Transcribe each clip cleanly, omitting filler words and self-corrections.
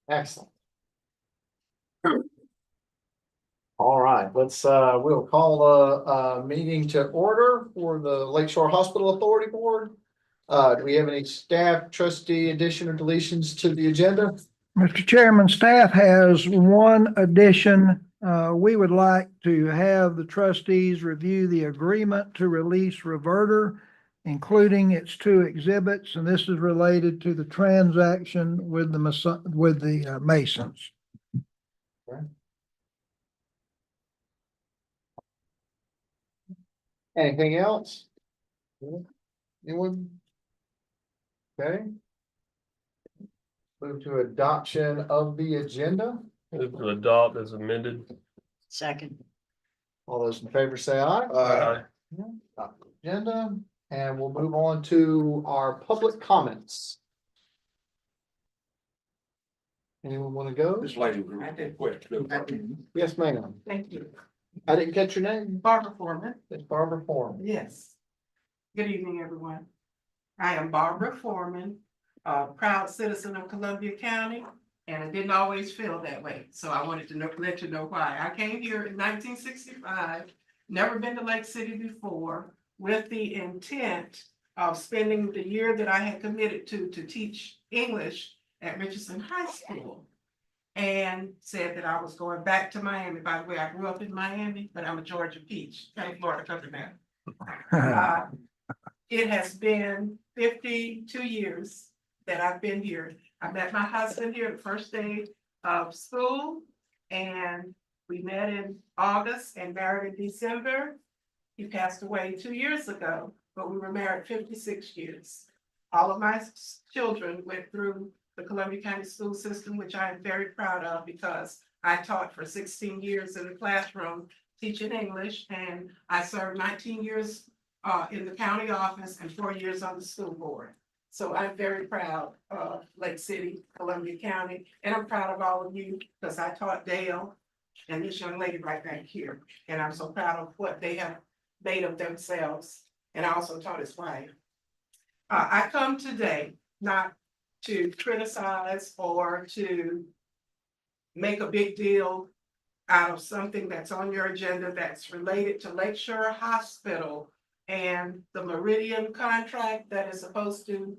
Excellent. All right, we'll call a meeting to order for the Lakeshore Hospital Authority Board. Do we have any staff trustee addition or deletions to the agenda? Mr. Chairman, staff has one addition. We would like to have the trustees review the agreement to release Reverter, including its 2 exhibits, and this is related to the transaction with the Masons. Anything else? Anyone? Okay. Move to adoption of the agenda. Move to adopt as amended. Second. All those in favor say aye. Aye. Adopt the agenda, and we'll move on to our public comments. Anyone want to go? This lady, I did quick. Yes, ma'am. Thank you. I didn't catch your name. Barbara Foreman. It's Barbara Foreman. Yes. Good evening, everyone. I am Barbara Foreman, a proud citizen of Columbia County, and it didn't always feel that way. So I wanted to let you know why. I came here in 1965, never been to Lake City before, with the intent of spending the year that I had committed to teach English at Richardson High School. And said that I was going back to Miami. By the way, I grew up in Miami, but I'm a Georgia peach, kind of Florida country man. It has been 52 years that I've been here. I met my husband here the first day of school, and we met in August and married in December. He passed away 2 years ago, but we were married 56 years. All of my children went through the Columbia County school system, which I am very proud of because I taught for 16 years in the classroom teaching English, and I served 19 years in the county office and 4 years on the school board. So I'm very proud of Lake City, Columbia County, and I'm proud of all of you because I taught Dale and this young lady right back here. And I'm so proud of what they have made of themselves. And I also taught his wife. I come today not to criticize or to make a big deal out of something that's on your agenda that's related to Lakeshore Hospital and the Meridian contract that is supposed to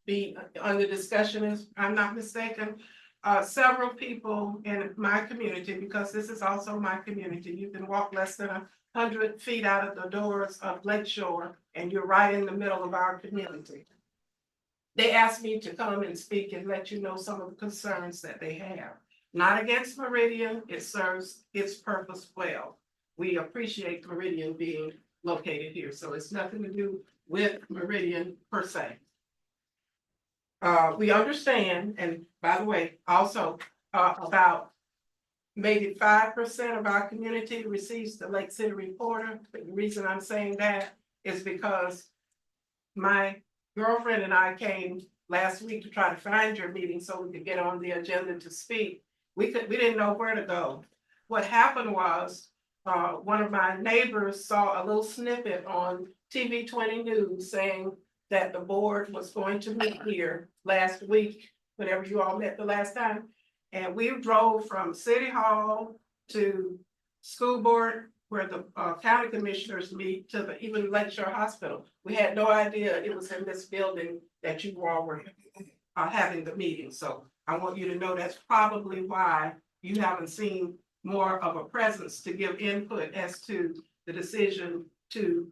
be under discussion, if I'm not mistaken. Several people in my community, because this is also my community, you can walk less than 100 feet out of the doors of Lakeshore and you're right in the middle of our community. They asked me to come and speak and let you know some of the concerns that they have. Not against Meridian, it serves its purpose well. We appreciate Meridian being located here, so it's nothing to do with Meridian per se. We understand, and by the way, also about maybe 5% of our community receives the Lake City Reporter. The reason I'm saying that is because my girlfriend and I came last week to try to find your meeting so we could get on the agenda to speak. We didn't know where to go. What happened was one of my neighbors saw a little snippet on TV 20 News saying that the board was going to meet here last week, whenever you all met the last time. And we drove from City Hall to school board where the county commissioners meet to the even Lakeshore Hospital. We had no idea it was in this building that you all were having the meeting. So I want you to know that's probably why you haven't seen more of a presence to give input as to the decision to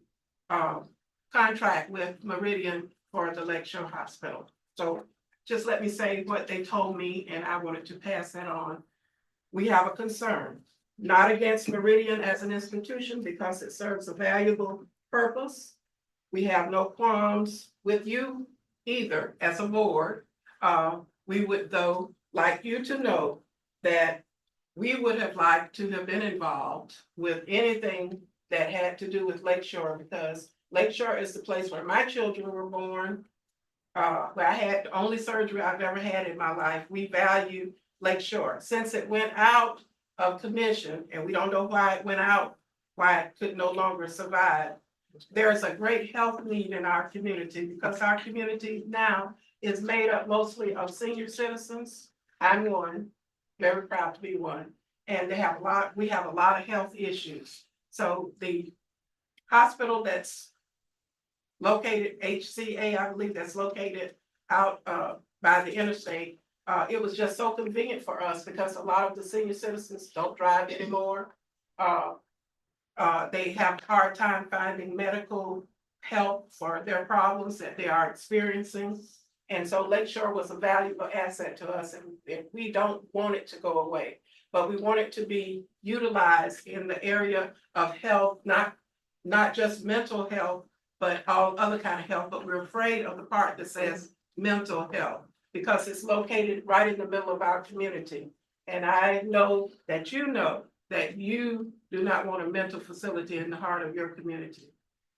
contract with Meridian for the Lakeshore Hospital. So just let me say what they told me, and I wanted to pass that on. We have a concern. Not against Meridian as an institution because it serves a valuable purpose. We have no qualms with you either as a board. We would though like you to know that we would have liked to have been involved with anything that had to do with Lakeshore because Lakeshore is the place where my children were born. Where I had the only surgery I've ever had in my life. We value Lakeshore. Since it went out of commission, and we don't know why it went out, why it could no longer survive. There is a great health need in our community because our community now is made up mostly of senior citizens. I'm one, very proud to be one. And we have a lot of health issues. So the hospital that's located, HCA, I believe that's located out by the interstate. It was just so convenient for us because a lot of the senior citizens don't drive anymore. They have a hard time finding medical help for their problems that they are experiencing. And so Lakeshore was a valuable asset to us, and we don't want it to go away. But we want it to be utilized in the area of health, not just mental health, but all other kind of health. But we're afraid of the part that says mental health because it's located right in the middle of our community. And I know that you do not want a mental facility in the heart of your community.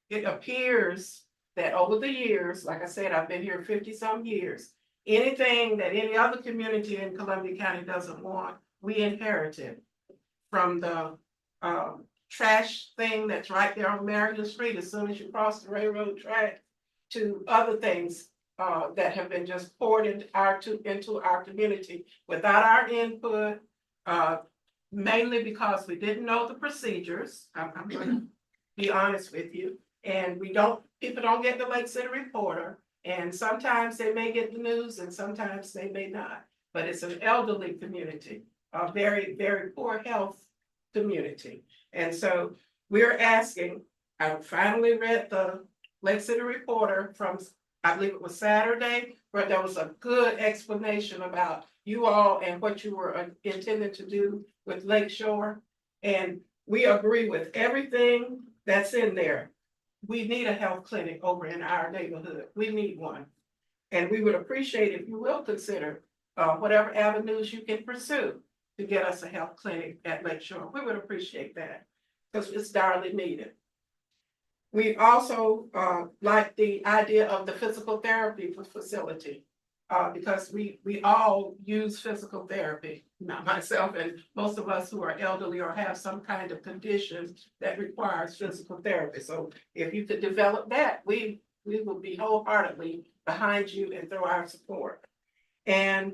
It appears that over the years, like I said, I've been here 50-some years, anything that any other community in Columbia County doesn't want, we inherited from the trash thing that's right there on Marion Street as soon as you cross the railroad track to other things that have been just poured into our community without our input, mainly because we didn't know the procedures. I'm going to be honest with you. And people don't get the Lake City Reporter. And sometimes they may get the news and sometimes they may not. But it's an elderly community, a very, very poor health community. And so we're asking, I finally read the Lake City Reporter from, I believe it was Saturday, where there was a good explanation about you all and what you were intending to do with Lakeshore. And we agree with everything that's in there. We need a health clinic over in our neighborhood. We need one. And we would appreciate if you will consider whatever avenues you can pursue to get us a health clinic at Lakeshore. We would appreciate that because it's direly needed. We also like the idea of the physical therapy facility because we all use physical therapy, not myself and most of us who are elderly or have some kind of condition that requires physical therapy. So if you could develop that, we will be wholeheartedly behind you and throw our support. And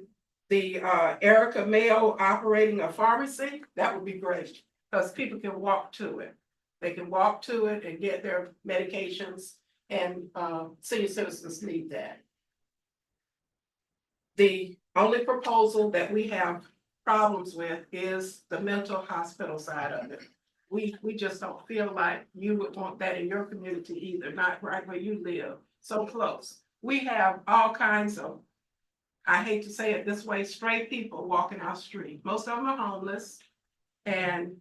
the Erica Mayo operating a pharmacy, that would be great because people can walk to it. They can walk to it and get their medications, and senior citizens need that. The only proposal that we have problems with is the mental hospital side of it. We just don't feel like you would want that in your community either, not right where you live, so close. We have all kinds of, I hate to say it this way, stray people walking our street. Most of them are homeless, and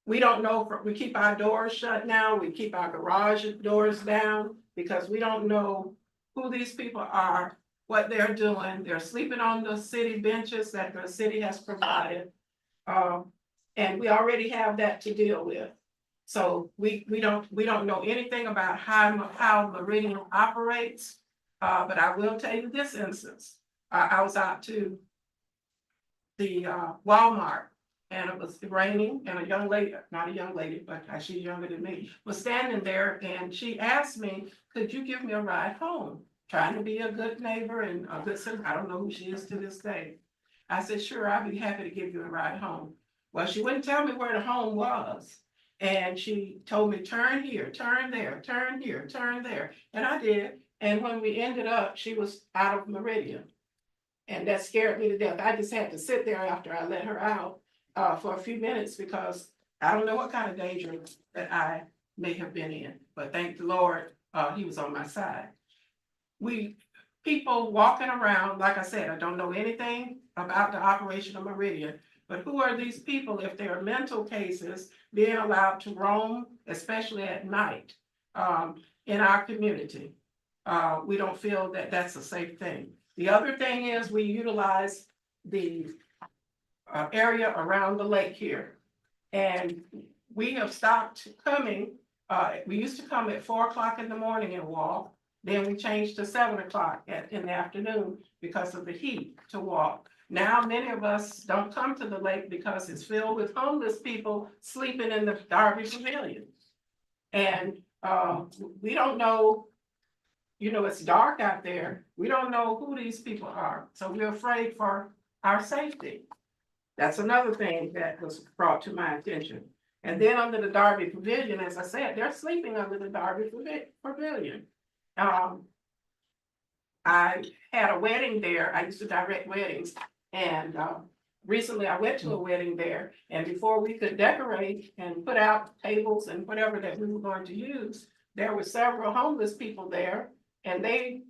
we don't know, we keep our doors shut now, we keep our garage doors down because we don't know who these people are, what they're doing. They're sleeping on the city benches that the city has provided. And we already have that to deal with. So we don't know anything about how Meridian operates. But I will tell you this instance. I was out to the Walmart and it was raining and a young lady, not a young lady, but she's younger than me, was standing there and she asked me, could you give me a ride home? Trying to be a good neighbor and a good citizen. I don't know who she is to this day. I said, sure, I'd be happy to give you a ride home. Well, she wouldn't tell me where the home was. And she told me, turn here, turn there, turn here, turn there. And I did. And when we ended up, she was out of Meridian. And that scared me to death. I just had to sit there after I let her out for a few minutes because I don't know what kind of danger that I may have been in. But thank the Lord, he was on my side. People walking around, like I said, I don't know anything about the operation of Meridian, but who are these people if they are mental cases being allowed to roam, especially at night, in our community? We don't feel that that's a safe thing. The other thing is we utilize the area around the lake here. And we have stopped coming. We used to come at 4 o'clock in the morning and walk. Then we changed to 7 o'clock in the afternoon because of the heat to walk. Now, many of us don't come to the lake because it's filled with homeless people sleeping in the Darby Pavilion. And we don't know you know, it's dark out there. We don't know who these people are, so we're afraid for our safety. That's another thing that was brought to my attention. And then under the Darby Pavilion, as I said, they're sleeping under the Darby Pavilion. I had a wedding there. I used to direct weddings. And recently I went to a wedding there. And before we could decorate and put out tables and whatever that we were going to use, there were several homeless people there. And they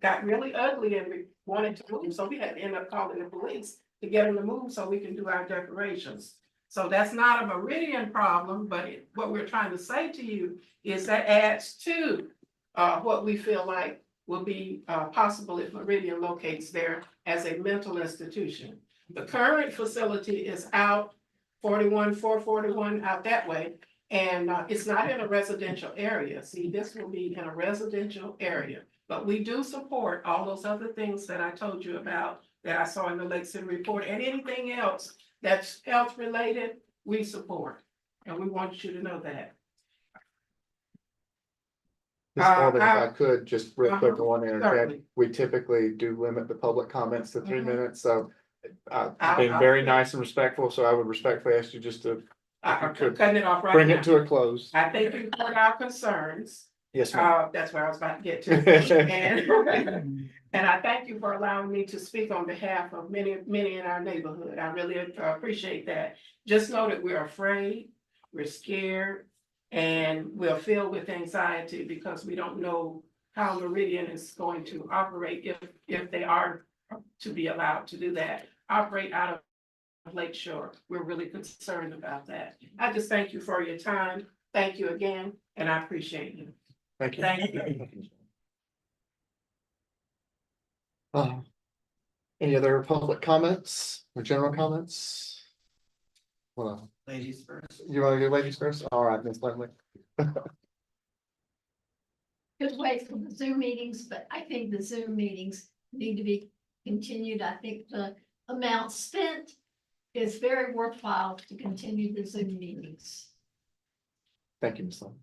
got really ugly and we wanted to move. So we had to end up calling the police to get them to move so we can do our decorations. So that's not a Meridian problem, but what we're trying to say to you is that adds to what we feel like will be possible if Meridian locates there as a mental institution. The current facility is out 441 out that way, and it's not in a residential area. See, this will be in a residential area, but we do support all those other things that I told you about that I saw in the Lake City report, and anything else that's health related, we support, and we want you to know that. Ms. Morgan, if I could, just real quick, I want to interject. Certainly. We typically do limit the public comments to 3 minutes, so I'll- being very nice and respectful, so I would respectfully ask you just to I'm cutting it off right bring now. it to a close. I thank you for our concerns. Yes, ma'am. That's where I was about to get to. And I thank you for allowing me to speak on behalf of many in our neighborhood. I really appreciate that. Just know that we're afraid, we're scared, and we're filled with anxiety because we don't know how Meridian is going to operate if they are to be allowed to do that, operate out of Lake Shore. We're really concerned about that. I just thank you for your time. Thank you again, and I appreciate you. Thank you. Thank you. Any other public comments or general comments? Well, Ladies first. you want to do ladies first? All right, Ms. Lemley. Could wait for the Zoom meetings, but I think the Zoom meetings need to be continued. I think the amount spent is very worthwhile to continue the Zoom meetings. Thank you, Ms. Lemley.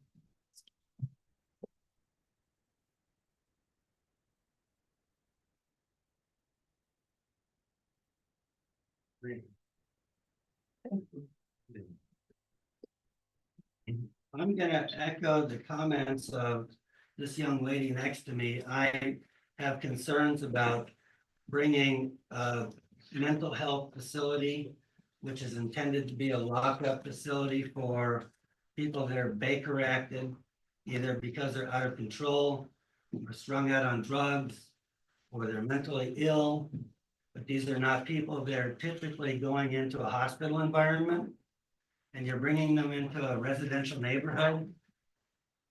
I'm gonna echo the comments of this young lady next to me. I have concerns about bringing a mental health facility, which is intended to be a lockup facility for people that are Baker acted, either because they're out of control or strung out on drugs, or they're mentally ill. But these are not people that are typically going into a hospital environment. And you're bringing them into a residential neighborhood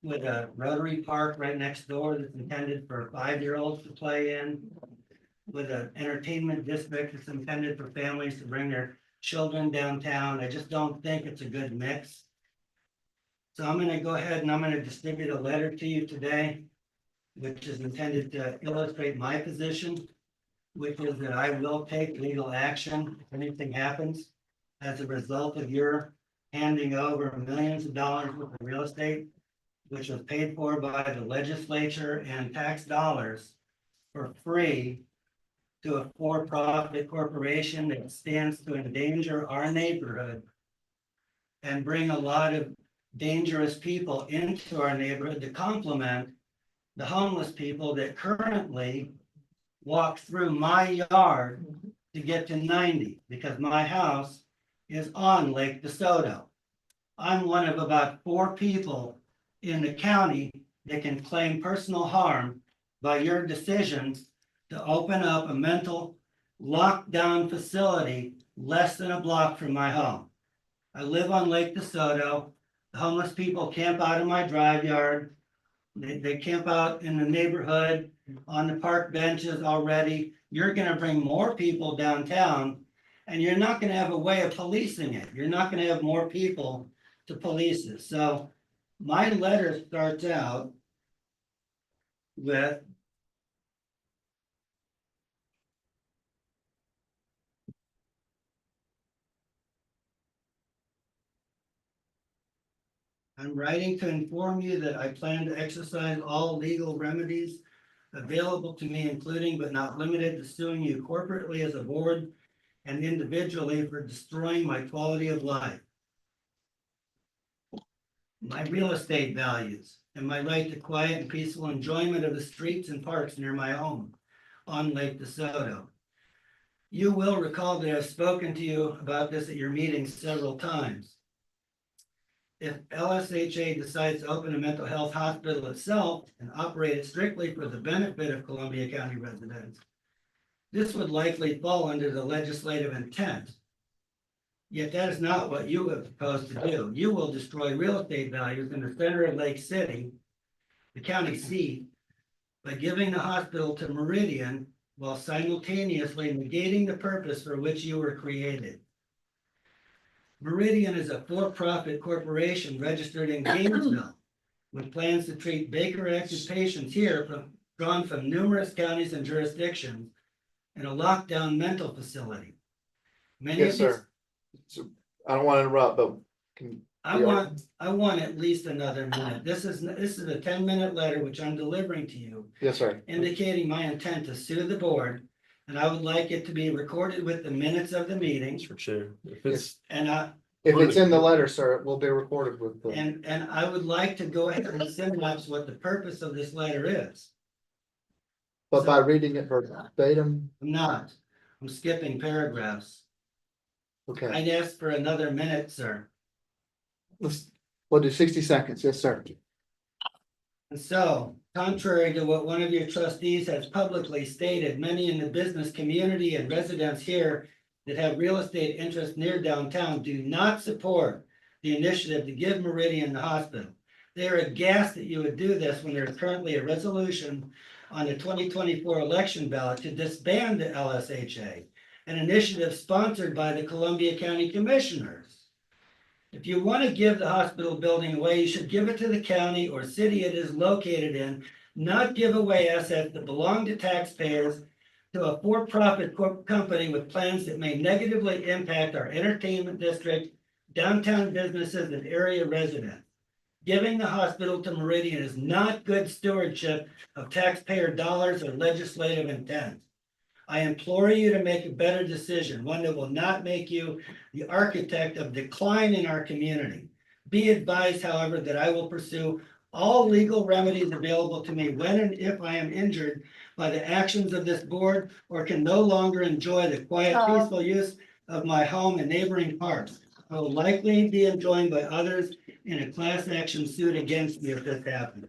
with a Rotary Park right next door that's intended for 5-year-olds to play in, with an entertainment district that's intended for families to bring their children downtown. I just don't think it's a good mix. So I'm gonna go ahead and I'm gonna distribute a letter to you today, which is intended to illustrate my position, which is that I will take legal action if anything happens as a result of your handing over millions of dollars worth of real estate, which was paid for by the legislature and tax dollars for free to a for-profit corporation that stands to endanger our neighborhood and bring a lot of dangerous people into our neighborhood to complement the homeless people that currently walk through my yard to get to 90, because my house is on Lake DeSoto. I'm one of about 4 people in the county that can claim personal harm by your decisions to open up a mental lockdown facility less than a block from my home. I live on Lake DeSoto. The homeless people camp out in my drive yard. They camp out in the neighborhood on the park benches already. You're gonna bring more people downtown, and you're not gonna have a way of policing it. You're not gonna have more people to police it. So my letter starts out with I'm writing to inform you that I plan to exercise all legal remedies available to me, including but not limited to suing you corporately as a board and individually for destroying my quality of life, my real estate values, and my right to quiet and peaceful enjoyment of the streets and parks near my home on Lake DeSoto. You will recall that I've spoken to you about this at your meetings several times. If LSHA decides to open a mental health hospital itself and operate it strictly for the benefit of Columbia County residents, this would likely fall under the legislative intent. Yet that is not what you have proposed to do. You will destroy real estate values in the center of Lake City, the county seat, by giving the hospital to Meridian while simultaneously negating the purpose for which you were created. Meridian is a for-profit corporation registered in Gainesville with plans to treat Baker-acted patients here drawn from numerous counties and jurisdictions in a lockdown mental facility. Many Yes, of these, sir. So, I don't want to interrupt, but can, I want at least another minute. This is a 10-minute letter which I'm delivering to you, yes, sir. indicating my intent to sue the board, and I would like it to be recorded with the minutes of the meeting. Mr. Chair, if it's, And If it's in the letter, sir, it will be recorded with the. And I would like to go ahead and synopsis what the purpose of this letter is. But by reading it verbatim, I'm not, I'm skipping paragraphs. okay, I'd ask for another minute, sir. we'll do 60 seconds, yes, sir. And so, contrary to what one of your trustees has publicly stated, many in the business community and residents here that have real estate interests near downtown do not support the initiative to give Meridian the hospital. They are aghast that you would do this when there is currently a resolution on the 2024 election ballot to disband the LSHA, an initiative sponsored by the Columbia County Commissioners. If you want to give the hospital building away, you should give it to the county or city it is located in, not give away assets that belong to taxpayers to a for-profit company with plans that may negatively impact our entertainment district, downtown businesses, and area residents. Giving the hospital to Meridian is not good stewardship of taxpayer dollars or legislative intent. I implore you to make a better decision, one that will not make you the architect of decline in our community. Be advised, however, that I will pursue all legal remedies available to me when and if I am injured by the actions of this board or can no longer enjoy the quiet, peaceful use of my home and neighboring parks. I will likely be enjoined by others in a class action suit against me if this happens.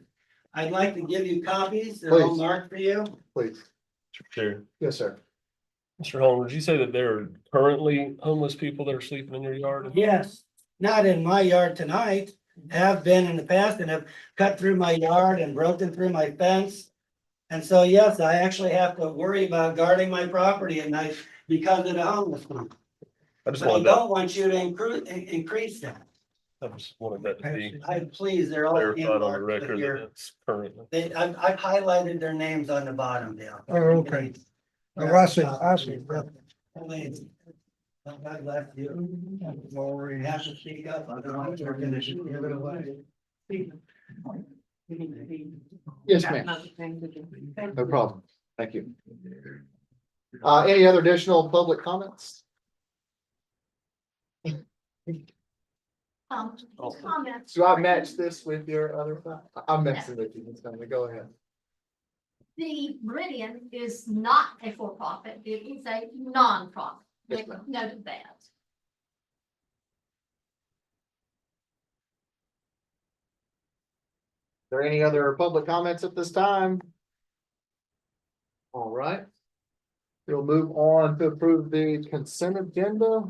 I'd like to give you copies. They're all Please. marked for you. Please, Mr. Chair, yes, sir. Mr. Holmes, did you say that there are currently homeless people that are sleeping in your yard? Yes, not in my yard tonight, have been in the past and have cut through my yard and broken through my fence. And so, yes, I actually have to worry about guarding my property at night because of the homeless people. I just But I wanted that, don't want you to increase that. I just wanted that to be Please, they're all clarified on the earmarked, but record that it's currently. I've highlighted their names on the bottom there. Oh, okay. Oh, I see. God bless you. You have to speak up, otherwise we're gonna give it away. Yes, ma'am. No problem. Thank you. Any other additional public comments? Comments. Do I match this with your other stuff? I'm messing with you, Ms. Conley. Go ahead. The Meridian is not a for-profit, it is a non-profit. Yes, Make ma'am. note of that. Are there any other public comments at this time? All right. We'll move on to approve the consent agenda.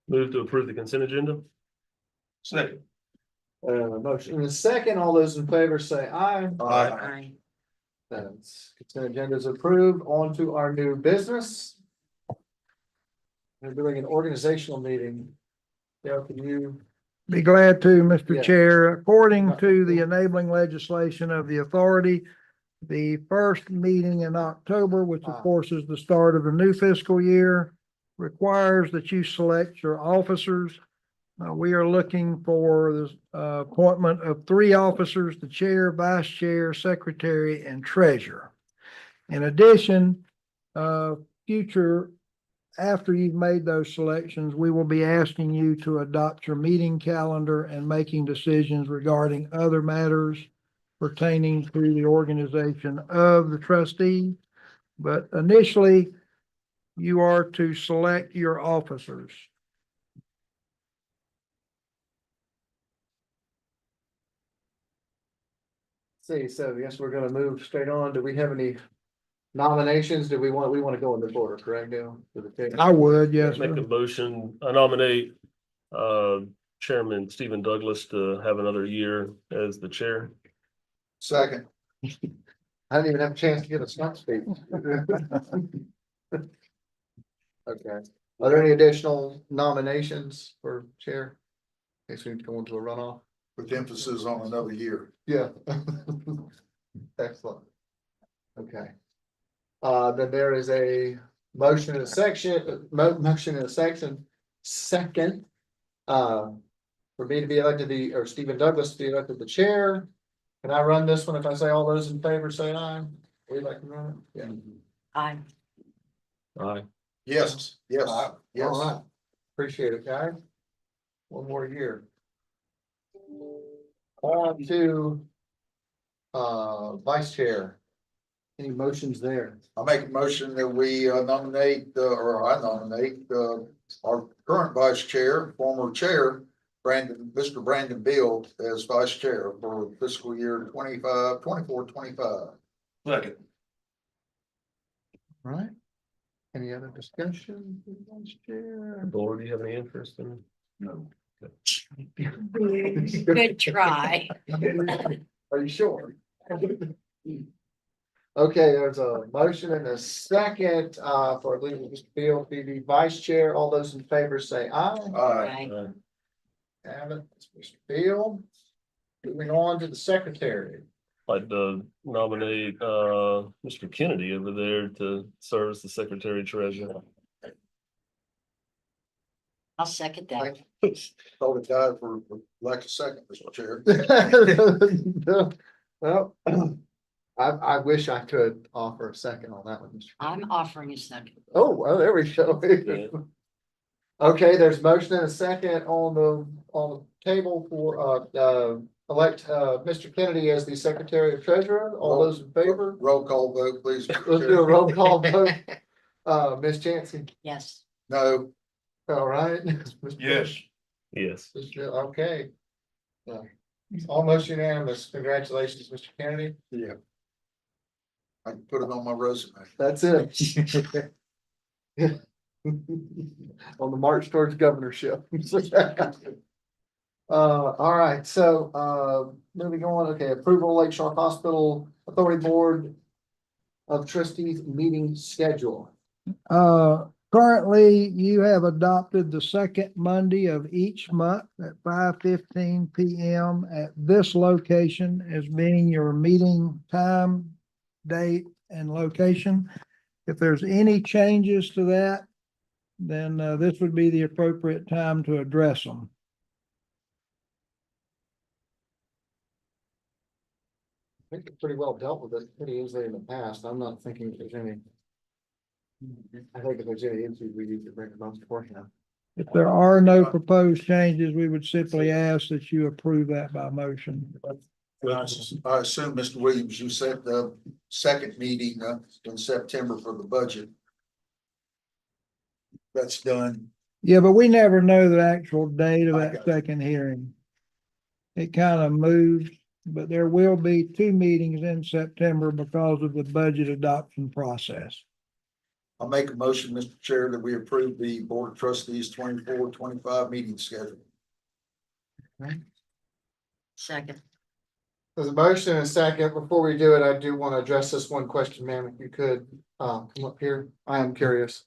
Move to approve the consent agenda? Second. Motion in a second. All those in favor say aye. Aye. That's consent agenda is approved. On to our new business. We're doing an organizational meeting. Dale, can you? Be glad to, Mr. Yeah. Chair. According to the enabling legislation of the authority, the first meeting in October, which of course is the start of the new fiscal year, requires that you select your officers. We are looking for the appointment of 3 officers, the chair, vice chair, secretary, and treasurer. In addition, future, after you've made those selections, we will be asking you to adopt your meeting calendar and making decisions regarding other matters pertaining to the organization of the trustee. But initially, you are to select your officers. See, so I guess we're gonna move straight on. Do we have any nominations? Do we want to go in this order, correct, Dale? For the table? I would, yes, Make a sir. motion, I nominate Chairman Stephen Douglas to have another year as the chair. Second. I didn't even have a chance to get a snap speech. Okay. Are there any additional nominations for chair? In case we need to go into a runoff? With emphasis on another year. Yeah. Excellent. Okay. Then there is a motion in a section, motion in a section, second. For me to be elected or Stephen Douglas to be elected the chair. Can I run this one? If I say all those in favor, say aye. Would you like to run it? Yeah. Aye. Aye. Yes, yes, yes. All right. Appreciate it, guys. One more year. On to vice chair. Any motions there? I make a motion that we nominate, or I nominate, our current vice chair, former chair, Mr. Brandon Beal as vice chair for fiscal year 24-25. Second. Right? Any other discussion? Vice chair? Laura, do you have any interest in? No. Good try. Are you sure? Okay, there's a motion and a second for Mr. Beal to be the vice chair. All those in favor say aye. Aye. Have it, it's Mr. Beal. Moving on to the secretary. I'd nominate Mr. Kennedy over there to serve as the secretary treasurer. I'll second that. Thought it died for lack of second, Mr. Chair. Well, I wish I could offer a second on that one, Mr. I'm offering a second. Oh, well, there we go. Okay, there's motion and a second on the table for elect Mr. Kennedy as the secretary of treasurer. All those in favor? Roll call vote, please. Mr. Let's Chair. do a roll call vote. Ms. Chancey, Yes. No. all right? Mr. Yes. Okay. Almost unanimous. Congratulations, Mr. Kennedy. Yeah. I can put it on my resume. That's it. On the march towards governorship. All right, so, moving on, okay, approval Lake Shore Hospital Authority Board of Trustees meeting schedule. Currently, you have adopted the second Monday of each month at 5:15 PM at this location as being your meeting time, date, and location. If there's any changes to that, then this would be the appropriate time to address them. I think it's pretty well dealt with it pretty easily in the past. I'm not thinking if there's any. I think if there's any issues, we need to bring them up beforehand. If there are no proposed changes, we would simply ask that you approve that by motion. I assume, Mr. Williams, you set the second meeting in September for the budget. That's done. Yeah, but we never know the actual date of I that got you. second hearing. It kind of moved, but there will be 2 meetings in September because of the budget adoption process. I'll make a motion, Mr. Chair, that we approve the Board of Trustees 24-25 meeting schedule. Second. There's a motion and a second. Before we do it, I do want to address this one question, ma'am, if you could, come up here. I am curious.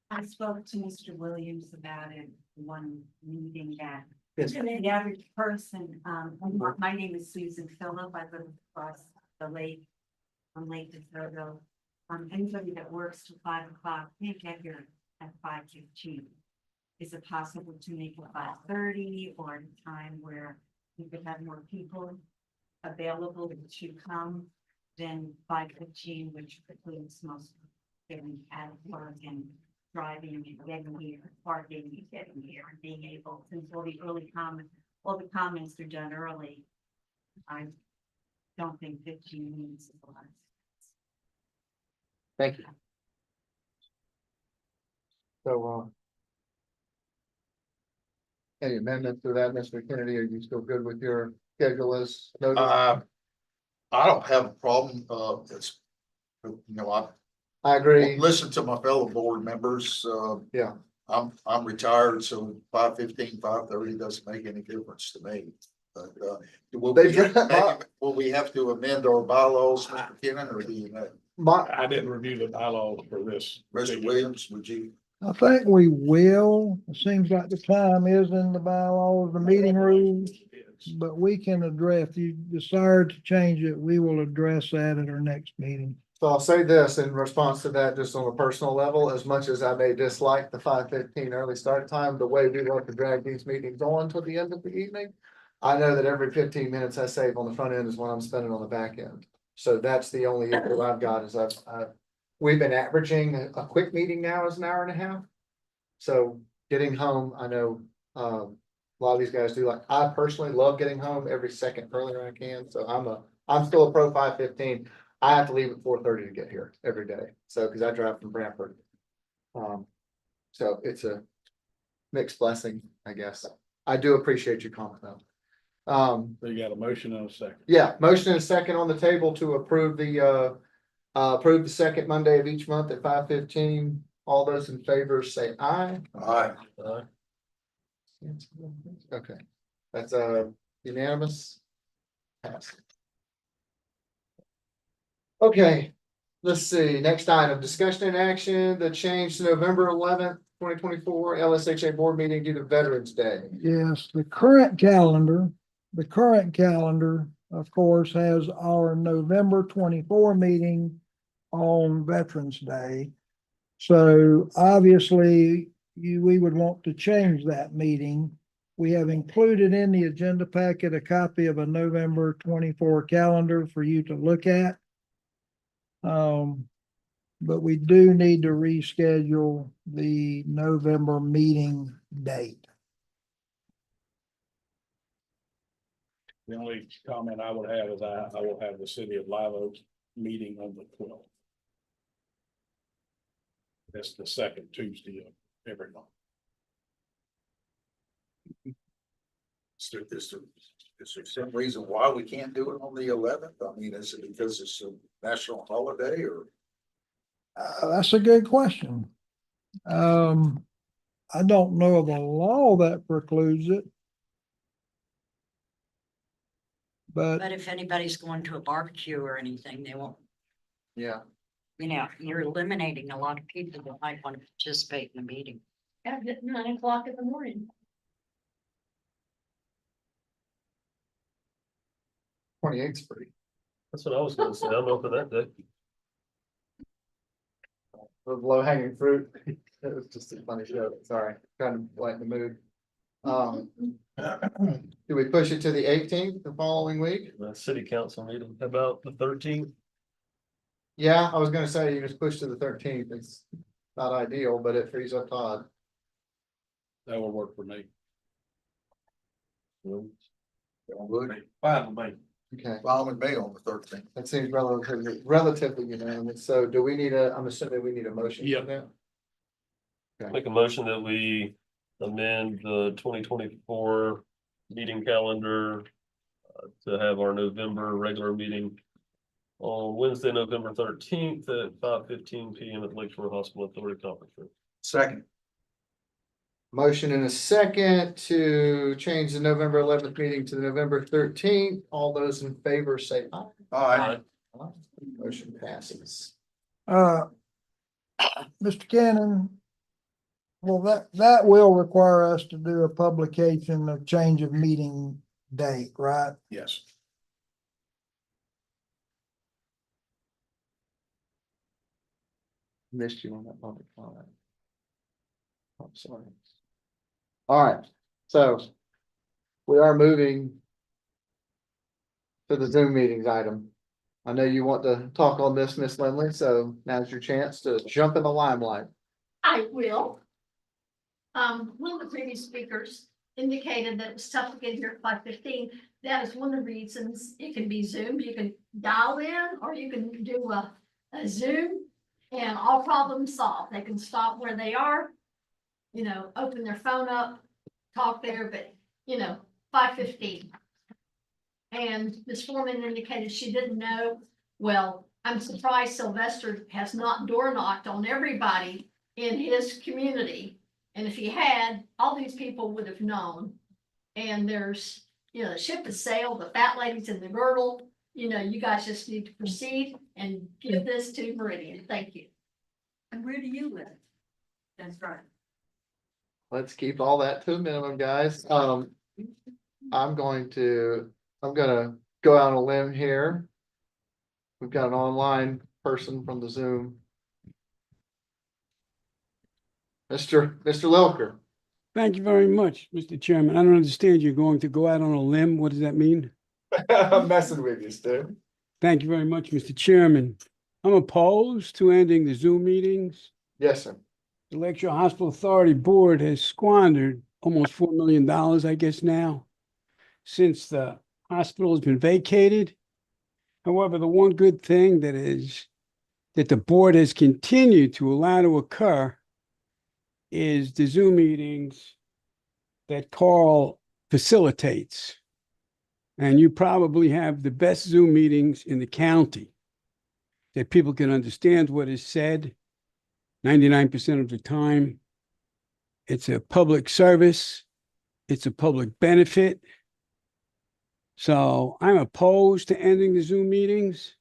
I spoke to Mr. Williams about it one meeting that Yes. the average person, my name is Susan Phillip. I live across the lake from Lake DeSoto. Anybody that works till 5 o'clock can't get here at 5:15. Is it possible to make it 5:30 or at a time where you could have more people available to come than 5:15, which precludes most getting out of work and driving and getting here, parking and getting here and being able, since all the comments are done early. I don't think 15 minutes is a lot. Thank you. So, any amendments to that, Mr. Kennedy? Are you still good with your schedule as noted? I don't have a problem, it's, you know, I agree. listen to my fellow board members, Yeah. I'm retired, so 5:15, 5:30 doesn't make any difference to me. But, will we have to amend our bylaws, Mr. Kennon, or do you know? I didn't review the bylaws for this. Mr. Williams, would you? I think we will. It seems like the time is in the bylaws, the meeting rules, but we can address, if you desire to change it, we will address that at our next meeting. So I'll say this in response to that, just on a personal level, as much as I may dislike the 5:15 early start time, the way we love to drag these meetings on till the end of the evening. I know that every 15 minutes I save on the front end is what I'm spending on the back end. So that's the only issue I've got is we've been averaging a quick meeting now is an hour and a half. So getting home, I know, a lot of these guys do, like, I personally love getting home every second earlier I can, so I'm still a pro 5:15. I have to leave at 4:30 to get here every day, so, cause I drive from Brantford. So it's a mixed blessing, I guess. I do appreciate your comment though. So you got a motion and a second. Yeah, motion and a second on the table to approve the second Monday of each month at 5:15. All those in favor say aye. Aye. Okay, that's unanimous. Pass. Okay, let's see, next item, discussion and action, the change to November 11th, 2024 LSHA board meeting due to Veterans Day. Yes, the current calendar, of course, has our November 24 meeting on Veterans Day. So obviously, we would want to change that meeting. We have included in the agenda packet a copy of a November 24 calendar for you to look at. But we do need to reschedule the November meeting date. The only comment I would have is I will have the city of Live Oak meeting on the 12th. That's the second Tuesday of every month. Is there some reason why we can't do it on the 11th? I mean, is it because it's a national holiday or? That's a good question. I don't know of a law that precludes it. But if anybody's going to a barbecue or anything, they won't, Yeah, you're eliminating a lot of people that might want to participate in the meeting. At 9 o'clock in the morning. 28th is free. That's what I was gonna say. I'm open that day. The low hanging fruit. It was just a funny show. Sorry, trying to lighten the mood. Do we push it to the 18th the following week? The city council meeting, how about the 13th? Yeah, I was gonna say you just push to the 13th. It's not ideal, but it frees up Todd. That will work for me. Would Fine with me. Okay, file with me on the 13th. that seems relatively unanimous. So do we need I'm assuming we need a motion Yeah. for that? Okay. Make a motion that we amend the 2024 meeting calendar to have our November regular meeting on Wednesday, November 13th at 5:15 PM at Lakeshore Hospital Authority Conference Room. Second. Motion in a second to change the November 11th meeting to the November 13th. All those in favor say aye. Aye. Aye. Motion passes. Mr. Cannon, well, that will require us to do a publication of change of meeting date, right? Yes. Missed you on that public comment. I'm sorry. All right, so we are moving to the Zoom meetings item. I know you want to talk on this, Miss Lindley, so now's your chance to jump in the limelight. I will. One of the previous speakers indicated that it was tough to get here at 5:15. That is one of the reasons it can be Zoom. You can dial in or you can do a Zoom and all problems solved. They can stop where they are, open their phone up, talk there, but 5:15. And Ms. Foreman indicated she didn't know. Well, I'm surprised Sylvester has not door knocked on everybody in his community. And if he had, all these people would have known. And there's, the ship has sailed, the fat lady's in the girdle. You guys just need to proceed and give this to Meridian. Thank you. And where do you live? That's right. Let's keep all that to a minimum, guys. I'm gonna go out on a limb here. We've got an online person from the Zoom. Mr. Lilker. Thank you very much, Mr. Chairman. I don't understand. You're going to go out on a limb. What does that mean? I'm messing with you, Stu. Thank you very much, Mr. Chairman. I'm opposed to ending the Zoom meetings. Yes, sir. The Lakeshore Hospital Authority Board has squandered almost $4 million, I guess now, since the hospital has been vacated. However, the one good thing that the board has continued to allow to occur is the Zoom meetings that Carl facilitates. And you probably have the best Zoom meetings in the county that people can understand what is said 99% of the time. It's a public service. It's a public benefit. So I'm opposed to ending the Zoom meetings.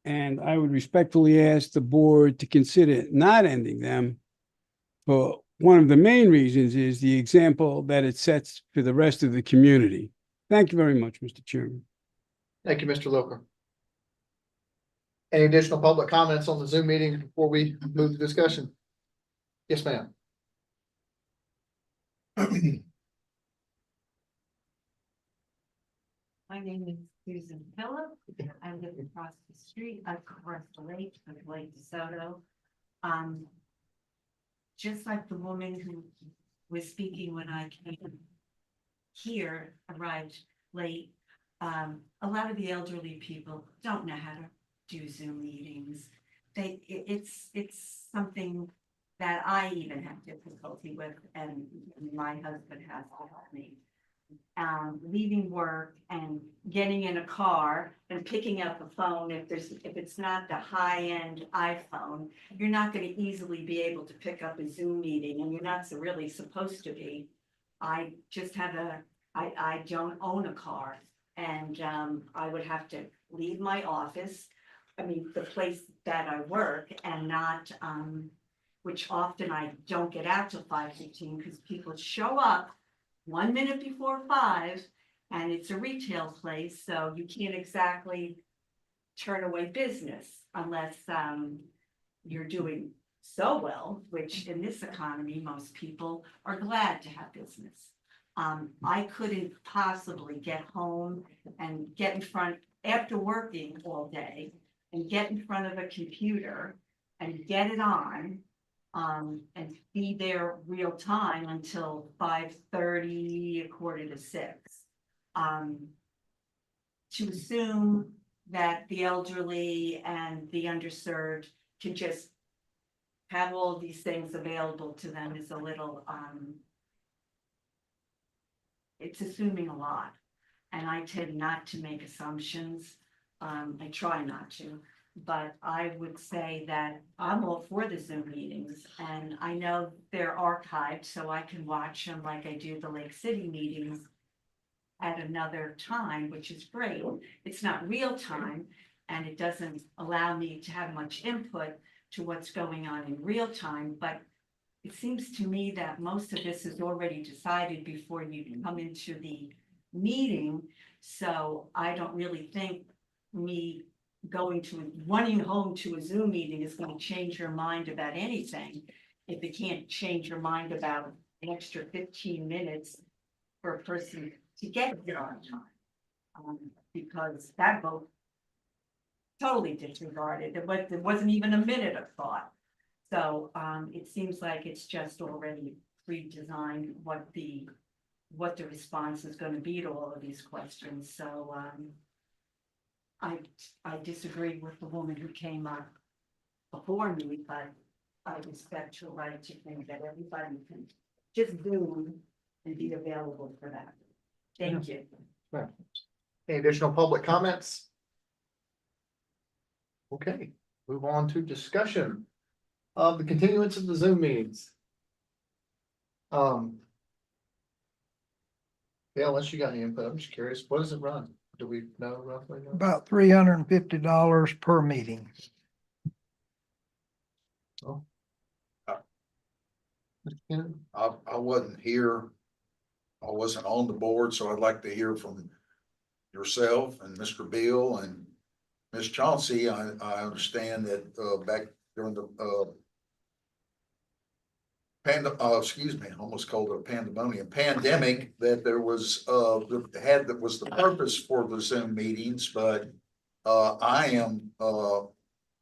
And I would respectfully ask the board to consider not ending them. But one of the main reasons is the example that it sets for the rest of the community. Thank you very much, Mr. Chairman. Thank you, Mr. Lilker. Any additional public comments on the Zoom meeting before we move to discussion? Yes, ma'am. My name is Susan Phillip. I live across the street, across the lake, from Lake DeSoto. Just like the woman who was speaking when I came here, arrived late. A lot of the elderly people don't know how to do Zoom meetings. It's something that I even have difficulty with, and my husband has to help me. Leaving work and getting in a car and picking up the phone, if it's not the high-end iPhone, you're not going to easily be able to pick up a Zoom meeting, and you're not really supposed to be. I just have I don't own a car, and I would have to leave my office, the place that I work, and not, which often I don't get out till 5:15 because people show up 1 minute before 5, and it's a retail place, so you can't exactly turn away business unless you're doing so well, which in this economy, most people are glad to have business. I couldn't possibly get home and get in front, after working all day, and get in front of a computer and get it on, and be there real time until 5:30, 5:45. To assume that the elderly and the underserved can just have all these things available to them is a little, it's assuming a lot. And I tend not to make assumptions. I try not to. But I would say that I'm all for the Zoom meetings, and I know they're archived, so I can watch them like I do the Lake City meetings at another time, which is great. It's not real time, and it doesn't allow me to have much input to what's going on in real time, but it seems to me that most of this is already decided before you come into the meeting, so I don't really think me running home to a Zoom meeting is gonna change your mind about anything. If it can't change your mind about an extra 15 minutes for a person to get here on time. Because that vote totally disregarded, there wasn't even a minute of thought. So, it seems like it's just already pre-designed what the response is gonna be to all of these questions, so, I disagree with the woman who came up before me, but I respect her right to think that everybody can just Zoom and be available for that. Thank you. Any additional public comments? Okay, move on to discussion of the continuance of the Zoom meetings. Yeah, unless you got any input, I'm just curious, what does it run? Do we know roughly? About $350 per meeting. I wasn't here. I wasn't on the board, so I'd like to hear from yourself and Mr. Beal and Ms. Chauncey. I understand that, back during the, excuse me, I almost called it a pandemic, that there was, that was the purpose for the Zoom meetings, but, I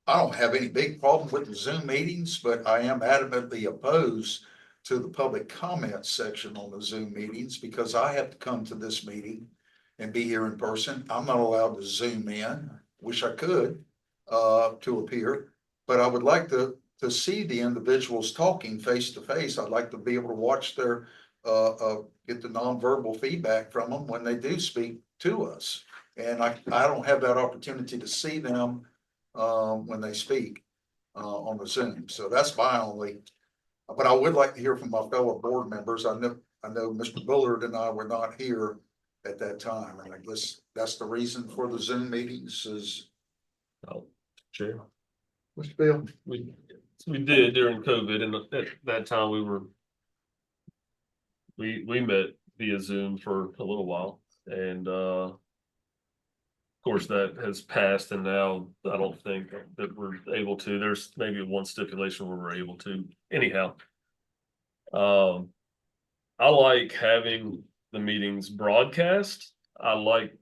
don't have any big problem with the Zoom meetings, but I am adamantly opposed to the public comment section on the Zoom meetings because I have to come to this meeting and be here in person. I'm not allowed to Zoom in. Wish I could, to appear, but I would like to see the individuals talking face to face. I'd like to be able to watch their, get the nonverbal feedback from them when they do speak to us. And I don't have that opportunity to see them when they speak on the Zoom. So that's my only, but I would like to hear from my fellow board members. I know Mr. Bullard and I were not here at that time. And I guess that's the reason for the Zoom meetings is. Oh, sure. Mr. Bill? We did during COVID, and at that time we met via Zoom for a little while, and of course that has passed, and now I don't think that we're able to. There's maybe one stipulation where we're able to. Anyhow, I like having the meetings broadcast. I like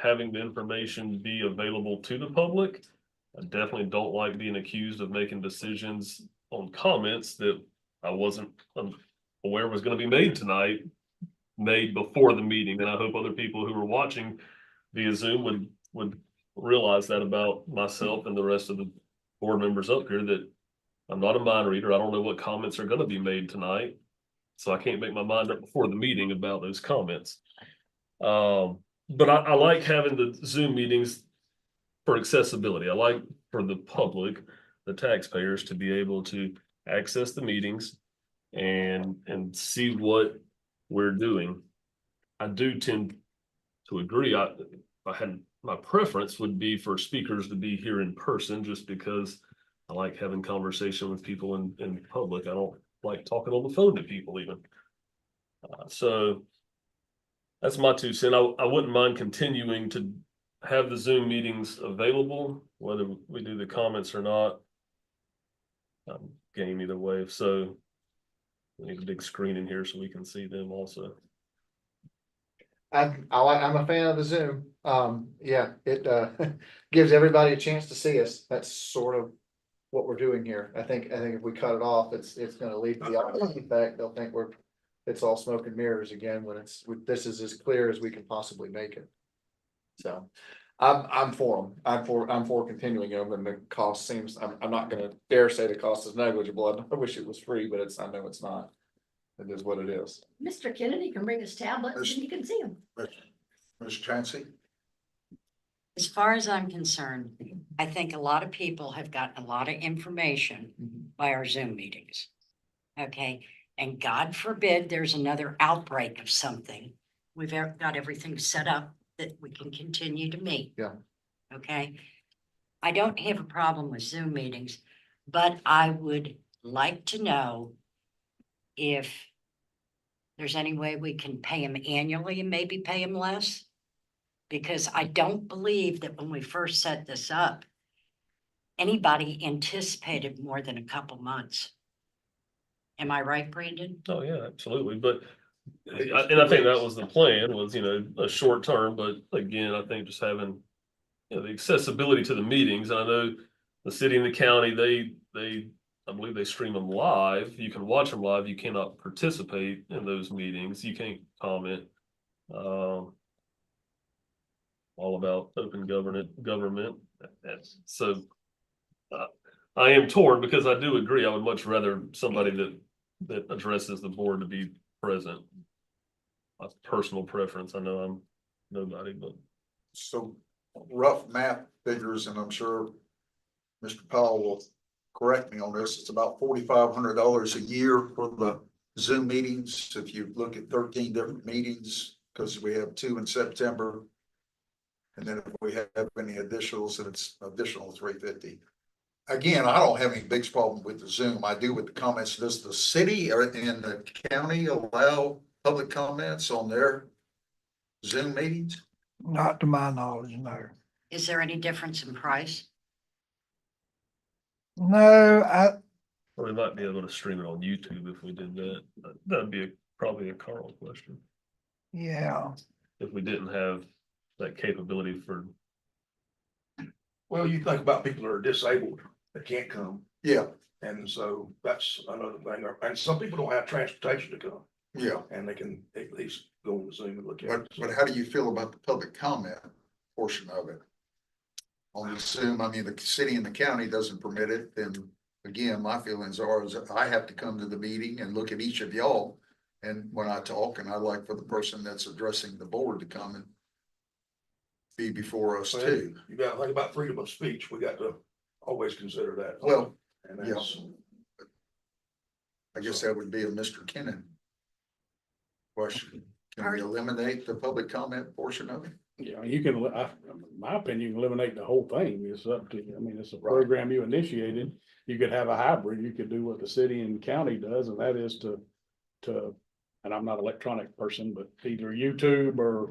having the information be available to the public. I definitely don't like being accused of making decisions on comments that I wasn't aware was going to be made tonight, made before the meeting. And I hope other people who are watching via Zoom would realize that about myself and the rest of the board members up here, that I'm not a mind reader. I don't know what comments are going to be made tonight. So I can't make my mind up before the meeting about those comments. But I like having the Zoom meetings for accessibility. I like for the public, the taxpayers, to be able to access the meetings and see what we're doing. I do tend to agree. My preference would be for speakers to be here in person, just because I like having conversation with people in public. I don't like talking on the phone to people even. So that's my 2 cents. I wouldn't mind continuing to have the Zoom meetings available, whether we do the comments or not. Game either way. So we need a big screen in here so we can see them also. I'm a fan of the Zoom. Yeah, it gives everybody a chance to see us. That's sort of what we're doing here. I think if we cut it off, it's gonna lead to the opposite effect. They'll think it's all smoke and mirrors again when this is as clear as we can possibly make it. So I'm for them. I'm for continuing them, and the cost seems, I'm not gonna dare say the cost is negligible. I wish it was free, but I know it's not. It is what it is. Mr. Kennedy can bring his tablet and you can see him. Ms. Chauncey? As far as I'm concerned, I think a lot of people have gotten a lot of information by our Zoom meetings. Okay, and God forbid there's another outbreak of something. We've got everything set up that we can continue to meet. Yeah. Okay, I don't have a problem with Zoom meetings, but I would like to know if there's any way we can pay them annually and maybe pay them less. Because I don't believe that when we first set this up, anybody anticipated more than a couple months. Am I right, Brandon? Oh, yeah, absolutely, but, and I think that was the plan, was, a short term, but again, I think just having, the accessibility to the meetings, and I know the city and the county, I believe they stream them live, you can watch them live, you cannot participate in those meetings, you can't comment. All about open government, so, I am torn, because I do agree, I would much rather somebody that addresses the board to be present. A personal preference, I know I'm nobody, but. So rough math figures, and I'm sure Mr. Powell will correct me on this, it's about $4,500 a year for the Zoom meetings. If you look at 13 different meetings, because we have 2 in September. And then if we have any additionals, then it's additional $350. Again, I don't have any big problem with the Zoom. I do with the comments. Does the city or in the county allow public comments on their Zoom meetings? Not to my knowledge, no. Is there any difference in price? No, Or we might be able to stream it on YouTube if we did that. That'd be probably a Carl question. yeah, If we didn't have that capability for, Well, you think about people that are disabled that can't come, Yeah, and so that's another thing. And some people don't have transportation to come, yeah. and they can at least go on Zoom and look at But, it. but how do you feel about the public comment portion of it? On the Zoom, I mean, the city and the county doesn't permit it, then again, my feelings are is that I have to come to the meeting and look at each of y'all. And when I talk, and I like for the person that's addressing the board to come and be before us too. You got to think about freedom of speech. We got to always consider that. Well, And that's, I guess that would be a Mr. Kennan question. Can we eliminate the public comment portion of it? Yeah, you can, in my opinion, you can eliminate the whole thing. It's up to you. I mean, it's a program you initiated. You could have a hybrid. You could do what the city and county does, and that is to, and I'm not an electronic person, but either YouTube or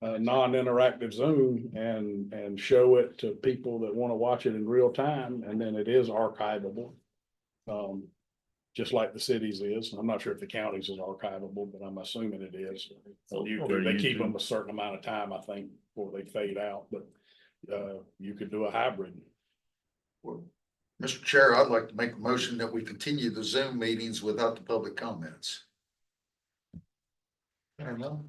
non-interactive Zoom and show it to people that want to watch it in real time, and then it is archivable. Just like the cities is. I'm not sure if the counties is archivable, but I'm assuming it is. On YouTube, they keep them a certain amount of time, I think, before they fade out, but you could do a hybrid. Well, Mr. Chair, I'd like to make a motion that we continue the Zoom meetings without the public comments. I don't know.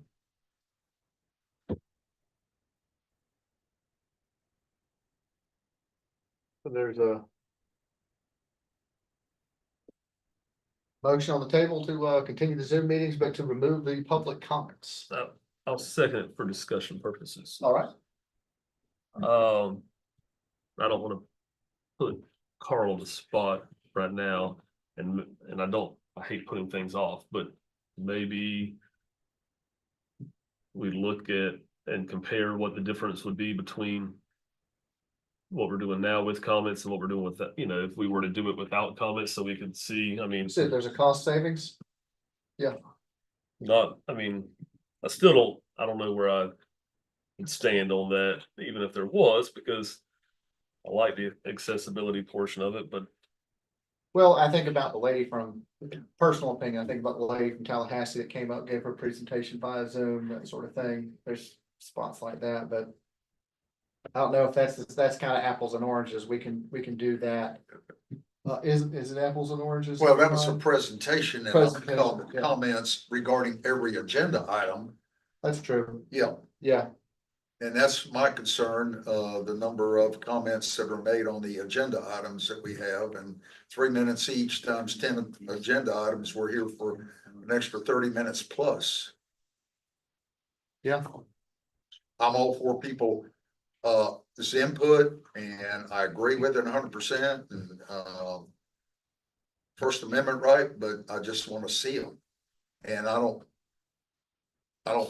So there's a motion on the table to continue the Zoom meetings, but to remove the public comments. I'll second it for discussion purposes. All right. I don't want to put Carl on the spot right now, and I hate putting things off, but maybe we look at and compare what the difference would be between what we're doing now with comments and what we're doing with that, if we were to do it without comments, so we could see, So there's a cost savings. I don't know where I would stand on that, even if there was, because I like the accessibility portion of it, but Well, I think about the lady from, personal opinion, I think about the lady from Tallahassee that came up, gave her presentation via Zoom, that sort of thing. There's spots like that, but I don't know if that's kind of apples and oranges. We can do that. Is it apples and oranges? Well, that was a presentation and Presentation, yeah. comments regarding every agenda item. That's true. Yeah, Yeah, and that's my concern, the number of comments that are made on the agenda items that we have, and 3 minutes each times 10 agenda items, we're here for an extra 30 minutes plus. yeah. I'm all for people, this input, and I agree with it 100%. And, First Amendment right, but I just want to see them. And I don't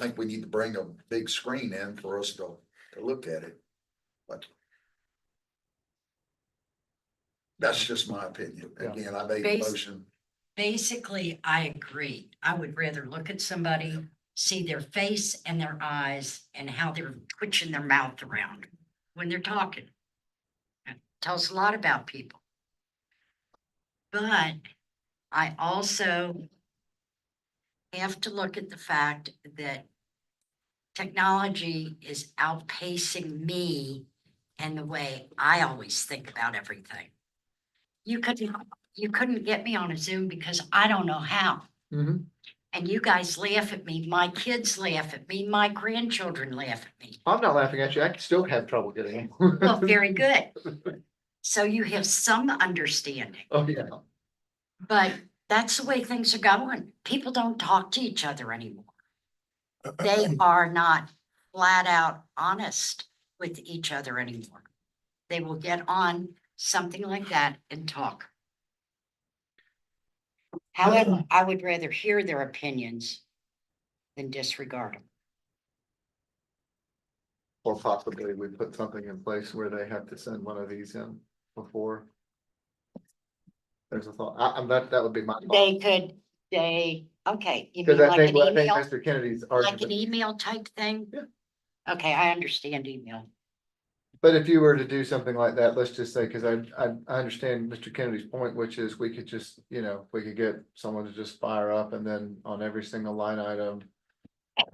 think we need to bring a big screen in for us to look at it. But that's just my opinion. Again, I made a motion. Basically, I agree. I would rather look at somebody, see their face and their eyes and how they're twitching their mouth around when they're talking. It tells a lot about people. But I also have to look at the fact that technology is outpacing me and the way I always think about everything. You couldn't get me on a Zoom because I don't know how. Mhm. And you guys laugh at me, my kids laugh at me, my grandchildren laugh at me. I'm not laughing at you. I can still have trouble getting in. Well, very good. So you have some understanding, Oh, yeah. but that's the way things are going. People don't talk to each other anymore. They are not flat out honest with each other anymore. They will get on something like that and talk. However, I would rather hear their opinions than disregard them. Or possibly we put something in place where they have to send one of these in before. There's a thought, that would be my thought. Okay, you Cause mean I like an think, email, Mr. Kennedy's like an argument, email type thing? Yeah. Okay, I understand email. but if you were to do something like that, let's just say, cause I understand Mr. Kennedy's point, which is we could just, we could get someone to just fire up and then on every single line item.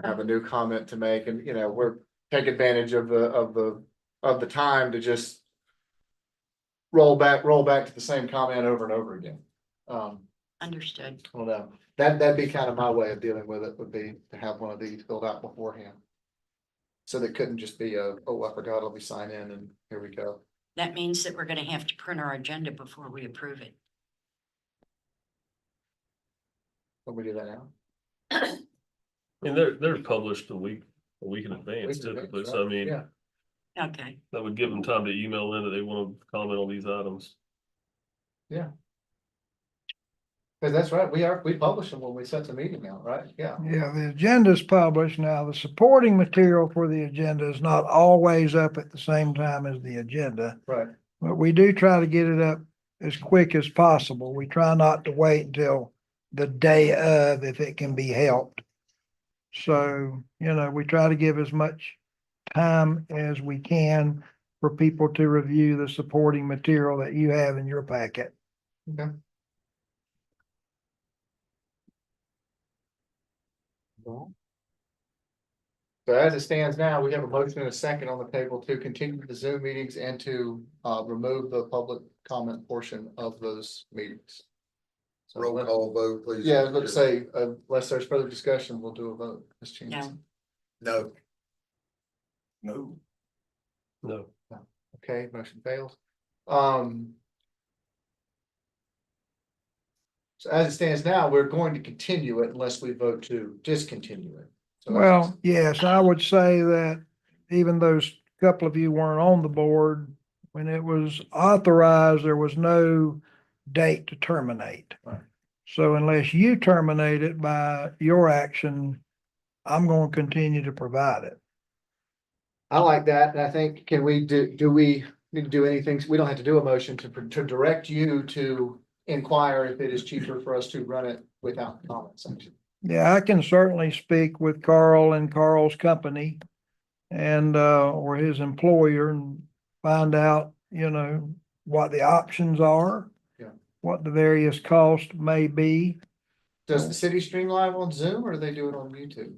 Have a new comment to make and, we're take advantage of the time to just. Roll back to the same comment over and over again. Understood. I don't know, that'd be kind of my way of dealing with it, would be to have one of these filled out beforehand. So that couldn't just be oh, I forgot, I'll be sign in and here we go. That means that we're gonna have to print our agenda before we approve it. When we do that now. I mean, they're published a week in advance typically, so I mean, Yeah, Okay, that would give them time to email in that they want to comment on these items. cause that's right, we publish them when we set the meeting out, right? Yeah. Yeah, the agenda is published. Now, the supporting material for the agenda is not always up at the same time as the agenda. Right. But we do try to get it up as quick as possible. We try not to wait until the day of if it can be helped. So, we try to give as much time as we can for people to review the supporting material that you have in your packet. Okay. Well, so as it stands now, we have a motion and a second on the table to continue the Zoom meetings and to remove the public comment portion of those meetings. So Roll call vote, please. Yeah, I was going to say, unless there's further discussion, we'll do a vote. Ms. Chance. No. No. No. Okay, motion fails. So as it stands now, we're going to continue it unless we vote to discontinue it. So Well, yes, I would say that even those couple of you weren't on the board, when it was authorized, there was no date to terminate. Right. So unless you terminate it by your action, I'm going to continue to provide it. I like that, and I think, can we do we need to do anything? We don't have to do a motion to direct you to inquire if it is cheaper for us to run it without the comment section. Yeah, I can certainly speak with Carl and Carl's company and, or his employer and find out, what the options are. Yeah. What the various costs may be. Does the city stream live on Zoom or do they do it on YouTube?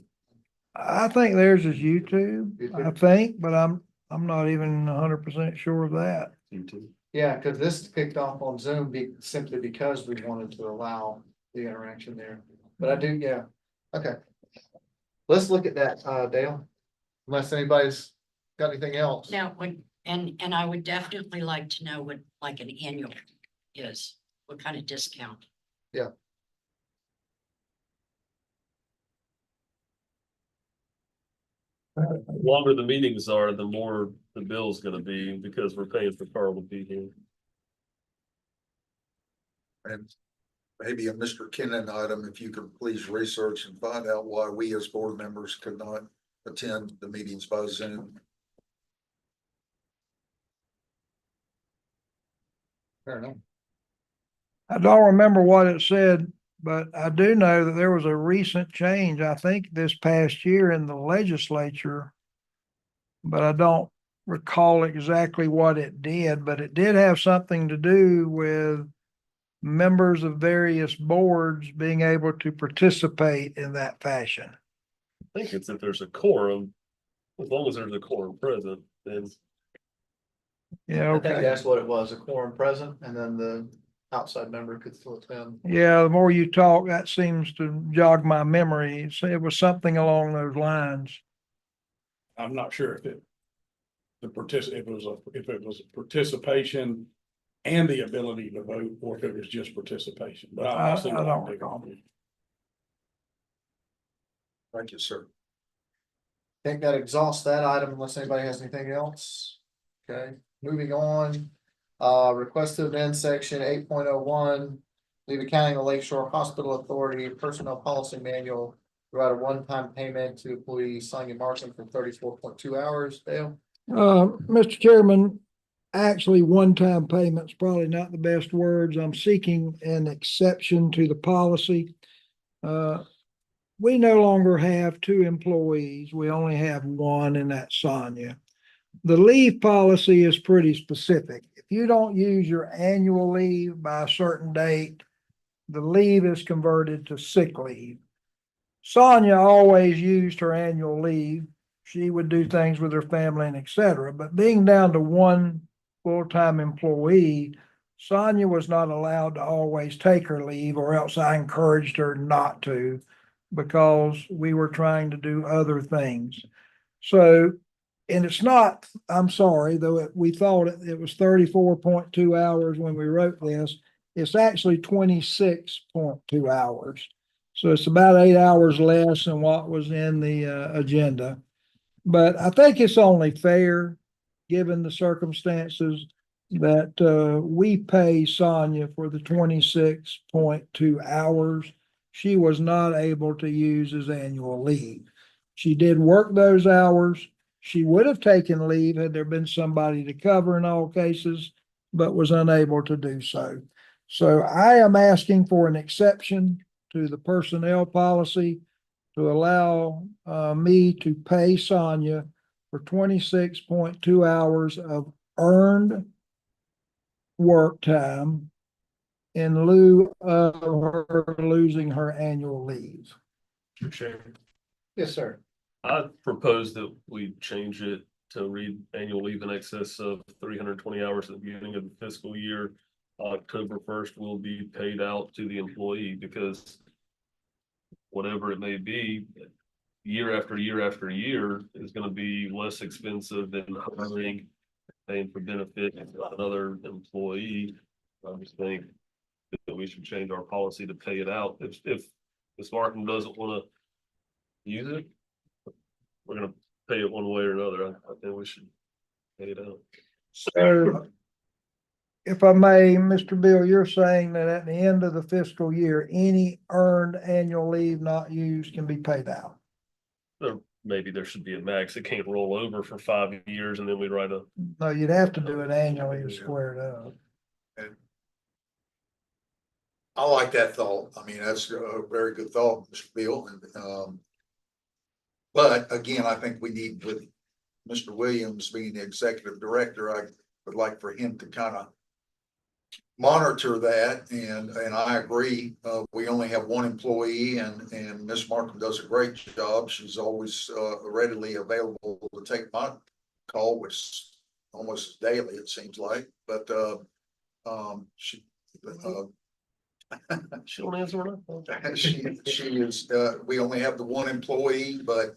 I think theirs is YouTube, YouTube? I think, but I'm not even 100% sure of that. YouTube. Yeah, because this kicked off on Zoom simply because we wanted to allow the interaction there. But I do, yeah, okay. Let's look at that, Dale. Unless anybody's got anything else. now, and I would definitely like to know what like an annual is, what kind of discount. Longer the meetings are, the more the bill's gonna be because we're paying for Carl to be here. And maybe a Mr. Kennan item, if you could please research and find out why we as board members could not attend the meetings by Zoom. Fair enough. I don't remember what it said But I do know that there was a recent change, I think this past year in the legislature. But I don't recall exactly what it did, but it did have something to do with members of various boards being able to participate in that fashion. I think it's if there's a quorum, as long as there's a quorum present, then Yeah, I think okay. that's what it was, a quorum present, and then the outside member could still attend. Yeah, the more you talk, that seems to jog my memory. It was something along those lines. I'm not sure if it. If it was a participation and the ability to vote, or if it was just participation, but I'll see I what I don't can dig recall. on. Thank you, sir. Think that exhausts that item unless anybody has anything else. Okay, moving on. Request to amend section 8.01, Levy County and Lake Shore Hospital Authority Personnel Policy Manual. Provide a one-time payment to employee Sonia Martin for 34.2 hours. Dale? Mr. Chairman, actually, one-time payment's probably not the best words. I'm seeking an exception to the policy. We no longer have two employees. We only have one, and that's Sonia. The leave policy is pretty specific. If you don't use your annual leave by a certain date, the leave is converted to sick leave. Sonia always used her annual leave. She would do things with her family and et cetera. But being down to one full-time employee, Sonia was not allowed to always take her leave, or else I encouraged her not to, because we were trying to do other things. So, and it's not, I'm sorry, though we thought it was 34.2 hours when we wrote this. It's actually 26.2 hours. So it's about 8 hours less than what was in the agenda. But I think it's only fair, given the circumstances, that we pay Sonia for the 26.2 hours she was not able to use as annual leave. She did work those hours. She would have taken leave had there been somebody to cover in all cases, but was unable to do so. So I am asking for an exception to the personnel policy to allow me to pay Sonia for 26.2 hours of earned work time in lieu of her losing her annual leave. Mr. Chairman, Yes, sir. I propose that we change it to read annual leave in excess of 320 hours at the beginning of the fiscal year. October 1st will be paid out to the employee, because whatever it may be, year after year after year is going to be less expensive than hiring, paying for benefits of another employee. I just think that we should change our policy to pay it out. If Ms. Martin doesn't want to use it, we're going to pay it one way or another. I think we should pay it out. So if I may, Mr. Bill, you're saying that at the end of the fiscal year, any earned annual leave not used can be paid out? Maybe there should be a max. It can't roll over for 5 years and then we write a. No, you'd have to do it annually to square it up. I like that thought. I mean, that's a very good thought, Mr. Bill. But again, I think we need, with Mr. Williams being the executive director, I would like for him to kind of monitor that. And I agree, we only have one employee, and Ms. Markham does a great job. She's always readily available to take my call, which almost daily, it seems like. But she She don't answer enough. she is, we only have the one employee, but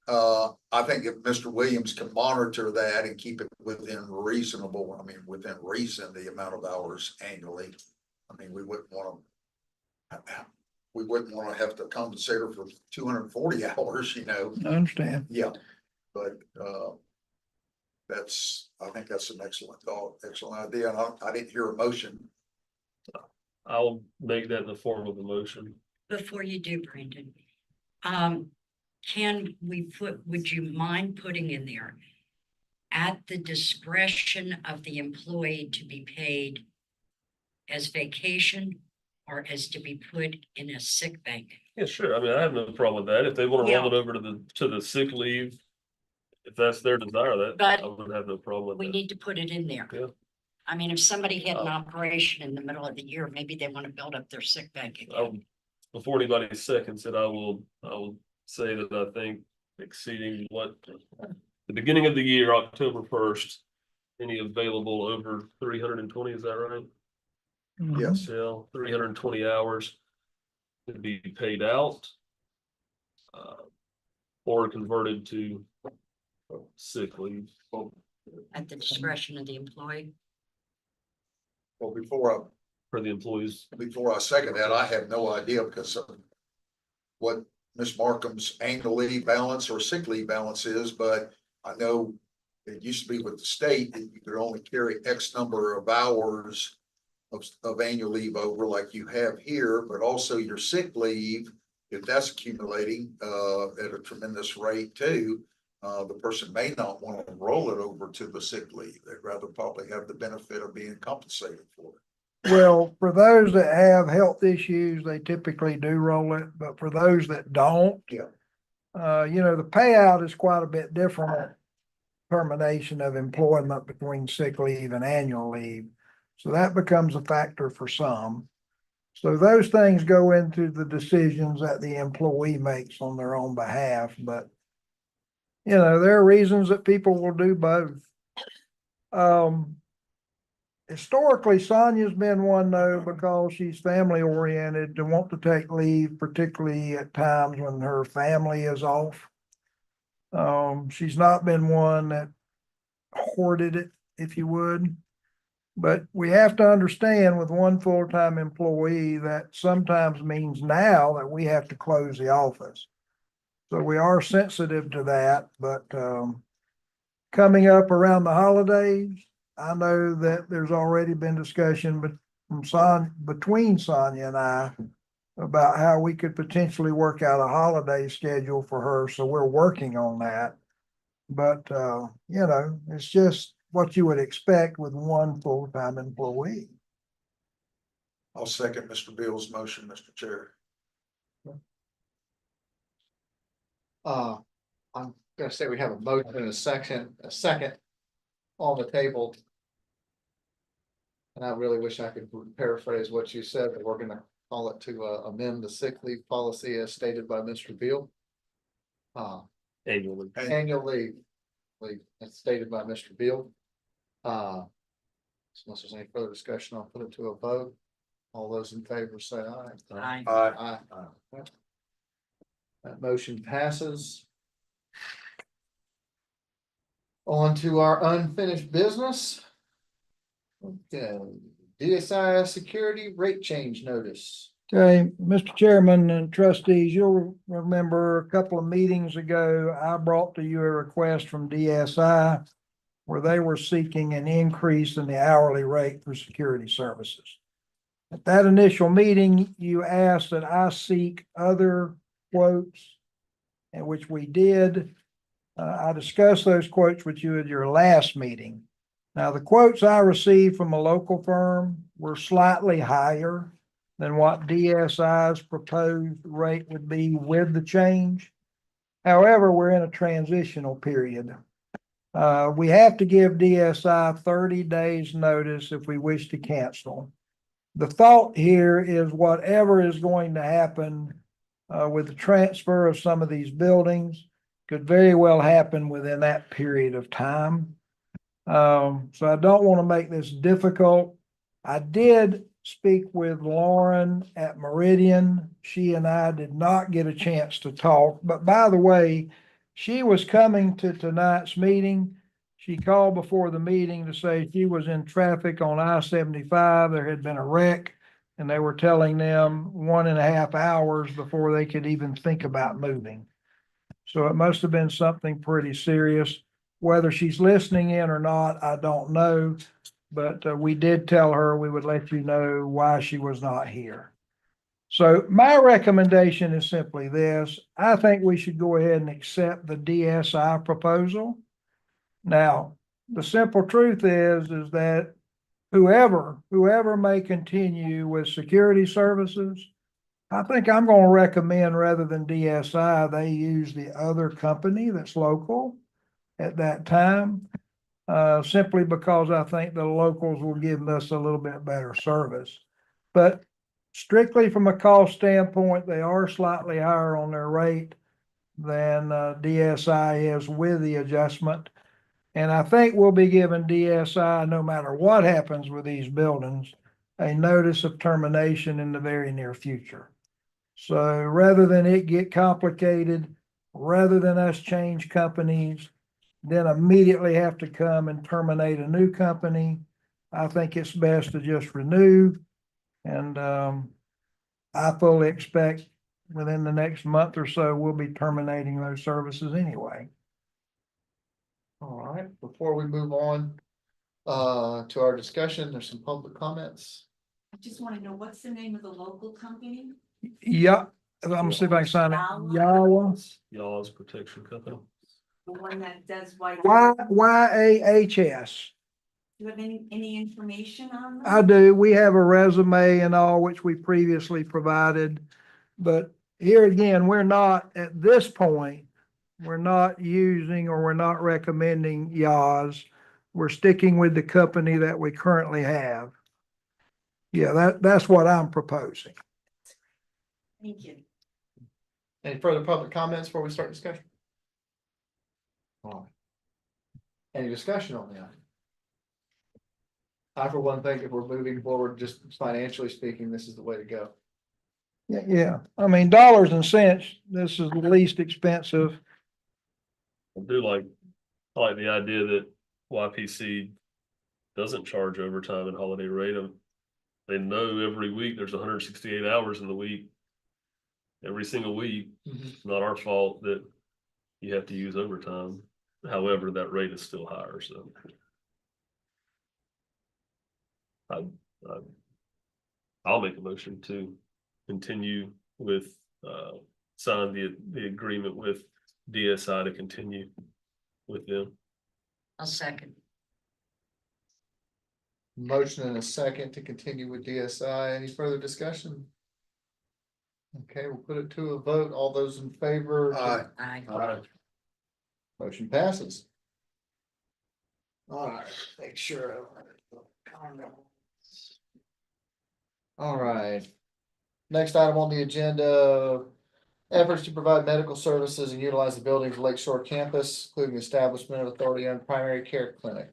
I think if Mr. Williams can monitor that and keep it within reasonable, I mean, within reason, the amount of hours annually. I mean, we wouldn't want to have to compensate her for 240 hours, you know. I understand. Yeah, but I think that's an excellent thought, excellent idea. And I didn't hear a motion. I'll make that in the form of a motion. Before you do, Brandon, would you mind putting in there, at the discretion of the employee to be paid as vacation or is to be put in a sick bank? Yeah, sure. I mean, I have no problem with that. If they want to roll it over to the sick leave, if that's their desire, that But I would have no problem We with that. need to put it in there. Yeah. I mean, if somebody had an Oh. operation in the middle of the year, maybe they want to build up their sick bank I again. would- Before anybody seconds it, I will say that I think exceeding what the beginning of the year, October 1st, any available over 320, is that right? Yes. Michelle, 320 hours to be paid out. Or converted to sick leave. At the discretion of the employee. Well, For the employees. before I second that, I have no idea because of what Ms. Markham's annual leave balance or sick leave balance is, but I know it used to be with the state that you could only carry X number of hours of annual leave over like you have here, but also your sick leave, if that's accumulating at a tremendous rate too, the person may not want to roll it over to the sick leave. They'd rather probably have the benefit of being compensated for it. Well, for those that have health issues, they typically do roll it, but for those that don't. Yeah. The payout is quite a bit different. Termination of employment between sick leave and annual leave. So that becomes a factor for some. So those things go into the decisions that the employee makes on their own behalf, but there are reasons that people will do both. Historically, Sonia's been one though, because she's family oriented to want to take leave, particularly at times when her family is off. She's not been one that hoarded it, if you would. But we have to understand with one full-time employee that sometimes means now that we have to close the office. So we are sensitive to that, but coming up around the holidays, I know that there's already been discussion between Sonia and I about how we could potentially work out a holiday schedule for her. So we're working on that. But it's just what you would expect with one full-time employee. I'll second Mr. Beal's motion, Mr. Chair. I'm gonna say we have a motion and a second on the table. And I really wish I could paraphrase what you said, but we're gonna call it to amend the sick leave policy as stated by Mr. Beal. Annually. Annual leave as stated by Mr. Beal. Unless there's any further discussion, I'll put it to a vote. All those in favor say aye. Aye. Aye. Aye. That motion passes. On to our unfinished business. Okay, DSI security rate change notice. Okay, Mr. Chairman and trustees, you'll remember a couple of meetings ago, I brought to you a request from DSI where they were seeking an increase in the hourly rate for security services. At that initial meeting, you asked that I seek other quotes, and which we did. I discussed those quotes with you at your last meeting. Now, the quotes I received from a local firm were slightly higher than what DSI's proposed rate would be with the change. However, we're in a transitional period. We have to give DSI 30 days notice if we wish to cancel. The thought here is whatever is going to happen with the transfer of some of these buildings could very well happen within that period of time. So I don't want to make this difficult. I did speak with Lauren at Meridian. She and I did not get a chance to talk, but by the way, she was coming to tonight's meeting. She called before the meeting to say she was in traffic on I-75. There had been a wreck and they were telling them 1.5 hours before they could even think about moving. So it must have been something pretty serious. Whether she's listening in or not, I don't know. But we did tell her we would let you know why she was not here. So my recommendation is simply this. I think we should go ahead and accept the DSI proposal. Now, the simple truth is that whoever may continue with security services, I think I'm gonna recommend rather than DSI, they use the other company that's local at that time. Simply because I think the locals will give us a little bit better service. But strictly from a cost standpoint, they are slightly higher on their rate than DSI is with the adjustment. And I think we'll be giving DSI, no matter what happens with these buildings, a notice of termination in the very near future. So rather than it get complicated, rather than us change companies, then immediately have to come and terminate a new company, I think it's best to just renew. And I fully expect within the next month or so, we'll be terminating those services anyway. All right, before we move on to our discussion, there's some public comments. I just want to know, what's the name of the local company? Yeah, I'm gonna see if I can sign it. Yawa, Y'all's protection company. The one that does white? YAHS. Do you have any information on that? I do. We have a resume and all which we previously provided. But here again, we're not, at this point, we're not using or we're not recommending YAWS. We're sticking with the company that we currently have. Yeah, that's what I'm proposing. Thank you. Any further public comments before we start discussion? All right. Any discussion on that? I, for one, think if we're moving forward, just financially speaking, this is the way to go. Yeah. I mean, dollars and cents, this is the least expensive. I like the idea that YPC doesn't charge overtime and holiday rate. They know every week there's 168 hours in the week. Every single week, it's not our fault that you have to use overtime. However, that rate is still higher, so. I'll make a motion to continue with, sign the agreement with DSI to continue with them. I'll second. Motion and a second to continue with DSI. Any further discussion? Okay, we'll put it to a vote. All those in favor? Aye. Motion passes. All right, make sure. All right. Next item on the agenda, efforts to provide medical services and utilize the buildings of Lakeshore campus, including establishment of authority-owned primary care clinic.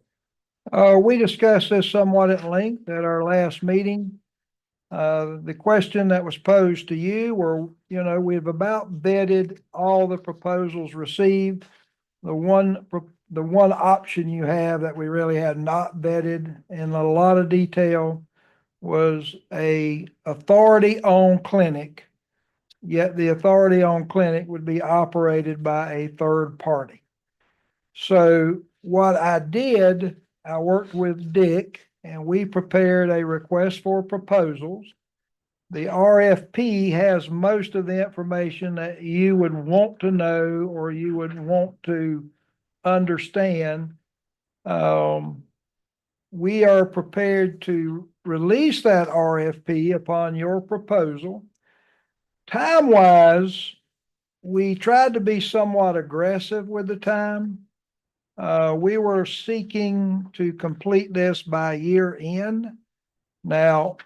We discussed this somewhat at length at our last meeting. The question that was posed to you were, we've about vetted all the proposals received. The one option you have that we really had not vetted in a lot of detail was a authority-owned clinic, yet the authority-owned clinic would be operated by a third party. So what I did, I worked with Dick and we prepared a request for proposals. The RFP has most of the information that you would want to know or you would want to understand. We are prepared to release that RFP upon your proposal. Time-wise, we tried to be somewhat aggressive with the time. We were seeking to complete this by year end. Now,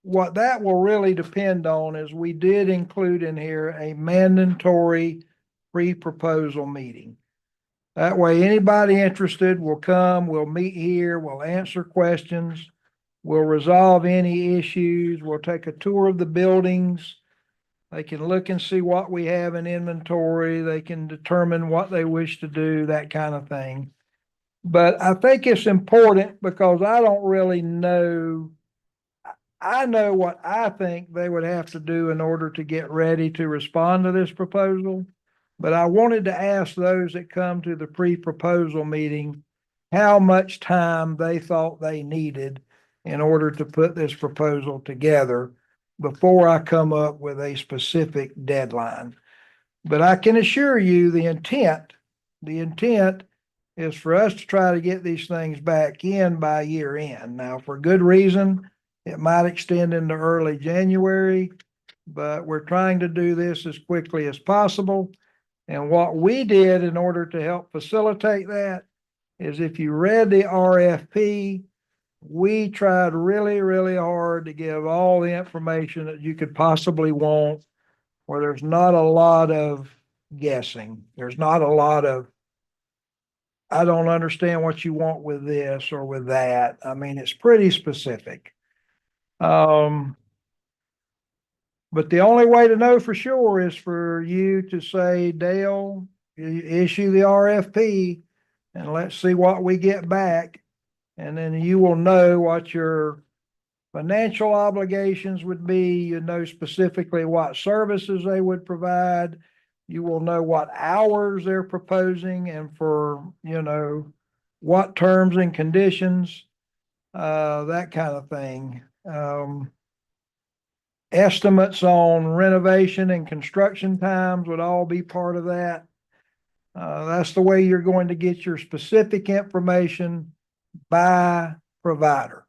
what that will really depend on is we did include in here a mandatory pre-proposal meeting. That way, anybody interested will come, we'll meet here, we'll answer questions, we'll resolve any issues, we'll take a tour of the buildings. They can look and see what we have in inventory. They can determine what they wish to do, that kind of thing. But I think it's important because I don't really know. I know what I think they would have to do in order to get ready to respond to this proposal. But I wanted to ask those that come to the pre-proposal meeting how much time they thought they needed in order to put this proposal together before I come up with a specific deadline. But I can assure you the intent is for us to try to get these things back in by year end. Now, for good reason, it might extend into early January, but we're trying to do this as quickly as possible. And what we did in order to help facilitate that is if you read the RFP, we tried really, really hard to give all the information that you could possibly want, where there's not a lot of guessing. There's not a lot of, I don't understand what you want with this or with that. I mean, it's pretty specific. But the only way to know for sure is for you to say, Dale, you issue the RFP and let's see what we get back. And then you will know what your financial obligations would be. You know specifically what services they would provide. You will know what hours they're proposing and for, what terms and conditions, that kind of thing. Estimates on renovation and construction times would all be part of that. That's the way you're going to get your specific information by provider.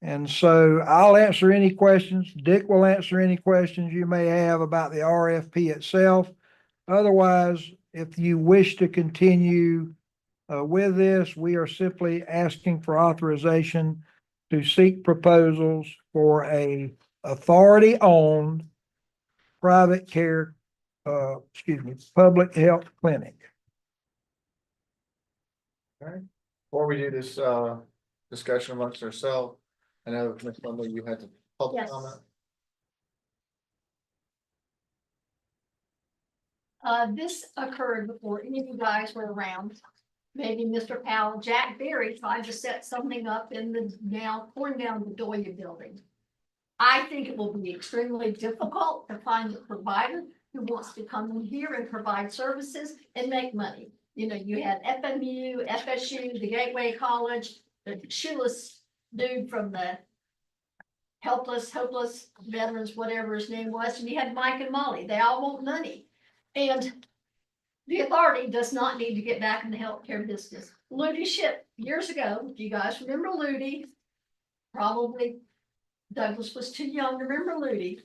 And so I'll answer any questions. Dick will answer any questions you may have about the RFP itself. Otherwise, if you wish to continue with this, we are simply asking for authorization to seek proposals for a authority-owned private care, public health clinic. Before we do this, discussion amongst ourselves, I know, Ms. Lumley, you had to public Yes. comment. This occurred before any of you guys were around. Maybe Mr. Powell, Jack Berry tried to set something up in the torn down the Doya building. I think it will be extremely difficult to find a provider who wants to come in here and provide services and make money. You had FMU, FSU, the Gateway College, the shoeless dude from the hopeless veterans, whatever his name was, and you had Mike and Molly. They all want money. And the authority does not need to get back in the healthcare business. Ludi Ship, years ago, do you guys remember Ludi? Probably Douglas was too young to remember Ludi,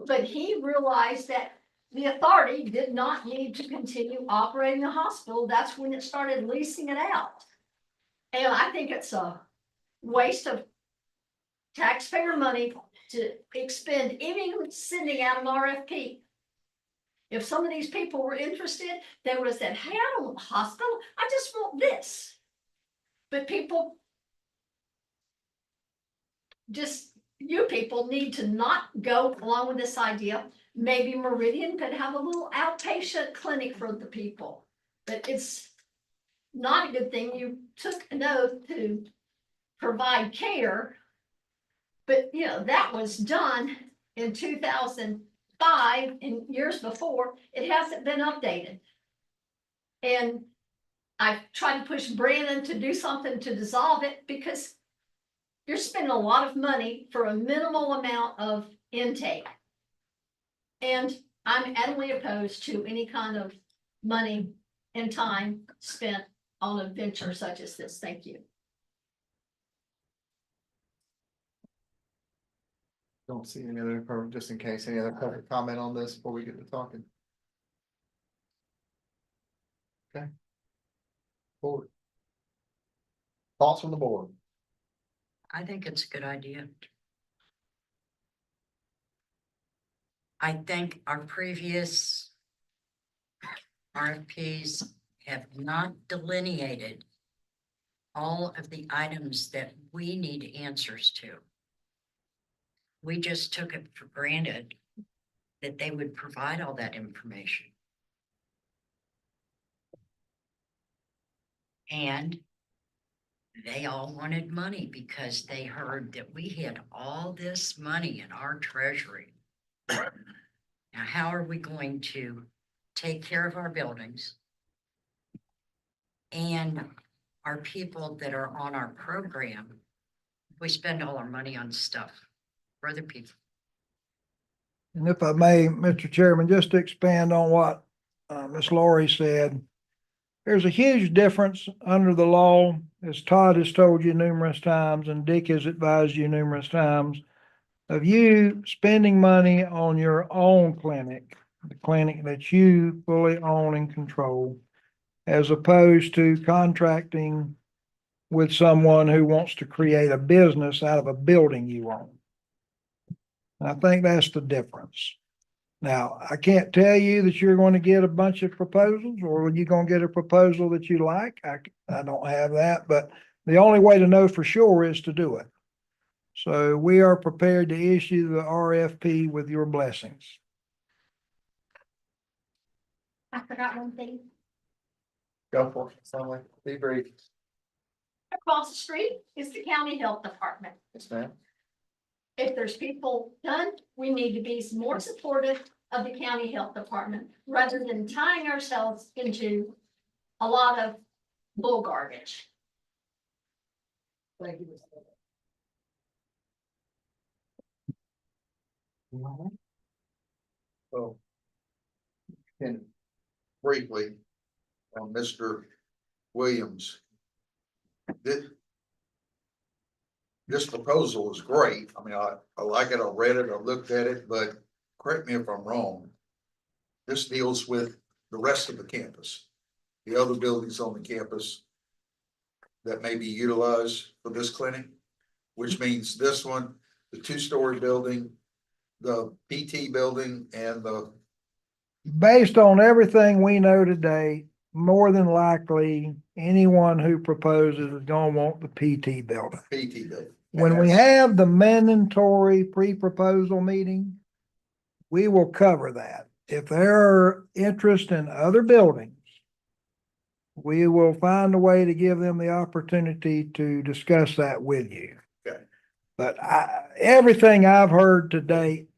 but he realized that the authority did not need to continue operating the hospital. That's when it started leasing it out. And I think it's a waste of taxpayer money to expend, even sending out an RFP. If some of these people were interested, they would have said, hey, I don't want a hospital. I just want this. But you people need to not go along with this idea. Maybe Meridian could have a little outpatient clinic for the people, but it's not a good thing. You took an oath to provide care, but that was done in 2005 and years before. It hasn't been updated. And I tried to push Brandon to do something to dissolve it because you're spending a lot of money for a minimal amount of intake. And I'm adamantly opposed to any kind of money and time spent on a venture such as this. Thank you. Don't see any other, just in case, any other public comment on this before we get to talking. Okay. Board. Thoughts from the board? I think it's a good idea. I think our previous RFPs have not delineated all of the items that we need answers to. We just took it for granted that they would provide all that information. And they all wanted money because they heard that we had all this money in our treasury. Now, how are we going to take care of our buildings and our people that are on our program? We spend all our money on stuff for other people. And if I may, Mr. Chairman, just to expand on what Ms. Laurie said, there's a huge difference under the law, as Todd has told you numerous times and Dick has advised you numerous times, of you spending money on your own clinic, the clinic that you fully own and control, as opposed to contracting with someone who wants to create a business out of a building you own. And I think that's the difference. Now, I can't tell you that you're going to get a bunch of proposals, or are you going to get a proposal that you like? I don't have that, but the only way to know for sure is to do it. So we are prepared to issue the RFP with your blessings. I forgot one thing. Go for it, Stanley. Be brief. Across the street is the county health department. Yes, ma'am. If there's people done, we need to be more supportive of the county health department rather than tying ourselves into a lot of bull garbage. Thank you. So, can briefly, on Mr. Williams. This proposal is great. I mean, I like it. I read it. I looked at it, but correct me if I'm wrong. This deals with the rest of the campus, the other buildings on the campus that may be utilized for this clinic, which means this one, the two-story building, the PT building, and the Based on everything we know today, more than likely, anyone who proposes is gonna want the PT building. PT building. When we have the mandatory pre-proposal meeting, we will cover that. If there are interest in other buildings, we will find a way to give them the opportunity to discuss that with you. Okay. But everything I've heard to date.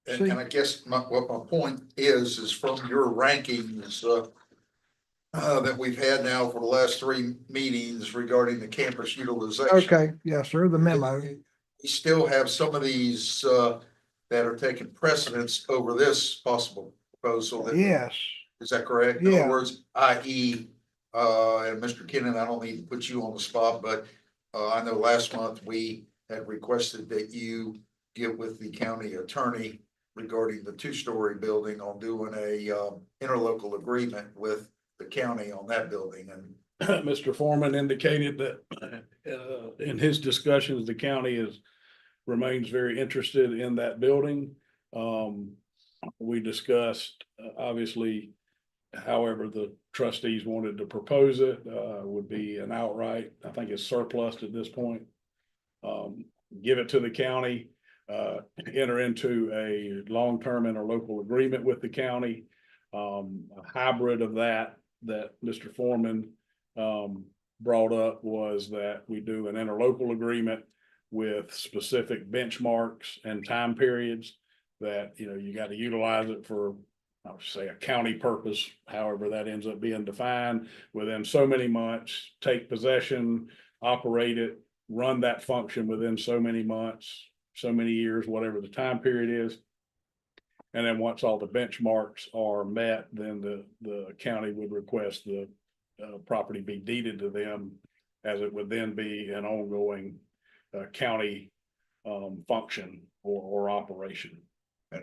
And I guess what my point is from your rankings, that we've had now for the last 3 meetings regarding the campus utilization. Okay, yes, sir, the memo. We still have some of these, that are taking precedence over this possible proposal. Yes, Is that correct? In Yeah. other words, i.e., and Mr. Kennon, I don't need to put you on the spot, but, I know last month we had requested that you get with the county attorney regarding the two-story building on doing a, interlocal agreement with the county on that building. And Mr. Foreman indicated that in his discussions, the county remains very interested in that building. We discussed, obviously, however the trustees wanted to propose it, would be an outright, I think it's surplus at this point. Give it to the county, enter into a long-term interlocal agreement with the county. A hybrid of that Mr. Foreman brought up was that we do an interlocal agreement with specific benchmarks and time periods that, you got to utilize it for, I would say, a county purpose, however that ends up being defined, within so many months, take possession, operate it, run that function within so many months, so many years, whatever the time period is. And then once all the benchmarks are met, then the county would request the property be deeded to them, as it would then be an ongoing county function or operation.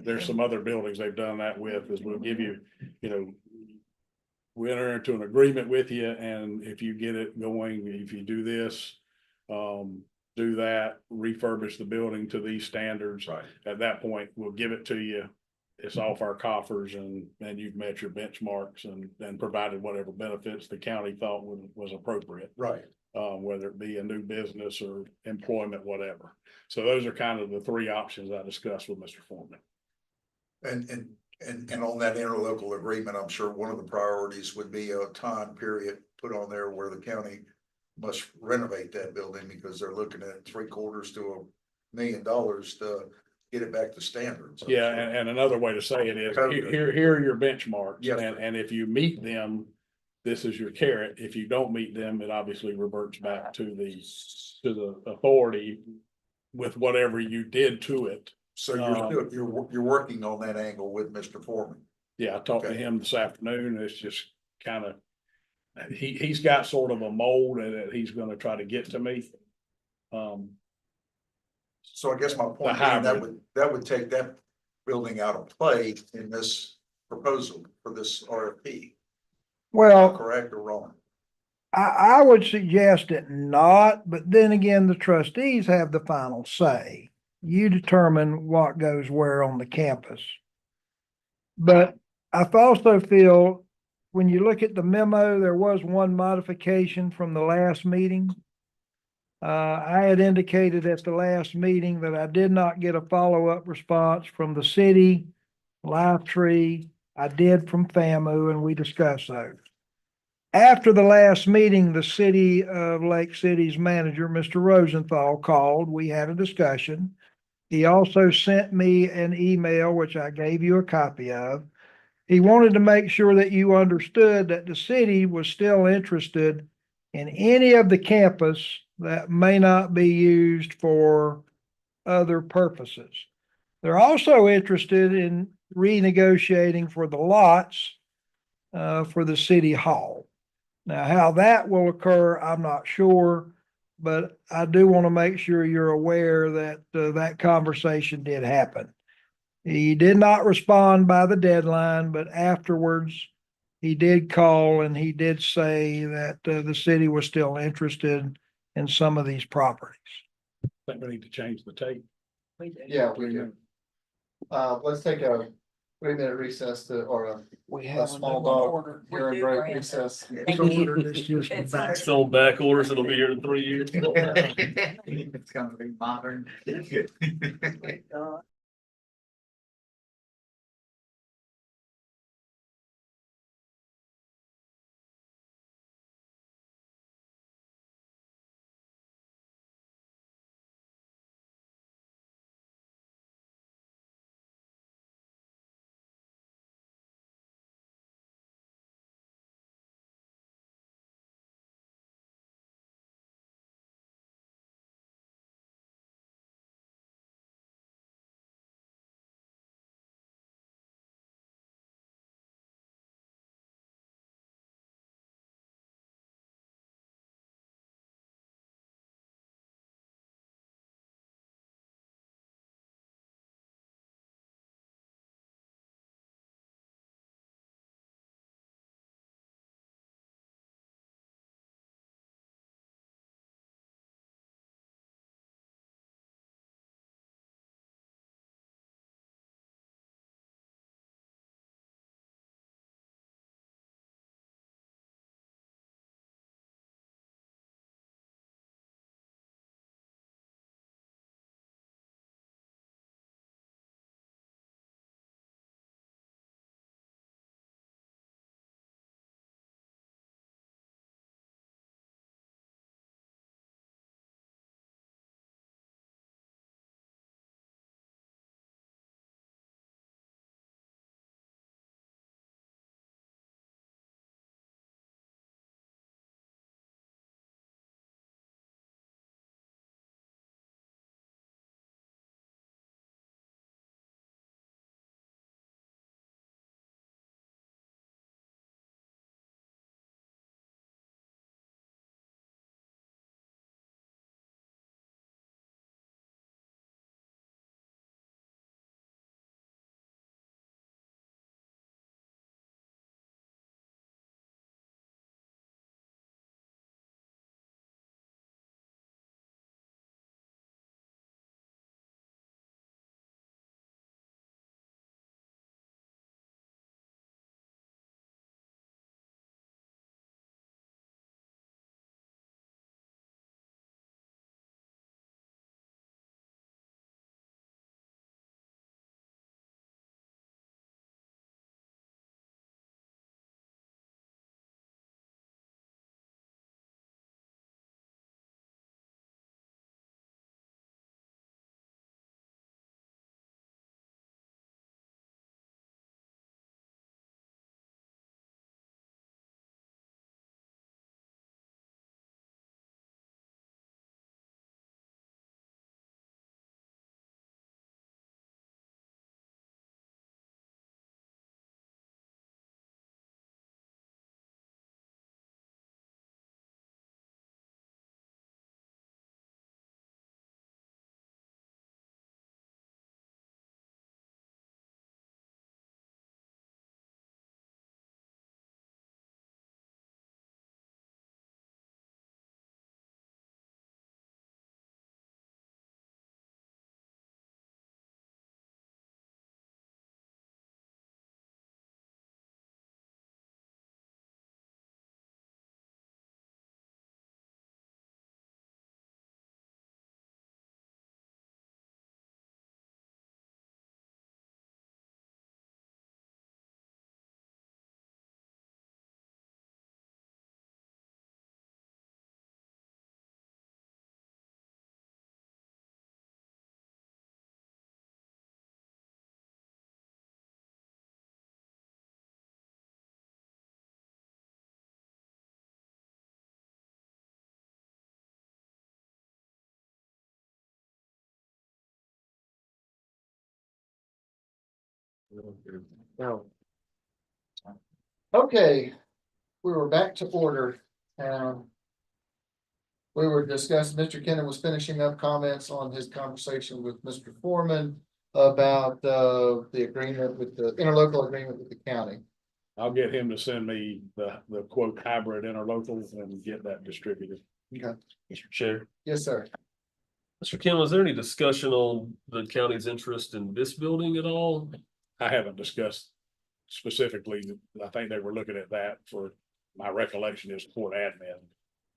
There's some other buildings they've done that with, is we'll give you, we enter into an agreement with you, and if you get it going, if you do this, do that, refurbish the building to these standards. Right. At that point, we'll give it to you. It's off our coffers, and you've met your benchmarks and provided whatever benefits the county thought was appropriate. right. Whether it be a new business or employment, whatever. So those are kind of the 3 options I discussed with Mr. Foreman. And on that interlocal agreement, I'm sure one of the priorities would be a time period put on there where the county must renovate that building, because they're looking at $750,000 to $1 million to get it back to standards. Yeah, and another way to say it is, here are your benchmarks. Yes, and if you meet them, this is your carrot. If you don't meet them, it obviously reverts back to the authority with whatever you did to it. So you're working on that angle with Mr. Foreman. Yeah, I talked to Okay. him this afternoon. It's just kind of he's got sort of a mold that he's gonna try to get to me. So I guess my point being, hybrid. that would take that building out of play in this proposal for this RFP, Well, correct or wrong? I would suggest it not, but then again, the trustees have the final say. You determine what goes where on the campus. But I also feel when you look at the memo, there was one modification from the last meeting. I had indicated at the last meeting that I did not get a follow-up response from the city, Tree. I did from FAMU, and we discussed those. After the last meeting, the city of Lake City's manager, Mr. Rosenthal, called. We had a discussion. He also sent me an email, which I gave you a copy of. He wanted to make sure that you understood that the city was still interested in any of the campus that may not be used for other purposes. They're also interested in renegotiating for the lots for the city hall. Now, how that will occur, I'm not sure, but I do want to make sure you're aware that that conversation did happen. He did not respond by the deadline, but afterwards, he did call and he did say that the city was still interested in some of these properties. I think we need to change the tape. Yeah, we do. Let's take a 3-minute recess or a small dog hearing break recess. Still back orders, it'll be here in 3 years. It's gonna be modern. No. Okay, we were back to order. We were discussing, Mr. Kennon was finishing up comments on his conversation with Mr. Foreman about the agreement with the interlocal agreement with the county. I'll get him to send me the quote hybrid interlocals and get that distributed. Okay. Mr. Chair. Yes, sir. Mr. Kim, was there any discussion on the county's interest in this building at all? I haven't discussed specifically, I think they were looking at that for, my recollection is court admin.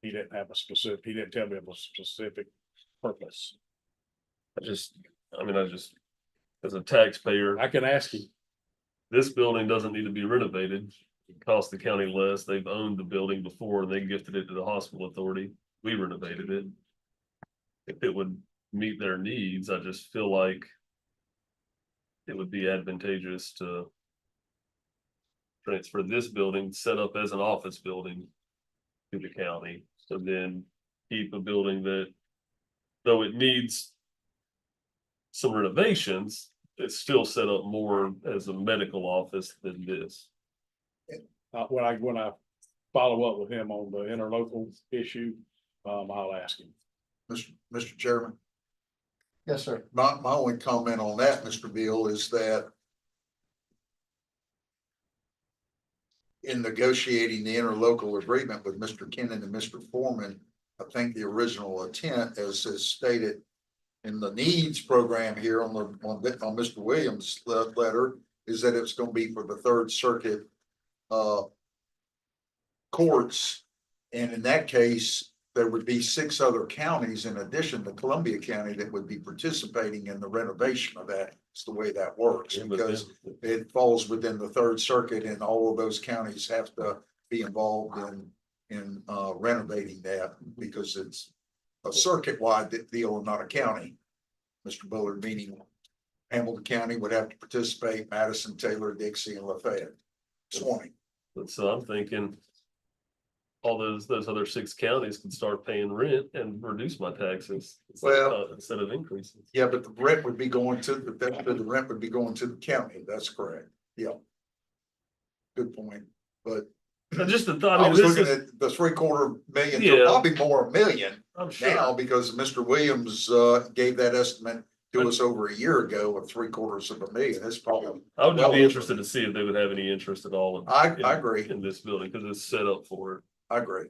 He didn't have a specific, he didn't tell me of a specific purpose. I just, as a taxpayer, I can ask him. this building doesn't need to be renovated. It cost the county less. They've owned the building before and they gifted it to the hospital authority. We renovated it. If it would meet their needs, I just feel like it would be advantageous to transfer this building, set up as an office building to the county, and then keep a building that, though it needs some renovations, it's still set up more as a medical office than this. When I follow up with him on the interlocal issue, I'll ask him. Mr. Chairman, Yes, sir. my only comment on that, Mr. Beal, is that in negotiating the interlocal agreement with Mr. Kennon and Mr. Foreman, I think the original intent, as is stated in the needs program here on Mr. Williams' letter, is that it's going to be for the Third Circuit courts. And in that case, there would be 6 other counties in addition to Columbia County that would be participating in the renovation of that. It's the way that works, because it falls within the Third Circuit and all of those counties have to be involved in renovating that, because it's a circuit-wide deal and not a county. Mr. Bullard, meaning Hamilton County would have to participate, Madison, Taylor, Dixie, and Lafayette. Swanee. But so I'm thinking all those other 6 counties can start paying rent and reduce my taxes. Instead of increasing. Yeah, but the rent would be going to the rent would be going to the county. That's correct. Yeah. Good point. But Just the thought. I was looking at the $750,000 to probably more $1 million I'm sure. now, because Mr. Williams gave that estimate to us over a year ago of $750,000. That's probably. I would just be interested to see if they would have any interest at all. I agree. In this building, because it's set up for it. I agree.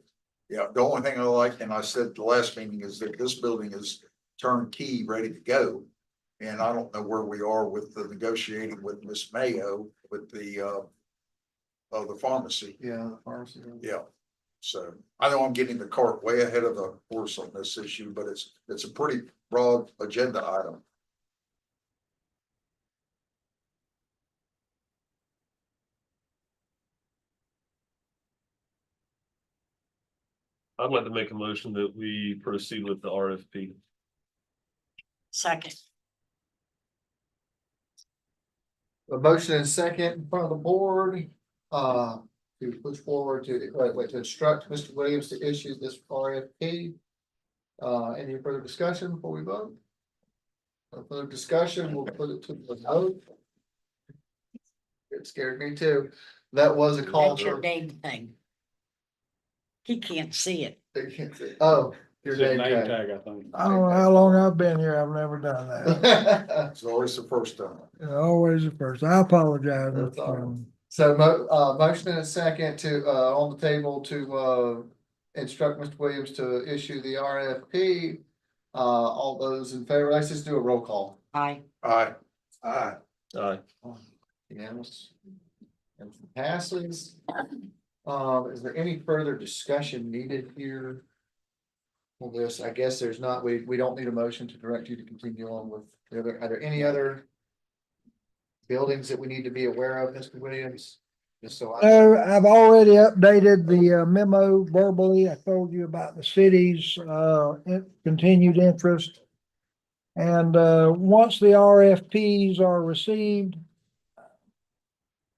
Yeah, the only thing I like, and I said the last meeting, is that this building is turnkey, ready to go. And I don't know where we are with the negotiating with Miss Mayo with the pharmacy. Yeah, the pharmacy. Yeah. So I know I'm getting the cart way ahead of the horse on this issue, but it's a pretty broad agenda item. I'd like to make a motion that we proceed with the RFP. Second. A motion and second in front of the board, to push forward to instruct Mr. Williams to issue this RFP. Any further discussion before we vote? No further discussion, we'll put it to the vote. It scared me too. That was a call. That's your name thing. He can't see it. Oh, your It's his name name tag. tag, I think. I don't know how long I've been here. I've never done that. It's always the first time. Always the first. I apologize. That's Mr. all right. Chairman. So motion and a second to on the table to instruct Mr. Williams to issue the RFP. All those in favor, let's just do a roll call. Aye. Aye. Aye. Unanimous. And passes. Is there any further discussion needed here? Well, this, I guess there's not, we don't need a motion to direct you to continue on with the other, are there any other buildings that we need to be aware of, Mr. Williams? Just so I. No, I've already updated the memo verbally. I told you about the city's continued interest. And once the RFPs are received,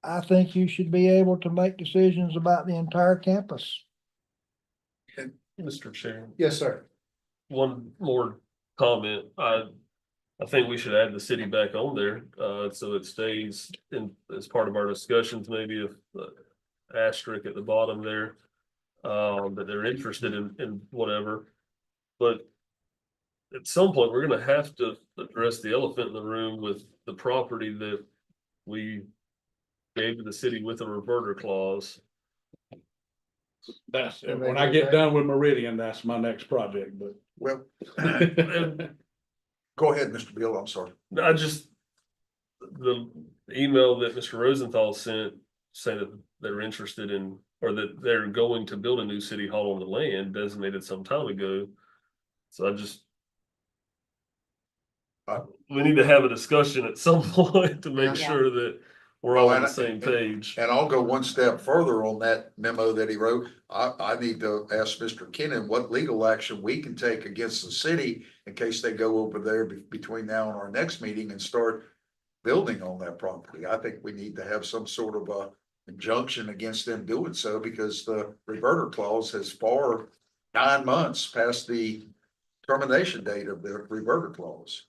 I think you should be able to make decisions about the entire campus. Mr. Chair, Yes, sir. one more comment. I think we should add the city back on there, so it stays in, as part of our discussions, maybe if asterisk at the bottom there. That they're interested in whatever, but at some point, we're gonna have to address the elephant in the room with the property that we gave to the city with a reverter clause. That's, And when they I go get back- done with Meridian, that's my next project, but. Well, And go ahead, Mr. Bill, I'm sorry. I just, the email that Mr. Rosenthal sent saying that they're interested in, or that they're going to build a new city hall on the land designated some time ago. So I just. We need to have a discussion at some point to make Yeah. sure that we're all Well, on the and- same page. And I'll go one step further on that memo that he wrote. I need to ask Mr. Kennon what legal action we can take against the city in case they go over there between now and our next meeting and start building on that property. I think we need to have some sort of a injunction against them doing so because the reverter clause has 9 months past the termination date of the reverter clause.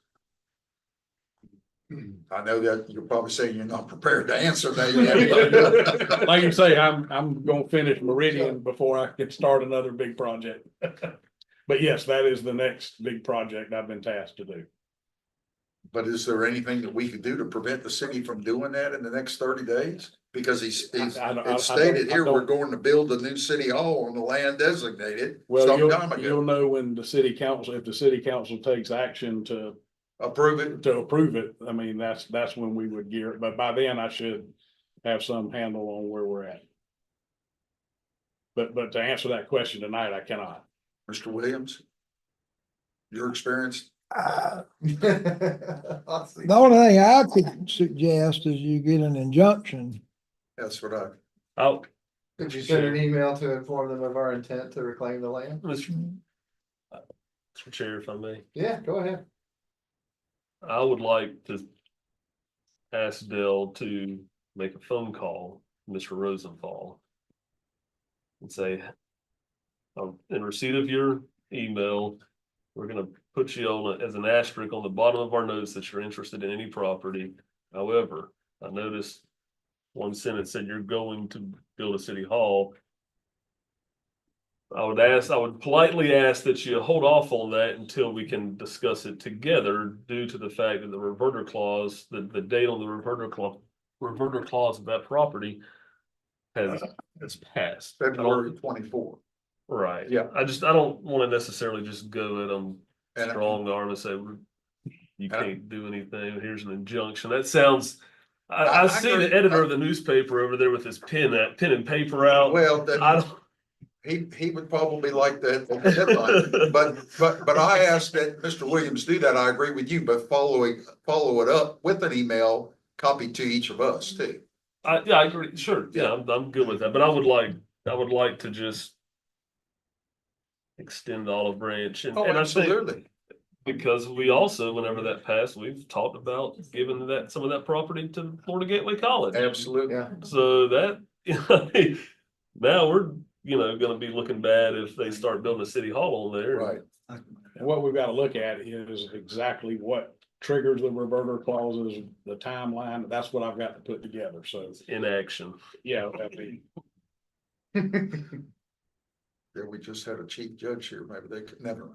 I know that you're probably saying you're not prepared to answer that yet. Like you say, I'm gonna finish Meridian before I can start another big project. But yes, that is the next big project I've been tasked to do. But is there anything that we could do to prevent the city from doing that in the next 30 days? Because it's stated here, we're going to build a new city hall on the land designated Well, some time you'll ago. know when the city council, if the city council takes action to Approve it. approve it. I mean, that's when we would gear it, but by then I should have some handle on where we're at. But to answer that question tonight, I cannot. Mr. Williams? Your experience? The only thing I could suggest is you get an injunction. That's what I, I'll, Could you send an email to inform them of our intent to reclaim the land? Mr. Chair, if I may, Yeah, go ahead. I would like to ask Dell to make a phone call, to Mr. Rosenthal. And say, in receipt of your email, we're gonna put you on as an asterisk on the bottom of our notes that you're interested in any property. However, I noticed one sentence said you're going to build a city hall. I would politely ask that you hold off on that until we can discuss it together due to the fact that the reverter clause, the date on the reverter clause of that property has passed. February 24. Right. Yeah. I don't want to necessarily just go at them And strong arm and say, you can't do anything. Here's an injunction. That sounds, I I see agree. the editor of the newspaper over there with his pen and paper out. well, I that, he would probably like that headline. But I asked that Mr. Williams do that. I agree with you, but follow it up with an email copy to each of us too. yeah, I agree. Sure. Yeah, I'm good with that. But I would like to just extend the olive branch. And Oh, I think absolutely. because we also, whenever that passed, we've talked about giving some of that property to Florida Gateway College. Absolutely. Yeah. So that, now we're, gonna be looking bad if they start building a city hall on there. Right. And what we've got to look at is exactly what triggers the reverter clauses, the timeline. That's what I've got to put together. So, It's in action. yeah, that'd be. Yeah, we just had a chief judge here. Maybe they could never.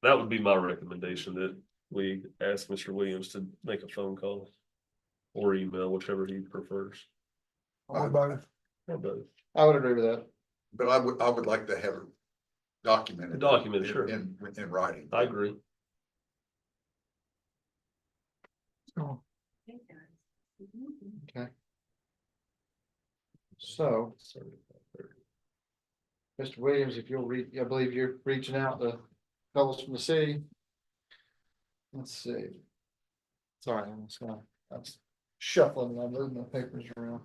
That would be my recommendation, that we ask Mr. Williams to make a phone call or email, whichever he prefers. Or both. Or both. I would agree with that. But I would like to have it documented. Documented, sure. In writing. I agree. So, Okay. So, Mr. Williams, if you'll I believe you're reaching out to fellows from the city. Let's see. Sorry, I'm shuffling, I'm moving my papers around.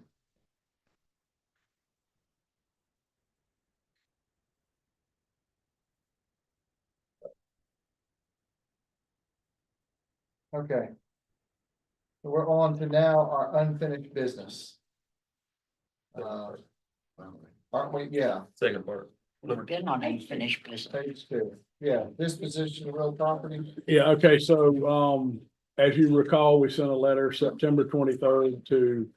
Okay. So we're on to now our unfinished business. Aren't we? Yeah. Second part. We've been on unfinished business. Page 2. Yeah, disposition of real property. Yeah, okay, so, as you recall, we sent a letter September 23rd to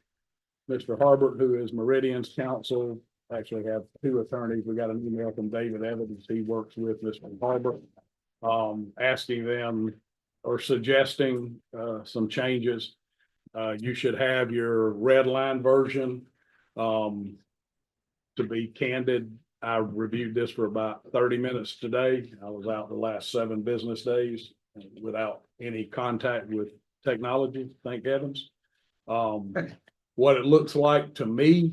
Mr. Harbert, who is Meridian's counsel. Actually have two attorneys. We got an email from David Evans. He works with Mr. Harbert. Asking them or suggesting, some changes. You should have your red line version. To be candid, I reviewed this for about 30 minutes today. I was out the last 7 business days without any contact with technology, thank heavens. What it looks like to me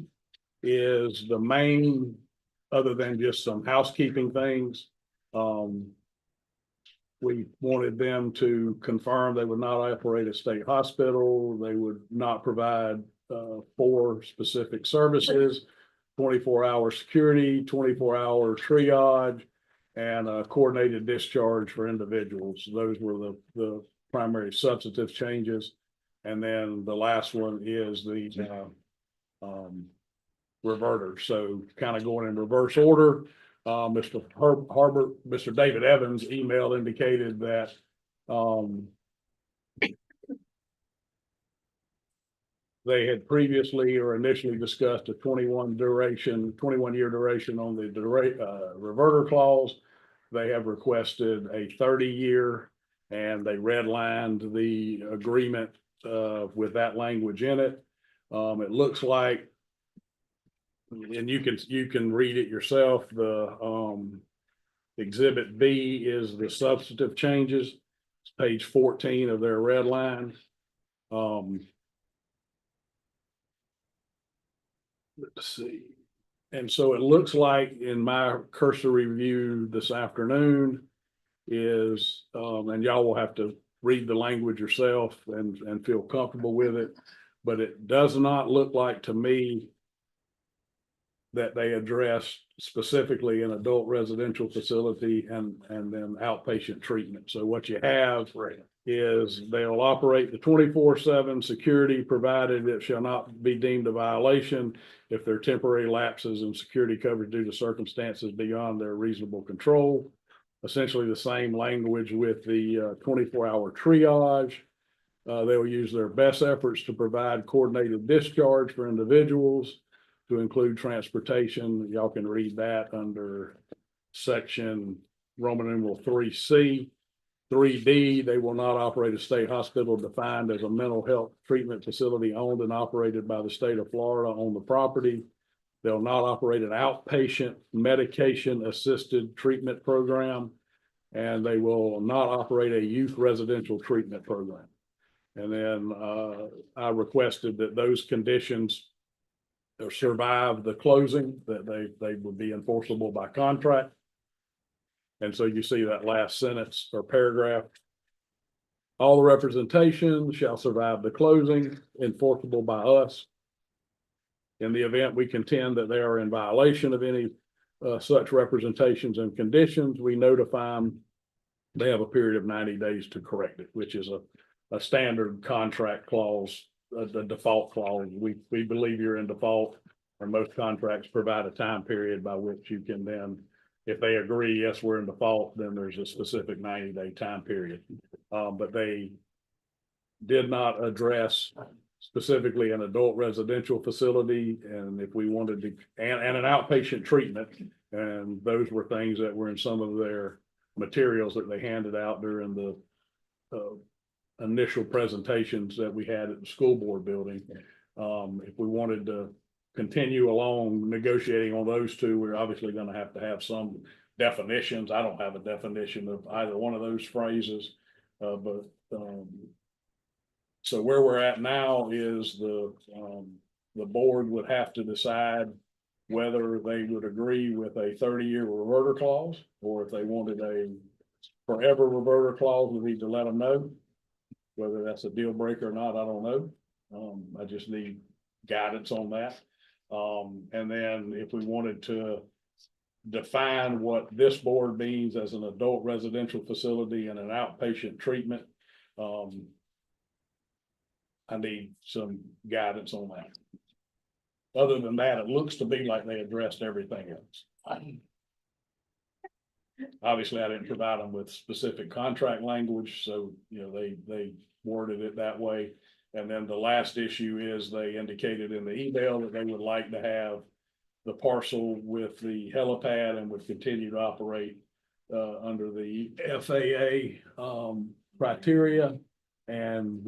is the main, other than just some housekeeping things. We wanted them to confirm they would not operate a state hospital. They would not provide 4 specific services, 24-hour security, 24-hour triage, and a coordinated discharge for individuals. Those were the primary substantive changes. And then the last one is the reverter. So kind of going in reverse order. Mr. Harbert, Mr. David Evans' email indicated that they had previously or initially discussed a 21-year duration on the reverter clause. They have requested a 30-year, and they redlined the agreement with that language in it. It looks like, and you can read it yourself. The exhibit B is the substantive changes. It's page 14 of their red line. Let's see. And so it looks like in my cursory review this afternoon is, and y'all will have to read the language yourself and feel comfortable with it, but it does not look like to me that they address specifically an adult residential facility and then outpatient treatment. So what you have is they'll operate the 24/7 security, provided it shall not be deemed a violation if there are temporary lapses in security coverage due to circumstances beyond their reasonable control. Essentially the same language with the 24-hour triage. They will use their best efforts to provide coordinated discharge for individuals, to include transportation. Y'all can read that under section Roman numeral 3C. 3D, they will not operate a state hospital defined as a mental health treatment facility owned and operated by the state of Florida on the property. They'll not operate an outpatient medication assisted treatment program, and they will not operate a youth residential treatment program. And then I requested that those conditions survive the closing, that they would be enforceable by contract. And so you see that last sentence or paragraph. All the representations shall survive the closing, enforceable by us. In the event we contend that they are in violation of any such representations and conditions, we notify them. They have a period of 90 days to correct it, which is a standard contract clause, the default clause. We believe you're in default, or most contracts provide a time period by which you can then, if they agree, yes, we're in default, then there's a specific 90-day time period. But they did not address specifically an adult residential facility, and if we wanted to, and an outpatient treatment. And those were things that were in some of their materials that they handed out during the initial presentations that we had at the school board building. If we wanted to continue along negotiating on those two, we're obviously going to have some definitions. I don't have a definition of either one of those phrases, but so where we're at now is the board would have to decide whether they would agree with a 30-year reverter clause, or if they wanted a forever reverter clause. We need to let them know whether that's a deal breaker or not. I don't know. I just need guidance on that. And then if we wanted to define what this board means as an adult residential facility and an outpatient treatment, I need some guidance on that. Other than that, it looks to be like they addressed everything else. Obviously, I didn't provide them with specific contract language, so, they worded it that way. And then the last issue is they indicated in the email that they would like to have the parcel with the helipad and would continue to operate under the FAA criteria. And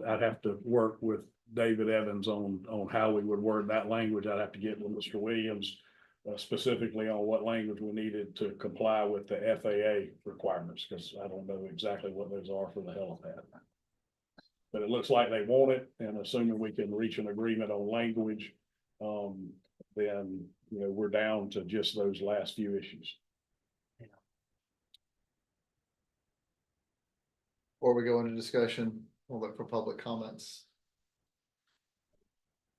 I'd have to work with David Evans on how we would word that language. I'd have to get with Mr. Williams specifically on what language we needed to comply with the FAA requirements, because I don't know exactly what those are for the helipad. But it looks like they want it, and assuming we can reach an agreement on language, then, we're down to just those last few issues. Before we go into discussion, we'll look for public comments.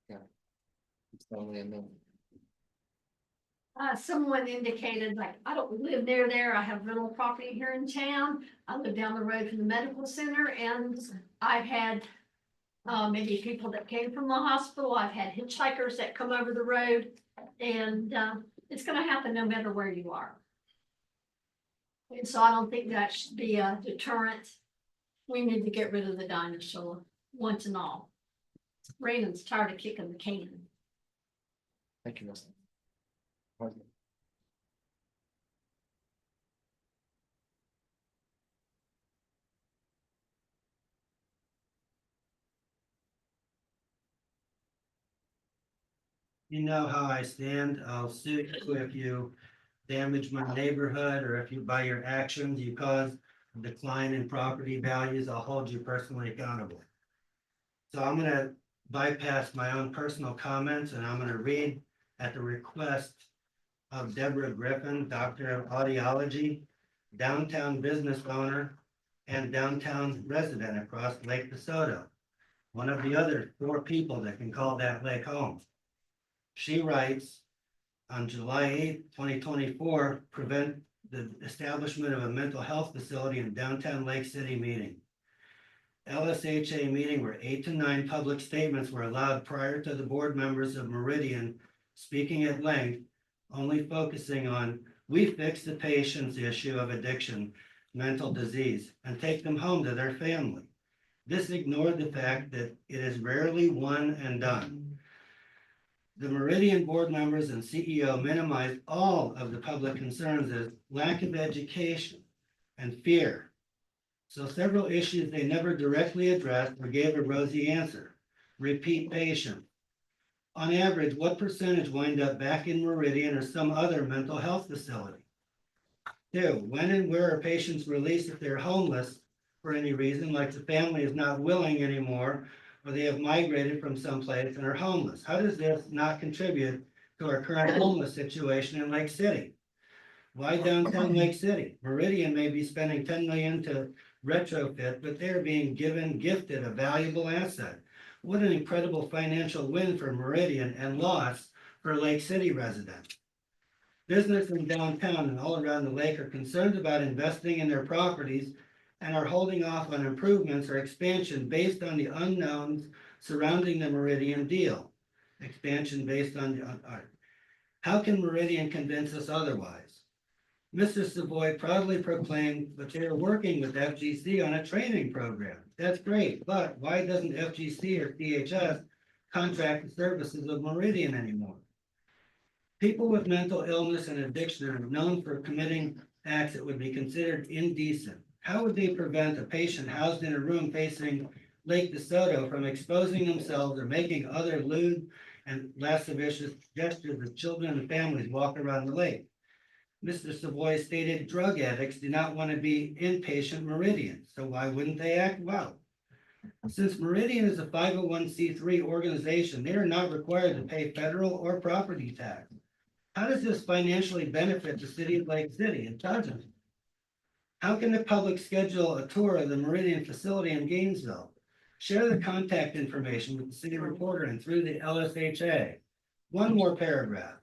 Yeah. It's only in them. Someone indicated, like, I don't live near there. I have rental property here in town. I live down the road from the medical center, and I've had maybe people that came from the hospital. I've had hitchhikers that come over the road, and it's gonna happen no matter where you are. And so I don't think that should be a deterrent. We need to get rid of the dinosaur once and all. Raymond's tired of kicking the can. Thank you, Mr. You know how I stand. I'll sue you if you damage my neighborhood, or if you, by your actions, you cause a decline in property values, I'll hold you personally accountable. So I'm gonna bypass my own personal comments, and I'm gonna read at the request of Deborah Griffin, Doctor of Audiology, downtown business owner, and downtown resident across Lake DeSoto. One of the other 4 people that can call that lake home. She writes, on July 8th, 2024, prevent the establishment of a mental health facility in downtown Lake City meeting. LSHA meeting where 8 to 9 public statements were allowed prior to the board members of Meridian speaking at length, only focusing on, we fix the patient's issue of addiction, mental disease, and take them home to their family. This ignored the fact that it is rarely one and done. The Meridian board members and CEO minimized all of the public concerns as lack of education and fear. So several issues they never directly addressed or gave a rosy answer. Repeat patient. On average, what percentage wind up back in Meridian or some other mental health facility? 2, when and where are patients released if they're homeless for any reason, like the family is not willing anymore, or they have migrated from someplace and are homeless? How does this not contribute to our current homeless situation in Lake City? Why downtown Lake City? Meridian may be spending $10 million to retrofit, but they're being gifted a valuable asset. What an incredible financial win for Meridian and loss for Lake City residents. Business in downtown and all around the lake are concerned about investing in their properties and are holding off on improvements or expansion based on the unknowns surrounding the Meridian deal. Expansion based on how can Meridian convince us otherwise? Mr. Savoy proudly proclaimed that they are working with FGC on a training program. That's great, but why doesn't FGC or DHS contract the services of Meridian anymore? People with mental illness and addiction are known for committing acts that would be considered indecent. How would they prevent a patient housed in a room facing Lake DeSoto from exposing themselves or making other lewd and lascivious gestures as children and families walk around the lake? Mr. Savoy stated drug addicts do not want to be inpatient Meridian, so why wouldn't they act well? Since Meridian is a 501c3 organization, they are not required to pay federal or property tax. How does this financially benefit the city of Lake City? It doesn't. How can the public schedule a tour of the Meridian facility in Gainesville? Share the contact information with the city reporter and through the LSHA. One more paragraph.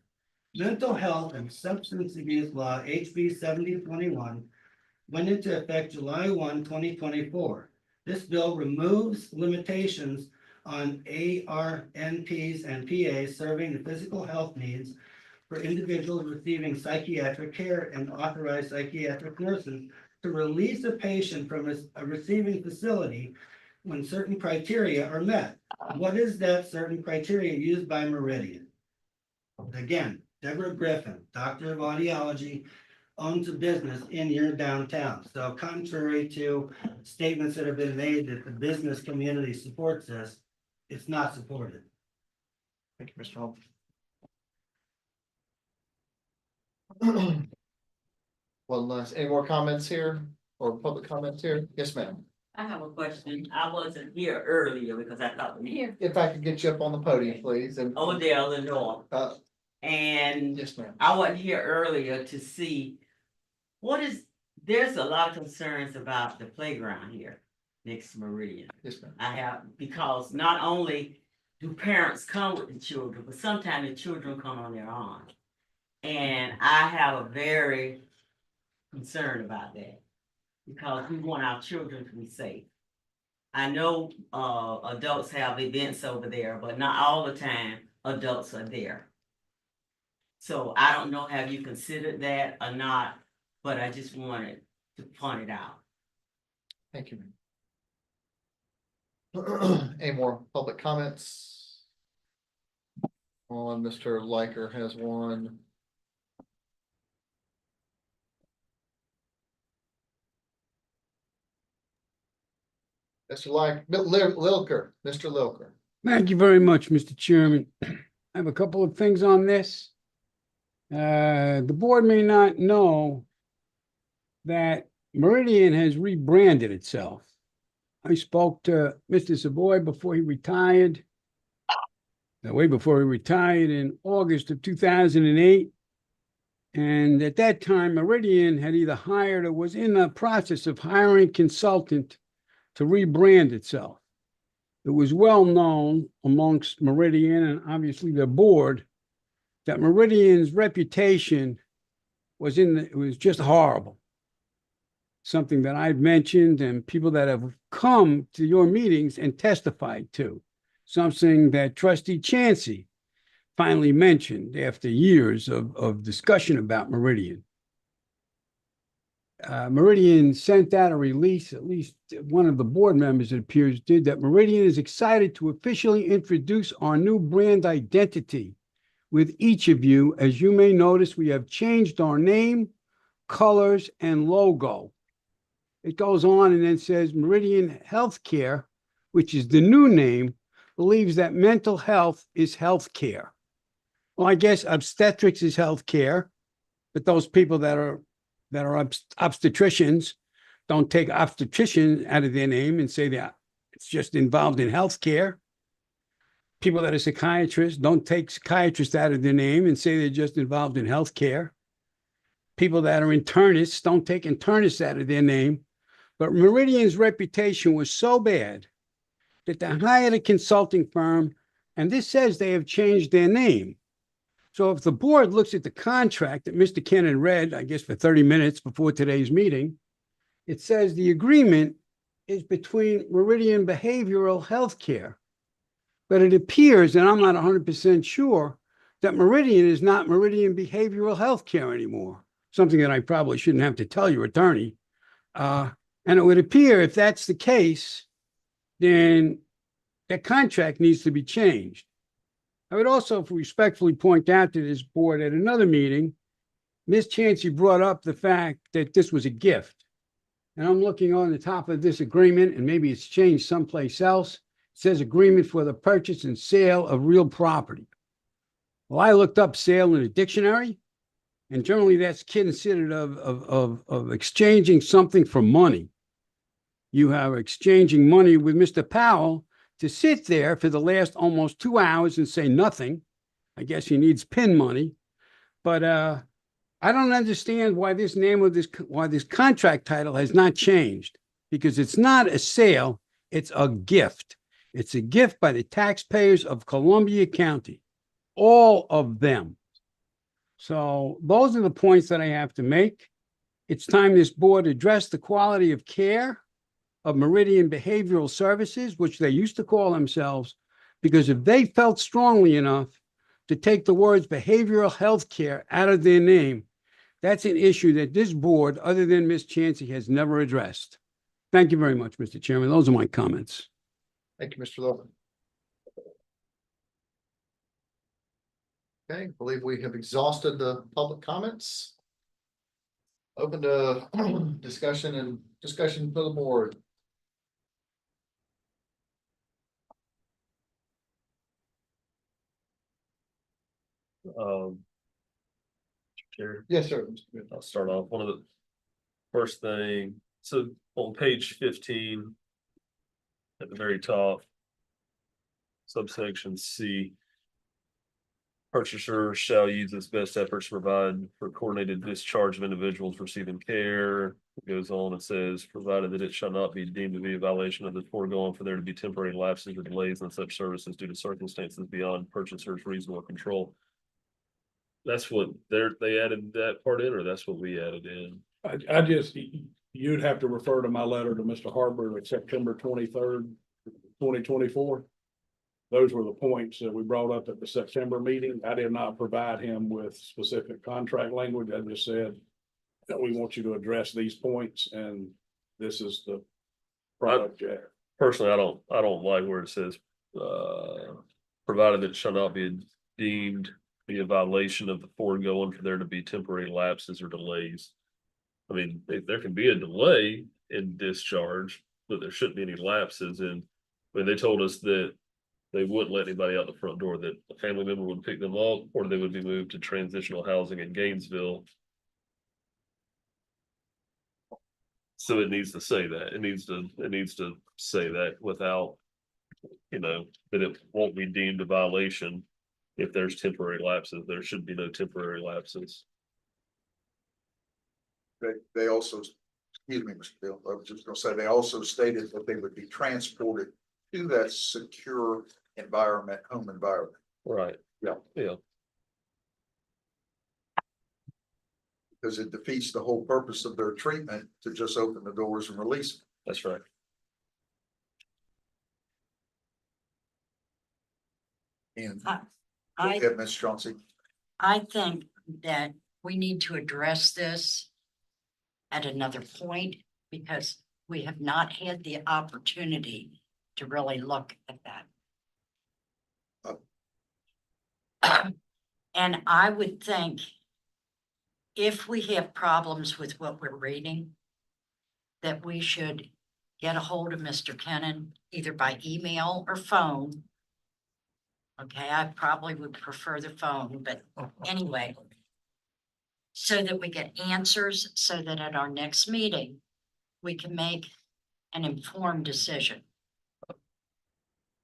Mental health and substance abuse law HB 7021 went into effect July 1, 2024. This bill removes limitations on ARNPs and PAs serving the physical health needs for individuals receiving psychiatric care and authorized psychiatric nurses to release a patient from a receiving facility when certain criteria are met. What is that certain criteria used by Meridian? Again, Deborah Griffin, Doctor of Audiology, owns a business in your downtown. So contrary to statements that have been made that the business community supports this, it's not supported. Thank you, Mr. Holmes. Well, any more comments here or public comments here? Yes, ma'am. I have a question. I wasn't here earlier because I thought we Here, If I could get you up on the podium, please, and, over there on the north. And yes, ma'am. I wasn't here earlier to see there's a lot of concerns about the playground here next to Meridian. Yes, ma'am. I have, because not only do parents come with the children, but sometimes the children come on their own. And I have a very concern about that because we want our children to be safe. I know adults have events over there, but not all the time adults are there. So I don't know, have you considered that or not, but I just wanted to point it out. Thank you. Ma'am. Any more public comments? On Mr. Liker has one. Mr. Lilker, Mr. Lilker. Thank you very much, Mr. Chairman. I have a couple of things on this. The board may not know that Meridian has rebranded itself. I spoke to Mr. Savoy before he retired, way before he retired in August of 2008. And at that time, Meridian had either hired or was in the process of hiring a consultant to rebrand itself. It was well known amongst Meridian and obviously the board that Meridian's reputation was it was just horrible. Something that I've mentioned and people that have come to your meetings and testified to. Something that Trustee Chancey finally mentioned after years of discussion about Meridian. Meridian sent out a release, at least one of the board members, it appears, did, that Meridian is excited to officially introduce our new brand identity with each of you. As you may notice, we have changed our name, colors, and logo. It goes on and then says Meridian Healthcare, which is the new name, believes that mental health is healthcare. Well, I guess obstetrics is healthcare, but those people that are obstetricians don't take obstetrician out of their name and say that it's just involved in healthcare. People that are psychiatrists don't take psychiatrists out of their name and say they're just involved in healthcare. People that are internists don't take internists out of their name. But Meridian's reputation was so bad that they hired a consulting firm, and this says they have changed their name. So if the board looks at the contract that Mr. Kennan read, I guess for 30 minutes before today's meeting, it says the agreement is between Meridian Behavioral Healthcare. But it appears, and I'm not 100% sure, that Meridian is not Meridian Behavioral Healthcare anymore. Something that I probably shouldn't have to tell your attorney. And it would appear if that's the case, then that contract needs to be changed. I would also respectfully point out to this board at another meeting, Ms. Chancey brought up the fact that this was a gift. And I'm looking on the top of this agreement, and maybe it's changed someplace else. It says agreement for the purchase and sale of real property. Well, I looked up sale in a dictionary, and generally that's considered of exchanging something for money. You are exchanging money with Mr. Powell to sit there for the last almost 2 hours and say nothing. I guess he needs pin money. But I don't understand why why this contract title has not changed, because it's not a sale, it's a gift. It's a gift by the taxpayers of Columbia County, all of them. So those are the points that I have to make. It's time this board address the quality of care of Meridian Behavioral Services, which they used to call themselves, because if they felt strongly enough to take the words behavioral health care out of their name. That's an issue that this board, other than Ms. Chansey, has never addressed. Thank you very much, Mr. Chairman. Those are my comments. Thank you, Mr. Logan. Okay, I believe we have exhausted the public comments. Open to discussion for the board. Chair, Yes, sir. I'll start off. One of the first thing, so on page 15, at the very top, subsection C, purchaser shall use its best efforts to provide for coordinated discharge of individuals receiving care. It goes on, it says, provided that it shall not be deemed to be a violation of the foregoing for there to be temporary lapses or delays in such services due to circumstances beyond purchaser's reasonable control. That's what they added that part in, or that's what we added in? I just, you'd have to refer to my letter to Mr. Harper of September 23rd, 2024. Those were the points that we brought up at the September meeting. I did not provide him with specific contract language. I just said that we want you to address these points, and this is the product. Personally, I don't like where it says, provided that it shall not be deemed be a violation of the foregoing for there to be temporary lapses or delays. I mean, there can be a delay in discharge, but there shouldn't be any lapses. And I mean, they told us that they wouldn't let anybody out the front door, that a family member would pick them up, or they would be moved to transitional housing in Gainesville. So it needs to say that. It needs to say that without, that it won't be deemed a violation if there's temporary lapses. There should be no temporary lapses. They also, excuse me, Mr. Bill, I was just gonna say, they also stated that they would be transported to that secure environment, home environment. Right. Yeah. Yeah. Because it defeats the whole purpose of their treatment to just open the doors and release them. That's right. And I- go I, ahead, Ms. Chauncey. I think that we need to address this at another point because we have not had the opportunity to really look at that. And I would think if we have problems with what we're reading, that we should get a hold of Mr. Kennan either by email or phone. Okay, I probably would prefer the phone, but anyway. So that we get answers, so that at our next meeting, we can make an informed decision.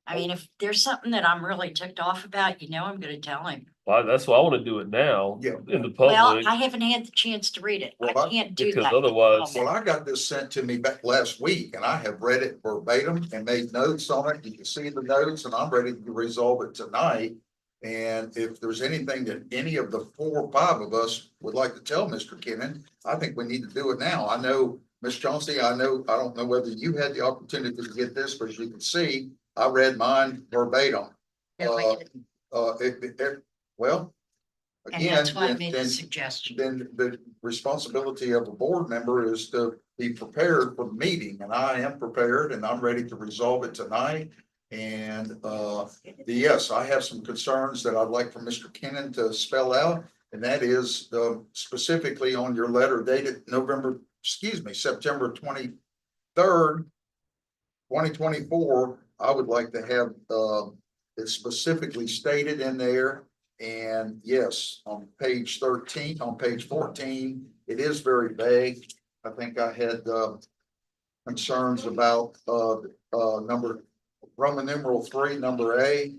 I mean, if there's something that I'm really ticked off about, I'm gonna tell him. Well, that's why I want to do it now Yeah. in the Well, public. I haven't had the chance to read it. I Well, can't do because that. otherwise- Well, I got this sent to me back last week and I have read it verbatim and made notes on it. You can see the notes and I'm ready to resolve it tonight. And if there's anything that any of the 4 or 5 of us would like to tell Mr. Kennan, I think we need to do it now. I know, Ms. Chauncey, I don't know whether you had the opportunity to get this, but as you can see, I read mine verbatim. No, I didn't. Well, And again, that's why I made the then suggestion. the responsibility of a board member is to be prepared for the meeting, and I am prepared and I'm ready to resolve it tonight. And yes, I have some concerns that I'd like for Mr. Kennan to spell out, and that is specifically on your letter dated September 23rd, 2024. I would like to have it specifically stated in there. And yes, on page 13, on page 14, it is very vague. I think I had concerns about Roman numeral 3, number A.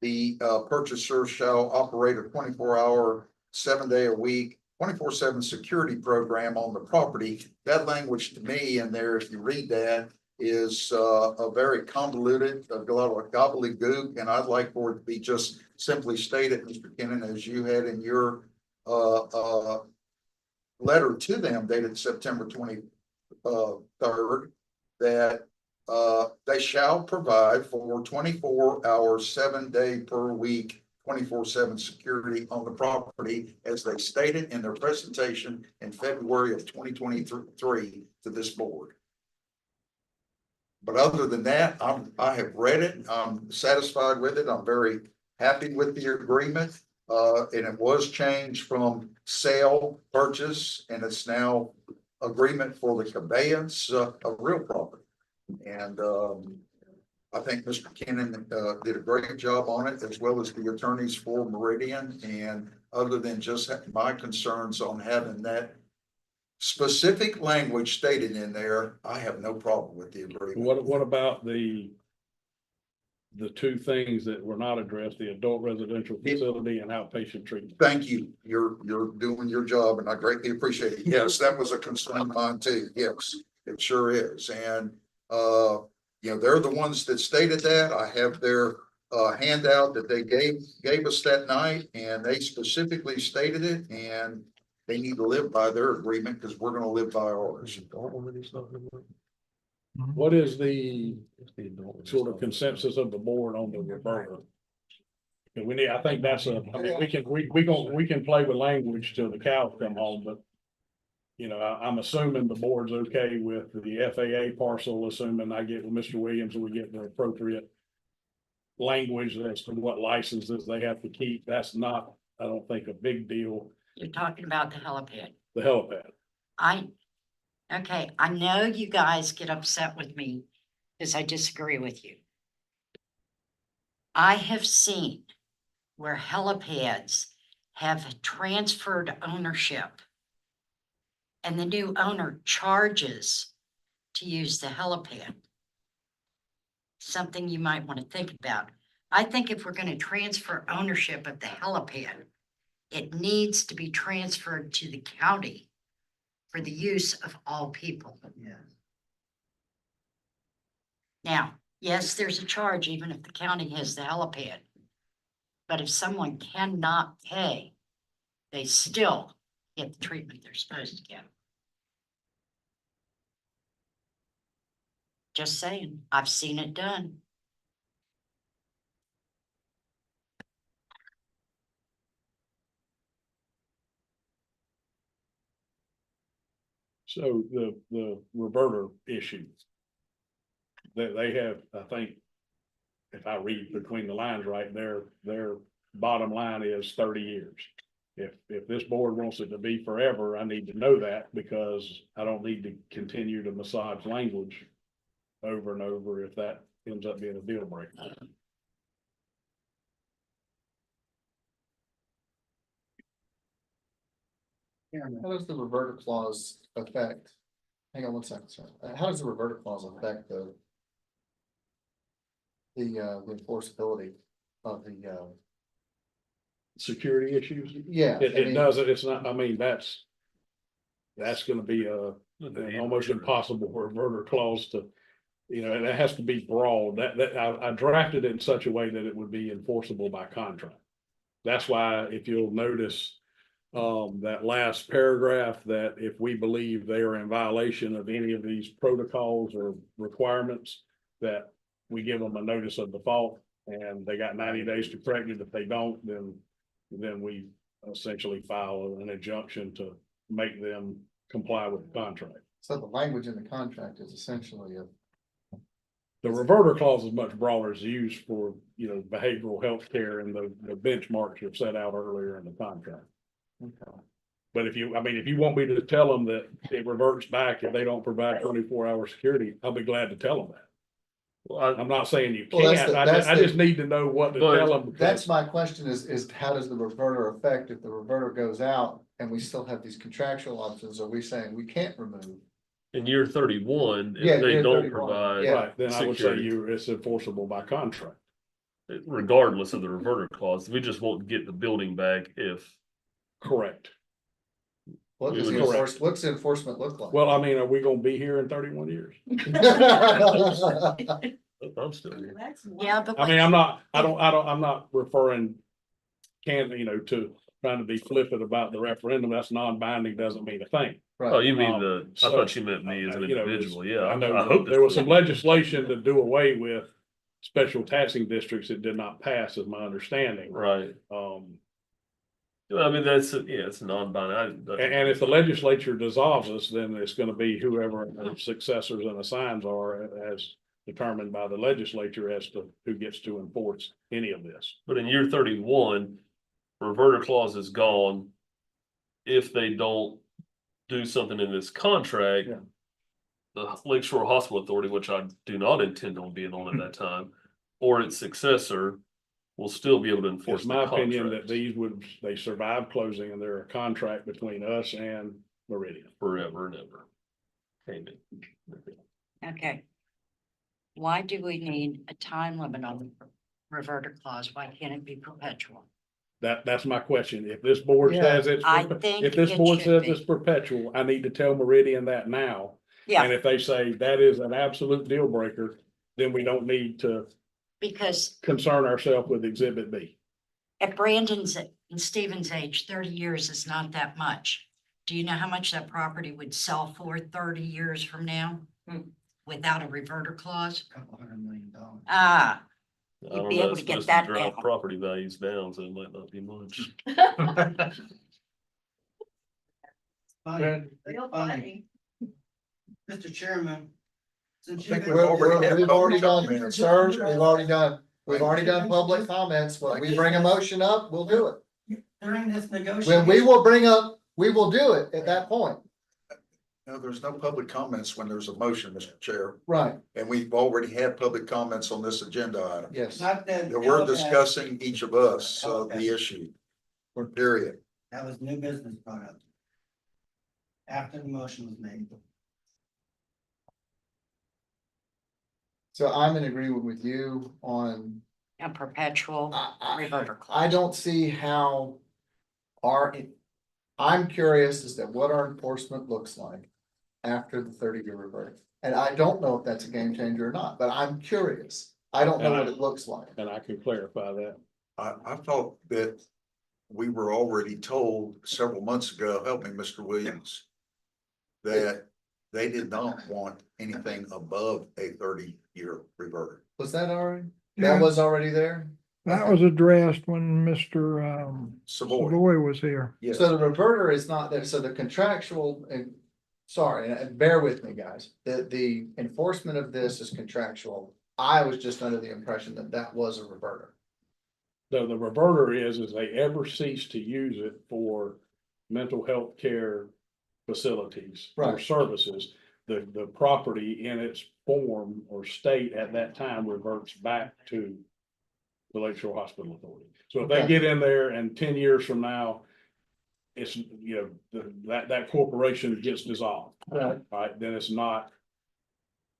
The purchaser shall operate a 24-hour, 7-day-a-week, 24/7 security program on the property. That language to me in there, if you read that, is a very convoluted, a lot of gobbledygook, and I'd like for it to be just simply stated, Mr. Kennan, as you had in your letter to them dated September 23rd, that They shall provide for 24 hour, 7 day per week, 24/7 security on the property as they stated in their presentation in February of 2023 to this board. But other than that, I have read it. I'm satisfied with it. I'm very happy with the agreement. And it was changed from sale, purchase, and it's now agreement for the conveyance of real property. And I think Mr. Kennon did a great job on it, as well as the attorneys for Meridian. And other than just my concerns on having that specific language stated in there, I have no problem with the agreement. What about the two things that were not addressed, the adult residential facility and outpatient treatment? Thank you. You're doing your job and I greatly appreciate it. Yes, that was a concern of mine too. Yes, it sure is. And, they're the ones that stated that. I have their handout that they gave us that night, and they specifically stated it, and they need to live by their agreement because we're going to live by ours. What is the sort of consensus of the board on the reverter? And I think that's we can play with language till the cows come home, but I'm assuming the board's okay with the FAA parcel, assuming I get with Mr. Williams and we get the appropriate language as to what licenses they have to keep. That's not, I don't think, a big deal. You're talking about the helipad. The helipad. Okay, I know you guys get upset with me because I disagree with you. I have seen where helipads have transferred ownership and the new owner charges to use the helipad. Something you might want to think about. I think if we're going to transfer ownership of the helipad, it needs to be transferred to the county for the use of all people. Yeah. Now, yes, there's a charge even if the county has the helipad. But if someone cannot pay, they still get the treatment they're supposed to get. Just saying, I've seen it done. So the reverter issue. They have, I think, if I read between the lines right, their bottom line is 30 years. If this board wants it to be forever, I need to know that because I don't need to continue to massage language over and over if that ends up being a deal breaker. How does the reverter clause affect? Hang on one second, sir. How does the reverter clause affect the enforceability of the Security issues? yeah? It doesn't, it's not, I mean, that's gonna be an almost impossible reverter clause to, that has to be broad. I drafted it in such a way that it would be enforceable by contract. That's why if you'll notice, that last paragraph, that if we believe they are in violation of any of these protocols or requirements, that we give them a notice of default and they got 90 days to correct it. If they don't, then we essentially file an injunction to make them comply with the contract. So the language in the contract is essentially The reverter clause is much broader. It's used for, behavioral health care, and the benchmarks are set out earlier in the contract. okay. But if you want me to tell them that it reverts back if they don't provide 24-hour security, I'll be glad to tell them that. Well, I'm not saying you Well, can't. that's I just need to know what to tell them. That's my question is how does the reverter affect if the reverter goes out and we still have these contractual options? Are we saying we can't remove? in year 31, Yeah, if they year don't 31, provide yeah. Right, then I would say security, it's enforceable by contract. regardless of the reverter clause, we just won't get the building back if. Correct. What does Correct. what's the enforcement look like? Well, I mean, are we gonna be here in 31 years? I'm still here. Yeah, but I mean, I'm not referring to trying to be flippant about the referendum, that's non-binding, doesn't mean a thing. Oh, you mean Um, I thought you meant me as an you know, individual, yeah. I know I hope there was it's- some legislation to do away with special taxing districts that did not pass, is my understanding. Right. I mean, it's non-binary. And if the legislature dissolves us, then it's gonna be whoever their successors and assigns are as determined by the legislature as to who gets to enforce any of this. But in year 31, reverter clause is gone. If they don't do something in this contract, Yeah. the Lakeshore Hospital Authority, which I do not intend on being on at that time, or its successor, will still be able to enforce It's the my opinion contract that they survive closing and they're a contract between us and Meridian. forever and ever. Amen. Okay. Why do we need a time limit on the reverter clause? Why can't it be perpetual? That's my question. If this board Yeah. says it's, I think if this it board should says be. it's perpetual, I need to tell Meridian that now. And Yeah, if they say that is an absolute deal breaker, then we don't need to because concern ourselves with exhibit B. at Brandon's and Stephen's age, 30 years is not that much. Do you know how much that property would sell for 30 years from now? Without a reverter clause? Couple $100 million. Ah, I You'd don't be know, able it's to get supposed that drive down. property values down, so it might not be much. Fine, Real that's fine. funny. Mr. Chairman, since you I think guys. we've already had We've already public done, comments. sir, we've already done public comments. When we bring a motion up, we'll do it. During this When negotiation. we will do it at that point. No, there's no public comments when there's a motion, Mr. Chair, Right, and we've already had public comments on this agenda item. yes. Not that. We're discussing each of us, Okay. the issue, period. That was new business brought up. After the motion was made. So I'm in agreement with you on, a perpetual reverter clause. I don't see how I'm curious as to what our enforcement looks like after the 30-year revert. And I don't know if that's a game changer or not, but I'm curious. I don't know what it looks like. And I can clarify that. I thought that we were already told several months ago, help me, Mr. Williams, that they did not want anything above a 30-year revert. Was that already? Yeah. That was already there? That was addressed when Mr. Savoy, Savoy was here. yes. So the reverter is not there, so the contractual, sorry, and bear with me, guys, the enforcement of this is contractual. I was just under the impression that that was a reverter. The reverter is they ever cease to use it for mental health care facilities or Right. services, the property in its form or state at that time reverts back to the Lakeshore Hospital Authority. So if they Okay. get in there and 10 years from now, it's, that corporation gets dissolved. Right. Right, then it's not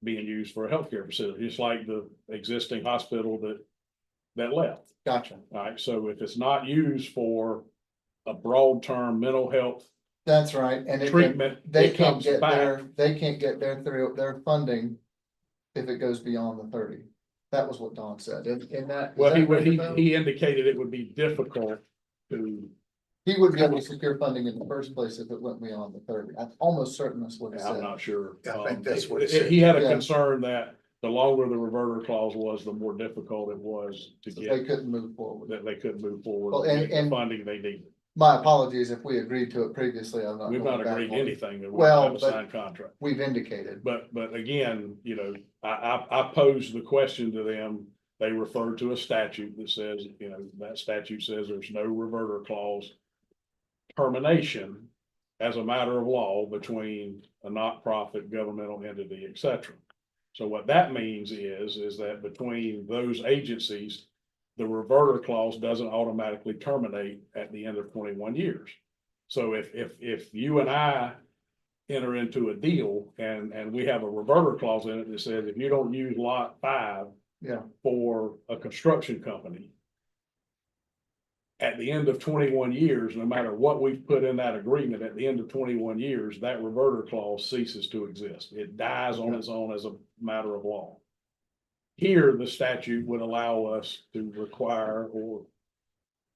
being used for a healthcare facility. It's like the existing hospital that left. Gotcha. All right, so if it's not used for a broad term mental health That's right, and treatment, they it can't comes get back. they can't get their funding if it goes beyond the 30. That was what Don said, in that. Well, is that right, though? he indicated it would be difficult to, He would be able to secure funding in the first place if it went beyond the 30. I'm almost certain that's what he I'm said. not sure. I think that's what it said. He had a Yeah. concern that the longer the reverter clause was, the more difficult it was to So get, they couldn't move forward. that they couldn't move forward Well, with and- getting and- the funding they needed. My apologies if we agreed to it previously, I'm not. We've going not back agreed on to it. anything that we Well, have a but- signed contract. We've indicated. But again, I posed the question to them. They referred to a statute that says, that statute says there's no reverter clause termination as a matter of law between a not-profit governmental entity, et cetera. So what that means is that between those agencies, the reverter clause doesn't automatically terminate at the end of 21 years. So if you and I enter into a deal and we have a reverter clause in it that says if you don't use lot 5 Yeah. for a construction company, at the end of 21 years, no matter what we've put in that agreement, at the end of 21 years, that reverter clause ceases to exist. It dies on its own as a matter of law. Here, the statute would allow us to require or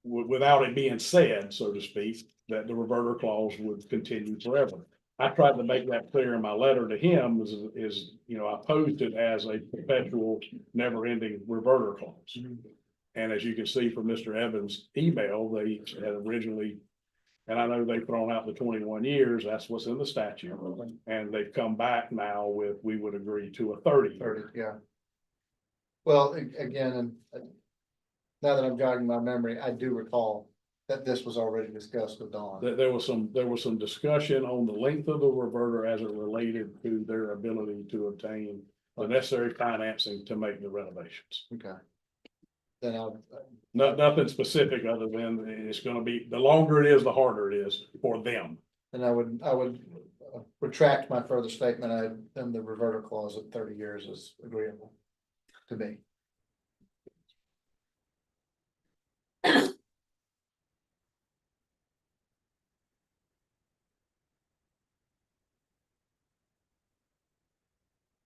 without it being said, so to speak, that the reverter clause would continue forever. I tried to make that clear in my letter to him is, you know, I posed it as a perpetual, never-ending reverter clause. And as you can see from Mr. Evans' email, they had originally, and I know they've thrown out the 21 years, that's what's in the statute. And they've come back now with, we would agree to a 30. 30, yeah. Well, again, and now that I'm jogging my memory, I do recall that this was already discussed with Dawn. There was some discussion on the length of the reverter as it related to their ability to obtain the necessary financing to make the renovations. Okay. Then I'll, Nothing specific other than it's gonna be, the longer it is, the harder it is for them. and I would retract my further statement. Then the reverter clause at 30 years is agreeable to me.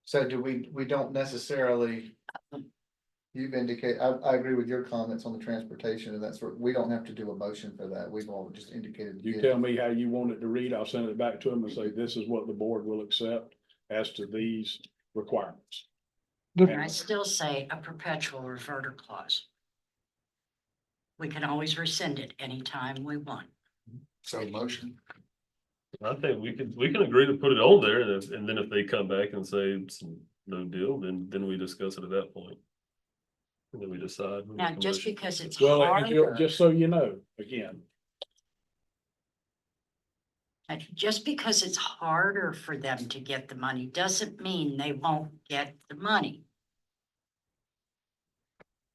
So do we don't necessarily. You've indicated, I agree with your comments on the transportation and that's where we don't have to do a motion for that. We've all just indicated. You tell me how you want it to read, I'll send it back to them and say, this is what the board will accept as to these requirements. And I still say a perpetual reverter clause. We can always rescind it anytime we want. So motion. I think we can agree to put it on there, and then if they come back and say it's no deal, then we discuss it at that point. And then we decide. Now, just because it's Well, harder, just so you know, again, just because it's harder for them to get the money doesn't mean they won't get the money.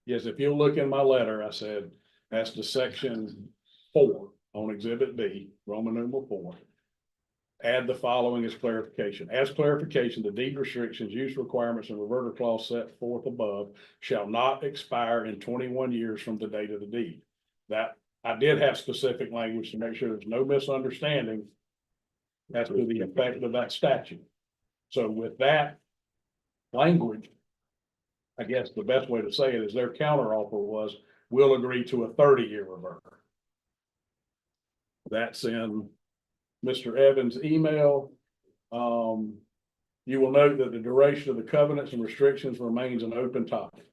yes, if you look in my letter, I said, that's the section 4 on exhibit B, Roman numeral 4. Add the following as clarification. As clarification, the deed restrictions, use requirements, and reverter clause set forth above shall not expire in 21 years from the date of the deed. That, I did have specific language to make sure there's no misunderstanding as to the effect of that statute. So with that language, I guess the best way to say it is their counteroffer was, we'll agree to a 30-year reverter. That's in Mr. Evans' email. You will note that the duration of the covenants and restrictions remains an open topic.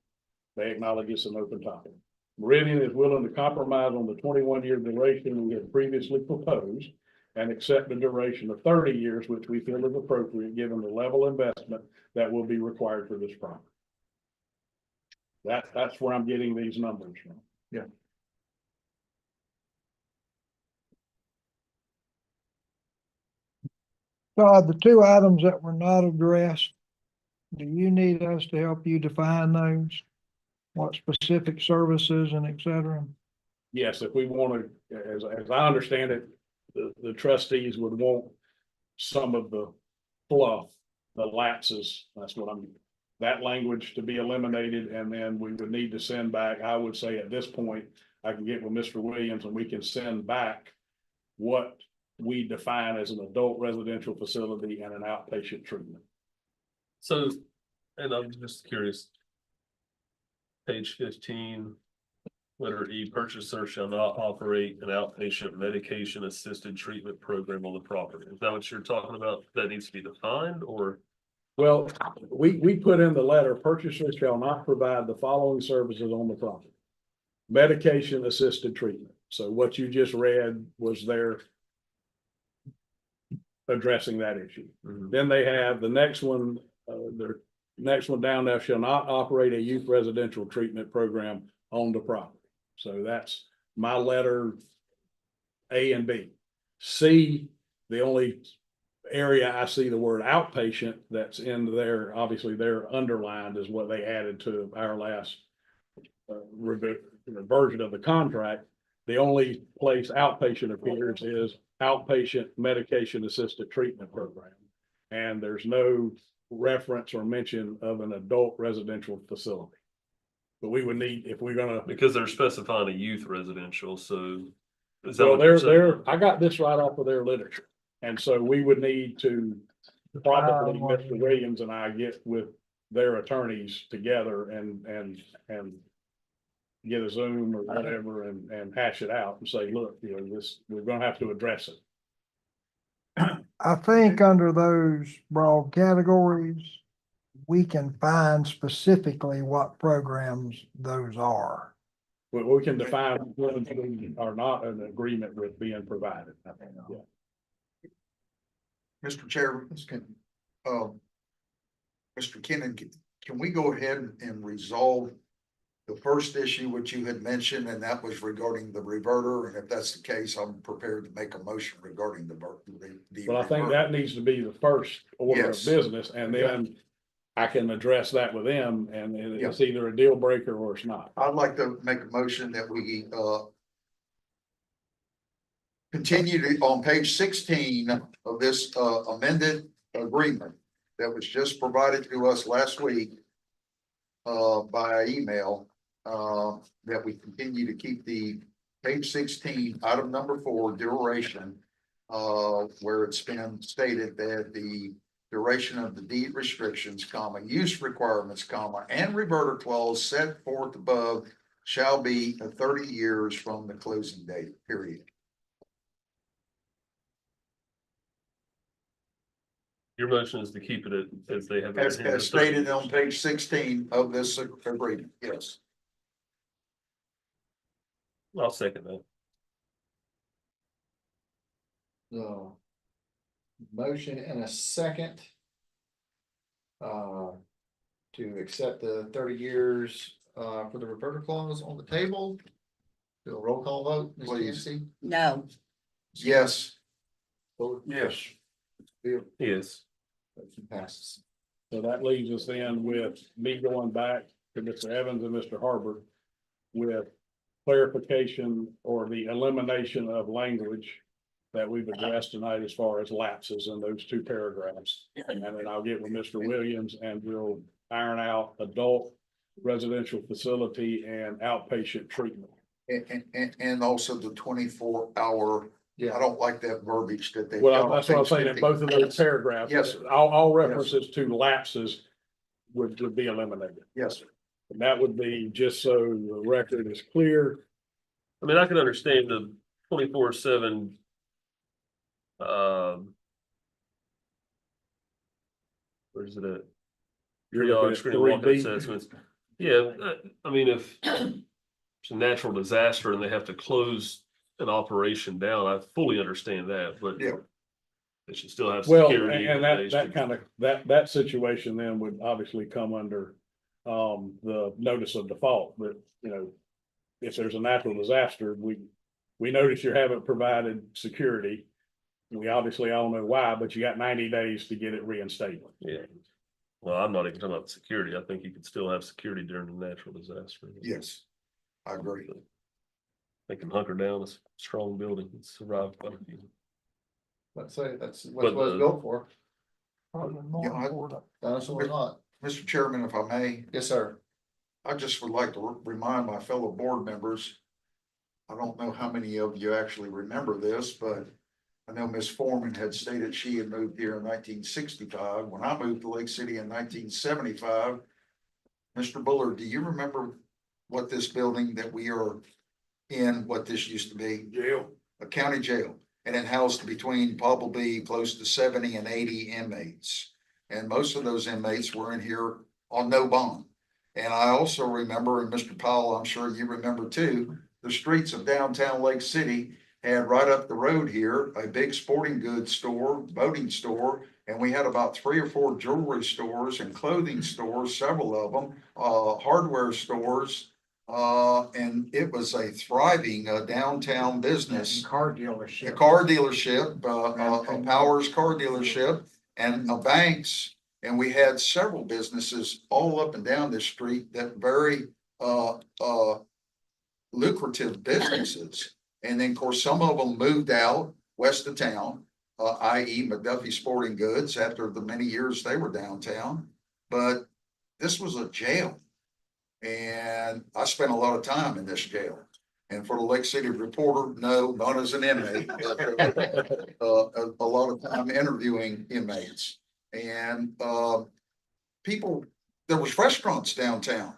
They acknowledge it's an open topic. Meridian is willing to compromise on the 21-year duration we had previously proposed and accept the duration of 30 years, which we feel is appropriate given the level of investment that will be required for this property. That's where I'm getting these numbers from. Yeah. Todd, the two items that were not addressed, do you need us to help you define those? What specific services and et cetera? Yes, if we want to, as I understand it, the trustees would want some of the fluff, the lapses, that language to be eliminated, and then we would need to send back, I would say at this point, I can get with Mr. Williams and we can send back what we define as an adult residential facility and an outpatient treatment. So, and I'm just curious. Page 15, letter E, purchaser shall not operate an outpatient medication assisted treatment program on the property. Is that what you're talking about? That needs to be defined, or? Well, we put in the letter, purchasers shall not provide the following services on the property. Medication assisted treatment. So what you just read was their addressing that issue. Then they have the next one, their next one down there, shall not operate a youth residential treatment program on the property. So that's my letter A and B. C, the only area I see the word outpatient that's in there, obviously they're underlined is what they added to our last version of the contract. The only place outpatient appears is outpatient medication assisted treatment program. And there's no reference or mention of an adult residential facility. But we would need, if we're gonna. Because they're specifying a youth residential, so. Is that Well, what you're saying? I got this right off of their literature. And so we would need to probably Mr. Williams and I get with their attorneys together and get a Zoom or whatever and hash it out and say, look, you know, this, we're gonna have to address it. I think under those broad categories, we can find specifically what programs those are. We can define when we are not in agreement with being provided. I think, yeah. Mr. Chair, Mr. Kennan, can we go ahead and resolve the first issue which you had mentioned, and that was regarding the reverter? And if that's the case, I'm prepared to make a motion regarding the Well, I think reverter. that needs to be the first order of Yes. business, and then I can address that with them, and it's either a deal breaker or it's not. I'd like to make a motion that we, continue to, on page 16 of this, amended agreement that was just provided to us last week, by email, that we continue to keep the page 16, item number 4, duration, where it's been stated that the duration of the deed restrictions, comma, use requirements, comma, and reverter clause set forth above shall be 30 years from the closing date, period. Your motion is to keep it as they have. it As in here. stated on page 16 of this agreement, yes. I'll second that. So, motion and a second. To accept the 30 years, for the reverter clause on the table. Do a roll call vote, Ms. Please. Nancy? No, Yes. Yes. Bill? Yes. Motion passes. So that leaves us then with me going back to Mr. Evans and Mr. Harbor with clarification or the elimination of language that we've addressed tonight as far as lapses in those 2 paragraphs. And then I'll get with Mr. Williams and we'll iron out adult residential facility and outpatient treatment. And also the 24-hour. I don't like that verbiage that they. Well, that's what I'm saying, in both of those paragraphs. Yes, sir. All references to lapses would be eliminated. Yes, sir. And that would be just so the record is clear. I mean, I can understand the 24/7. Where's it at? You're looking Triage, at screening, walk 3B. assessments. Yeah, I mean, if it's a natural disaster and they have to close an operation down, I fully understand that, but Yeah. they should still have Well, security. and that kind of, that situation then would obviously come under the notice of default, but you know, if there's a natural disaster, we notice you haven't provided security. We obviously all know why, but you got 90 days to get it reinstated. Yeah. Well, I'm not even talking about security. I think you could still have security during a natural disaster. Yes, I agree. They can hunker down a strong building and survive. Let's say that's But what it's the- built for. Important. Dinosaur or not. Mr. Chairman, if I may, Yes, sir. I just would like to remind my fellow board members. I don't know how many of you actually remember this, but I know Ms. Foreman had stated she had moved here in 1965. When I moved to Lake City in 1975, Mr. Bullard, do you remember what this building that we are in, what this used to be? Jail. A county jail, and it housed between probably close to 70 and 80 inmates. And most of those inmates were in here on no bond. And I also remember, and Mr. Powell, I'm sure you remember too, the streets of downtown Lake City had right up the road here, a big sporting goods store, boating store, and we had about 3 or 4 jewelry stores and clothing stores, several of them, hardware stores. And it was a thriving downtown business. Car dealership. A car dealership, a Powers car dealership, and banks. And we had several businesses all up and down this street that very lucrative businesses. And then, of course, some of them moved out west of town, i.e. McDuffie Sporting Goods, after the many years they were downtown. But this was a jail. And I spent a lot of time in this jail. And for the Lake City Reporter, no, not as an inmate, but, a lot of time interviewing inmates. And people, there was restaurants downtown.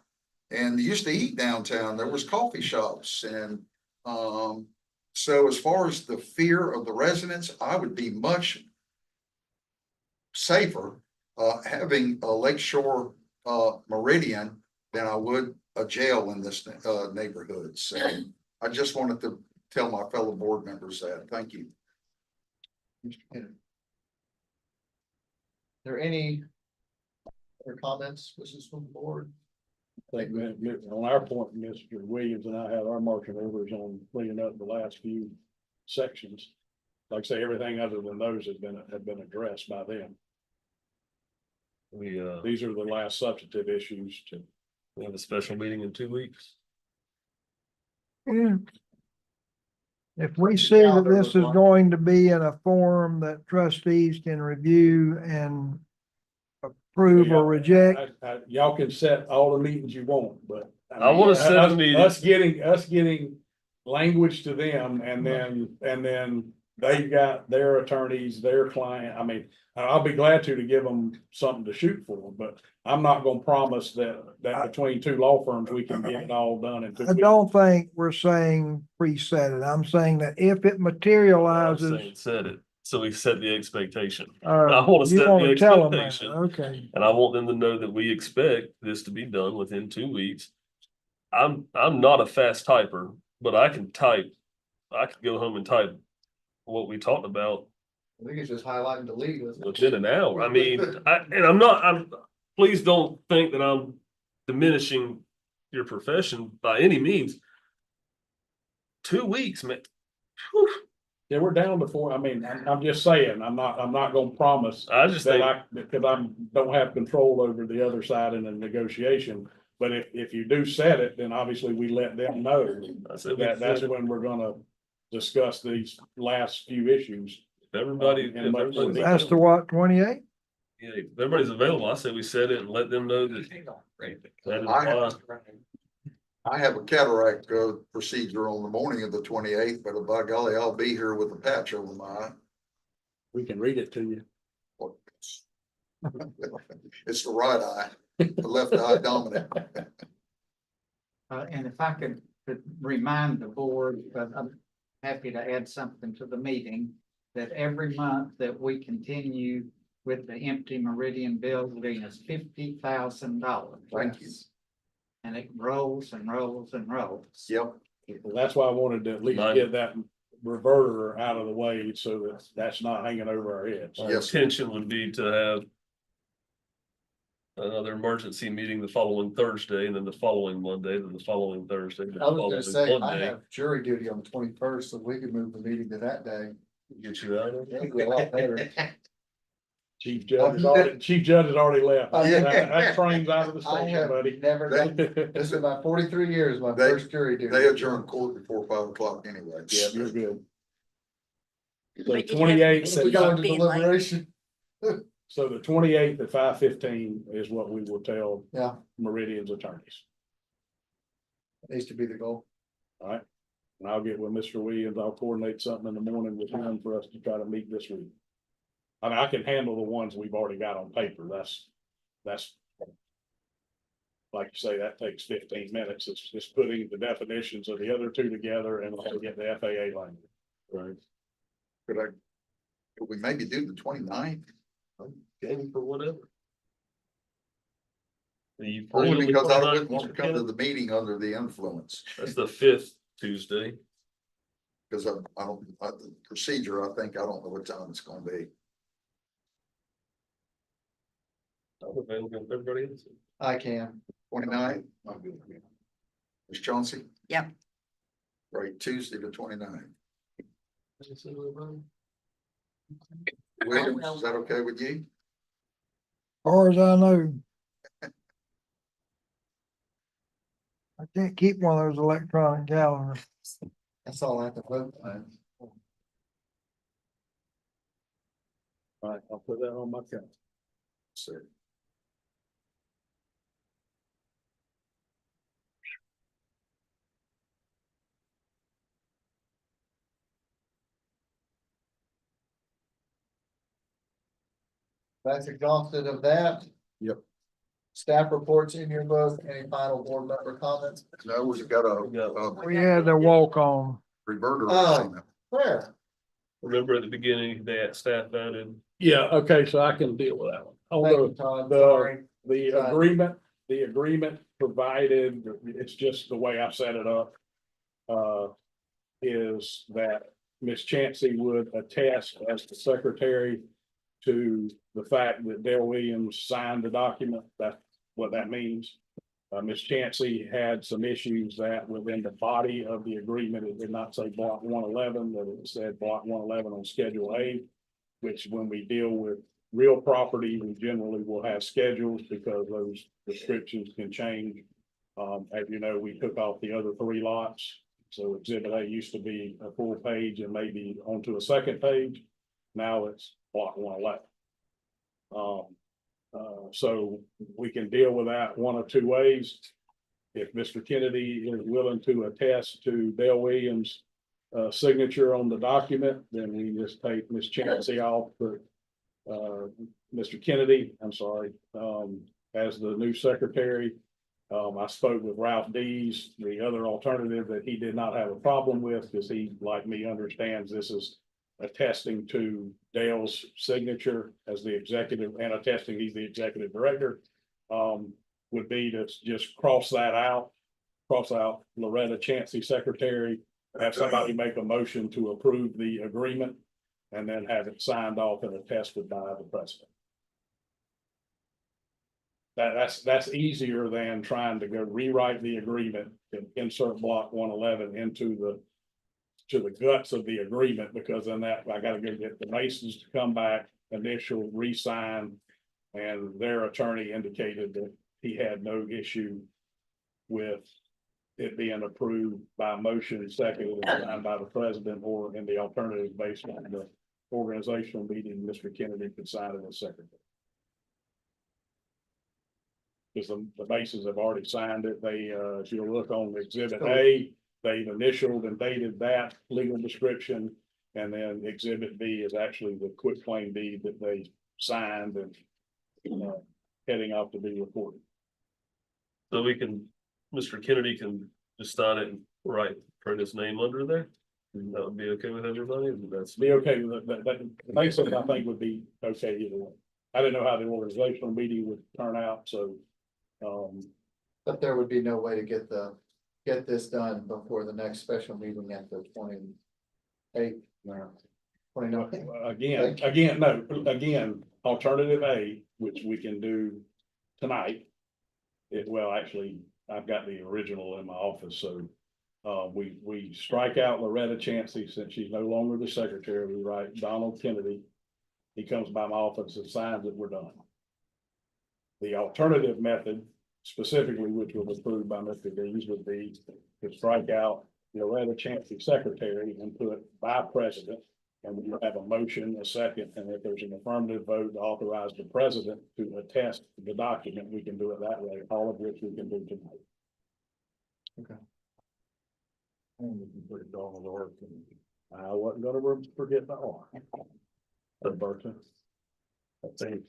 And they used to eat downtown. There was coffee shops and, so as far as the fear of the residents, I would be much safer, having a Lakeshore, Meridian than I would a jail in this, neighborhood. So I just wanted to tell my fellow board members that. Thank you. Mr. Kennedy. There any other comments, wishes from the board? I think on our point, Mr. Williams and I had our marching orders on cleaning up the last few sections. Like I say, everything other than those have been addressed by them. These are the last substantive issues to. We have a special meeting in 2 weeks. Yeah. If we see that this is going to be in a form that trustees can review and approve or reject. Y'all can set all the meetings you want, but. I wanna set a meeting. Us getting language to them and then they've got their attorneys, their client. I mean, I'll be glad to give them something to shoot for, but I'm not gonna promise that between two law firms, we can get it all done in 2 I weeks. don't think we're saying preset it. I'm saying that if it I'm materializes. saying set it, so we set the expectation. uh, I wanna you set wanna the tell 'em that, expectation. Okay. And I want them to know that we expect this to be done within 2 weeks. I'm not a fast typer, but I can type. I could go home and type what we talked about I think it's just highlight and delete. isn't it? within an hour. I mean, I'm please don't think that I'm diminishing your profession by any means. 2 weeks, man. Whew. Yeah, we're down before, I mean, I'm just saying, I'm not gonna promise. I just think, Because don't have control over the other side in the negotiation. But if you do set it, then obviously we let them know I said, that's when we're gonna discuss these last few issues. if everybody, in much more everybody's detail. That's the what, 28? yeah, if everybody's available, I say we set it and let them know that. That is why. I have a cataract, procedure on the morning of the 28th, but by golly, I'll be here with a patch over my eye. We can read it to you. It's the right eye, the left eye dominant. And if I could remind the board, but I'm happy to add something to the meeting, that every month that we continue with the empty Meridian building is $50,000. Thank you. And it rolls and rolls and rolls. Yep. Well, that's why I wanted to at least Right. get that reverter out of the way so that that's not hanging over our heads. My Yes. intention would be to have another emergency meeting the following Thursday, and then the following Monday, then the following Thursday. then the I was following gonna say, I Monday. have jury duty on the 21st, so we could move the meeting to that day. Get you out of That'd be a lot better. Chief Judge has already left. Yeah. That train's out of the I station, have buddy. never done, this is my 43 years, my They- first jury duty. They adjourn court before 5 o'clock anyway. Yeah, you're good. So But you 28th, We go into Be like- deliberation. so the 28th at 5:15 is what we will tell Yeah, Meridian's attorneys. needs to be the goal. All right. And I'll get with Mr. Williams. I'll coordinate something in the morning with him for us to try to meet this week. I mean, I can handle the ones we've already got on paper. That's. Like you say, that takes 15 minutes. It's just putting the definitions of the other two together and also get the FAA language. Right. Could we maybe do the 29th? Game for whatever. Are you free Only on the because I 29th, wouldn't want to Mr. come to Kennedy? the meeting under the influence. That's the 5th Tuesday. Because the procedure, I think, I don't know what time it's gonna be. I'm available if everybody else. I can. 29th. Ms. Chauncey? Yep. Right, Tuesday the 29th. is. Williams, is that okay with you? Far as I know. I can't keep one of those electronic calendars. That's all I have to vote on. All right, I'll put that on my calendar. Sir. That's exhausted of that. Yep. Staff reports in your book, any final board member comments? No, we've got We had the walk on. reverter. Where? Remember at the beginning, that staff voted. Yeah, okay, so I can deal with that one. Thank Although you, Todd, the, sorry. the agreement provided, it's just the way I set it up. Is that Ms. Chancey would attest as the secretary to the fact that Dale Williams signed the document. That's what that means. Ms. Chancey had some issues that within the body of the agreement, it did not say block 111, that it said block 111 on Schedule A, which when we deal with real property, we generally will have schedules because those descriptions can change. As you know, we took off the other 3 lots. So Exhibit A used to be a full page and maybe onto a second page. Now it's block 111. So we can deal with that one of 2 ways. If Mr. Kennedy is willing to attest to Dale Williams' signature on the document, then we just take Ms. Chancey off, put Mr. Kennedy, I'm sorry, as the new secretary. I spoke with Ralph Dees, the other alternative that he did not have a problem with, because he, like me, understands this is attesting to Dale's signature as the executive and attesting he's the executive director, would be to just cross out Loretta Chancey secretary, have somebody make a motion to approve the agreement, and then have it signed off and attested by the president. That's easier than trying to go rewrite the agreement and insert block 111 into the guts of the agreement, because then that I gotta go get the Masons to come back, initial, re-sign, and their attorney indicated that he had no issue with it being approved by motion, seconded and signed by the president, or in the alternative based on the organizational meeting, Mr. Kennedy could sign it as secretary. Because the Masons have already signed it. They, if you look on Exhibit A, they've initialed and dated that legal description. And then Exhibit B is actually the quitclaim deed that they signed and heading off to be recorded. So we can, Mr. Kennedy can just sign it and print his name under there. That would be okay with everybody. That's Be okay with that. The Masons, I think, would be okay either way. I didn't know how the organizational meeting would turn out, so. But there would be no way to get this done before the next special meeting at the 28th. 29th. Again, alternative A, which we can do tonight. Actually, I've got the original in my office, so we strike out Loretta Chancey since she's no longer the secretary. We write Donald Kennedy. He comes by my office and signs it, we're done. The alternative method, specifically, which was approved by Mr. Dees, would be to strike out Loretta Chancey secretary and put by president. And we have a motion, a second, and if there's an affirmative vote to authorize the president to attest the document, we can do it that way, all of which we can do tonight. Okay. And we can put it on the work. I wasn't gonna forget the R. Roberta. That's it.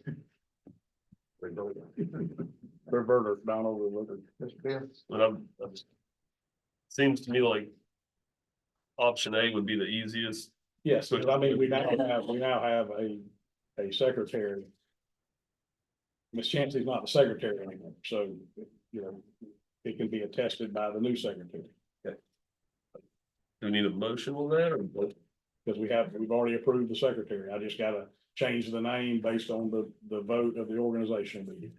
Reverter, Donald, reverter. but seems to me like option A would be the easiest. Yes, but I mean, we now have a secretary. Ms. Chancey's not the secretary anymore, so, it can be attested by the new secretary. Do we need a motion on that or what? Because we've already approved the secretary. I just gotta change the name based on the vote of the organization meeting.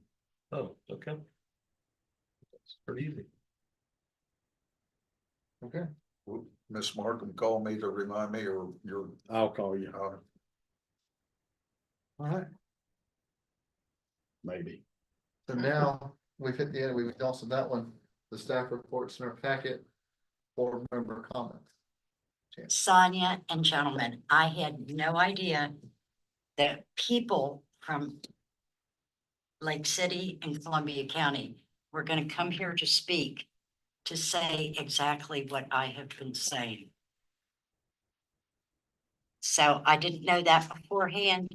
Oh, okay. That's pretty easy. Okay. Miss Markham called me to remind me, or you're. I'll call you. All right. Maybe. So now we've hit the end. We've exhausted that one. The staff reports in our packet. Board member comments. Sonia and gentlemen, I had no idea that people from Lake City and Columbia County were going to come here to speak to say exactly what I have been saying. So I didn't know that beforehand.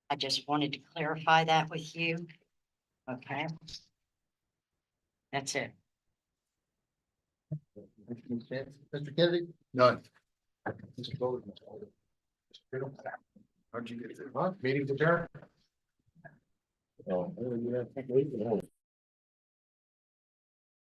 I just wanted to clarify that with you. Okay? That's it. Mr. Kennedy? None. Mr. Bowden? How'd you get there? Meeting's adjourned. Oh, yeah, I think we can.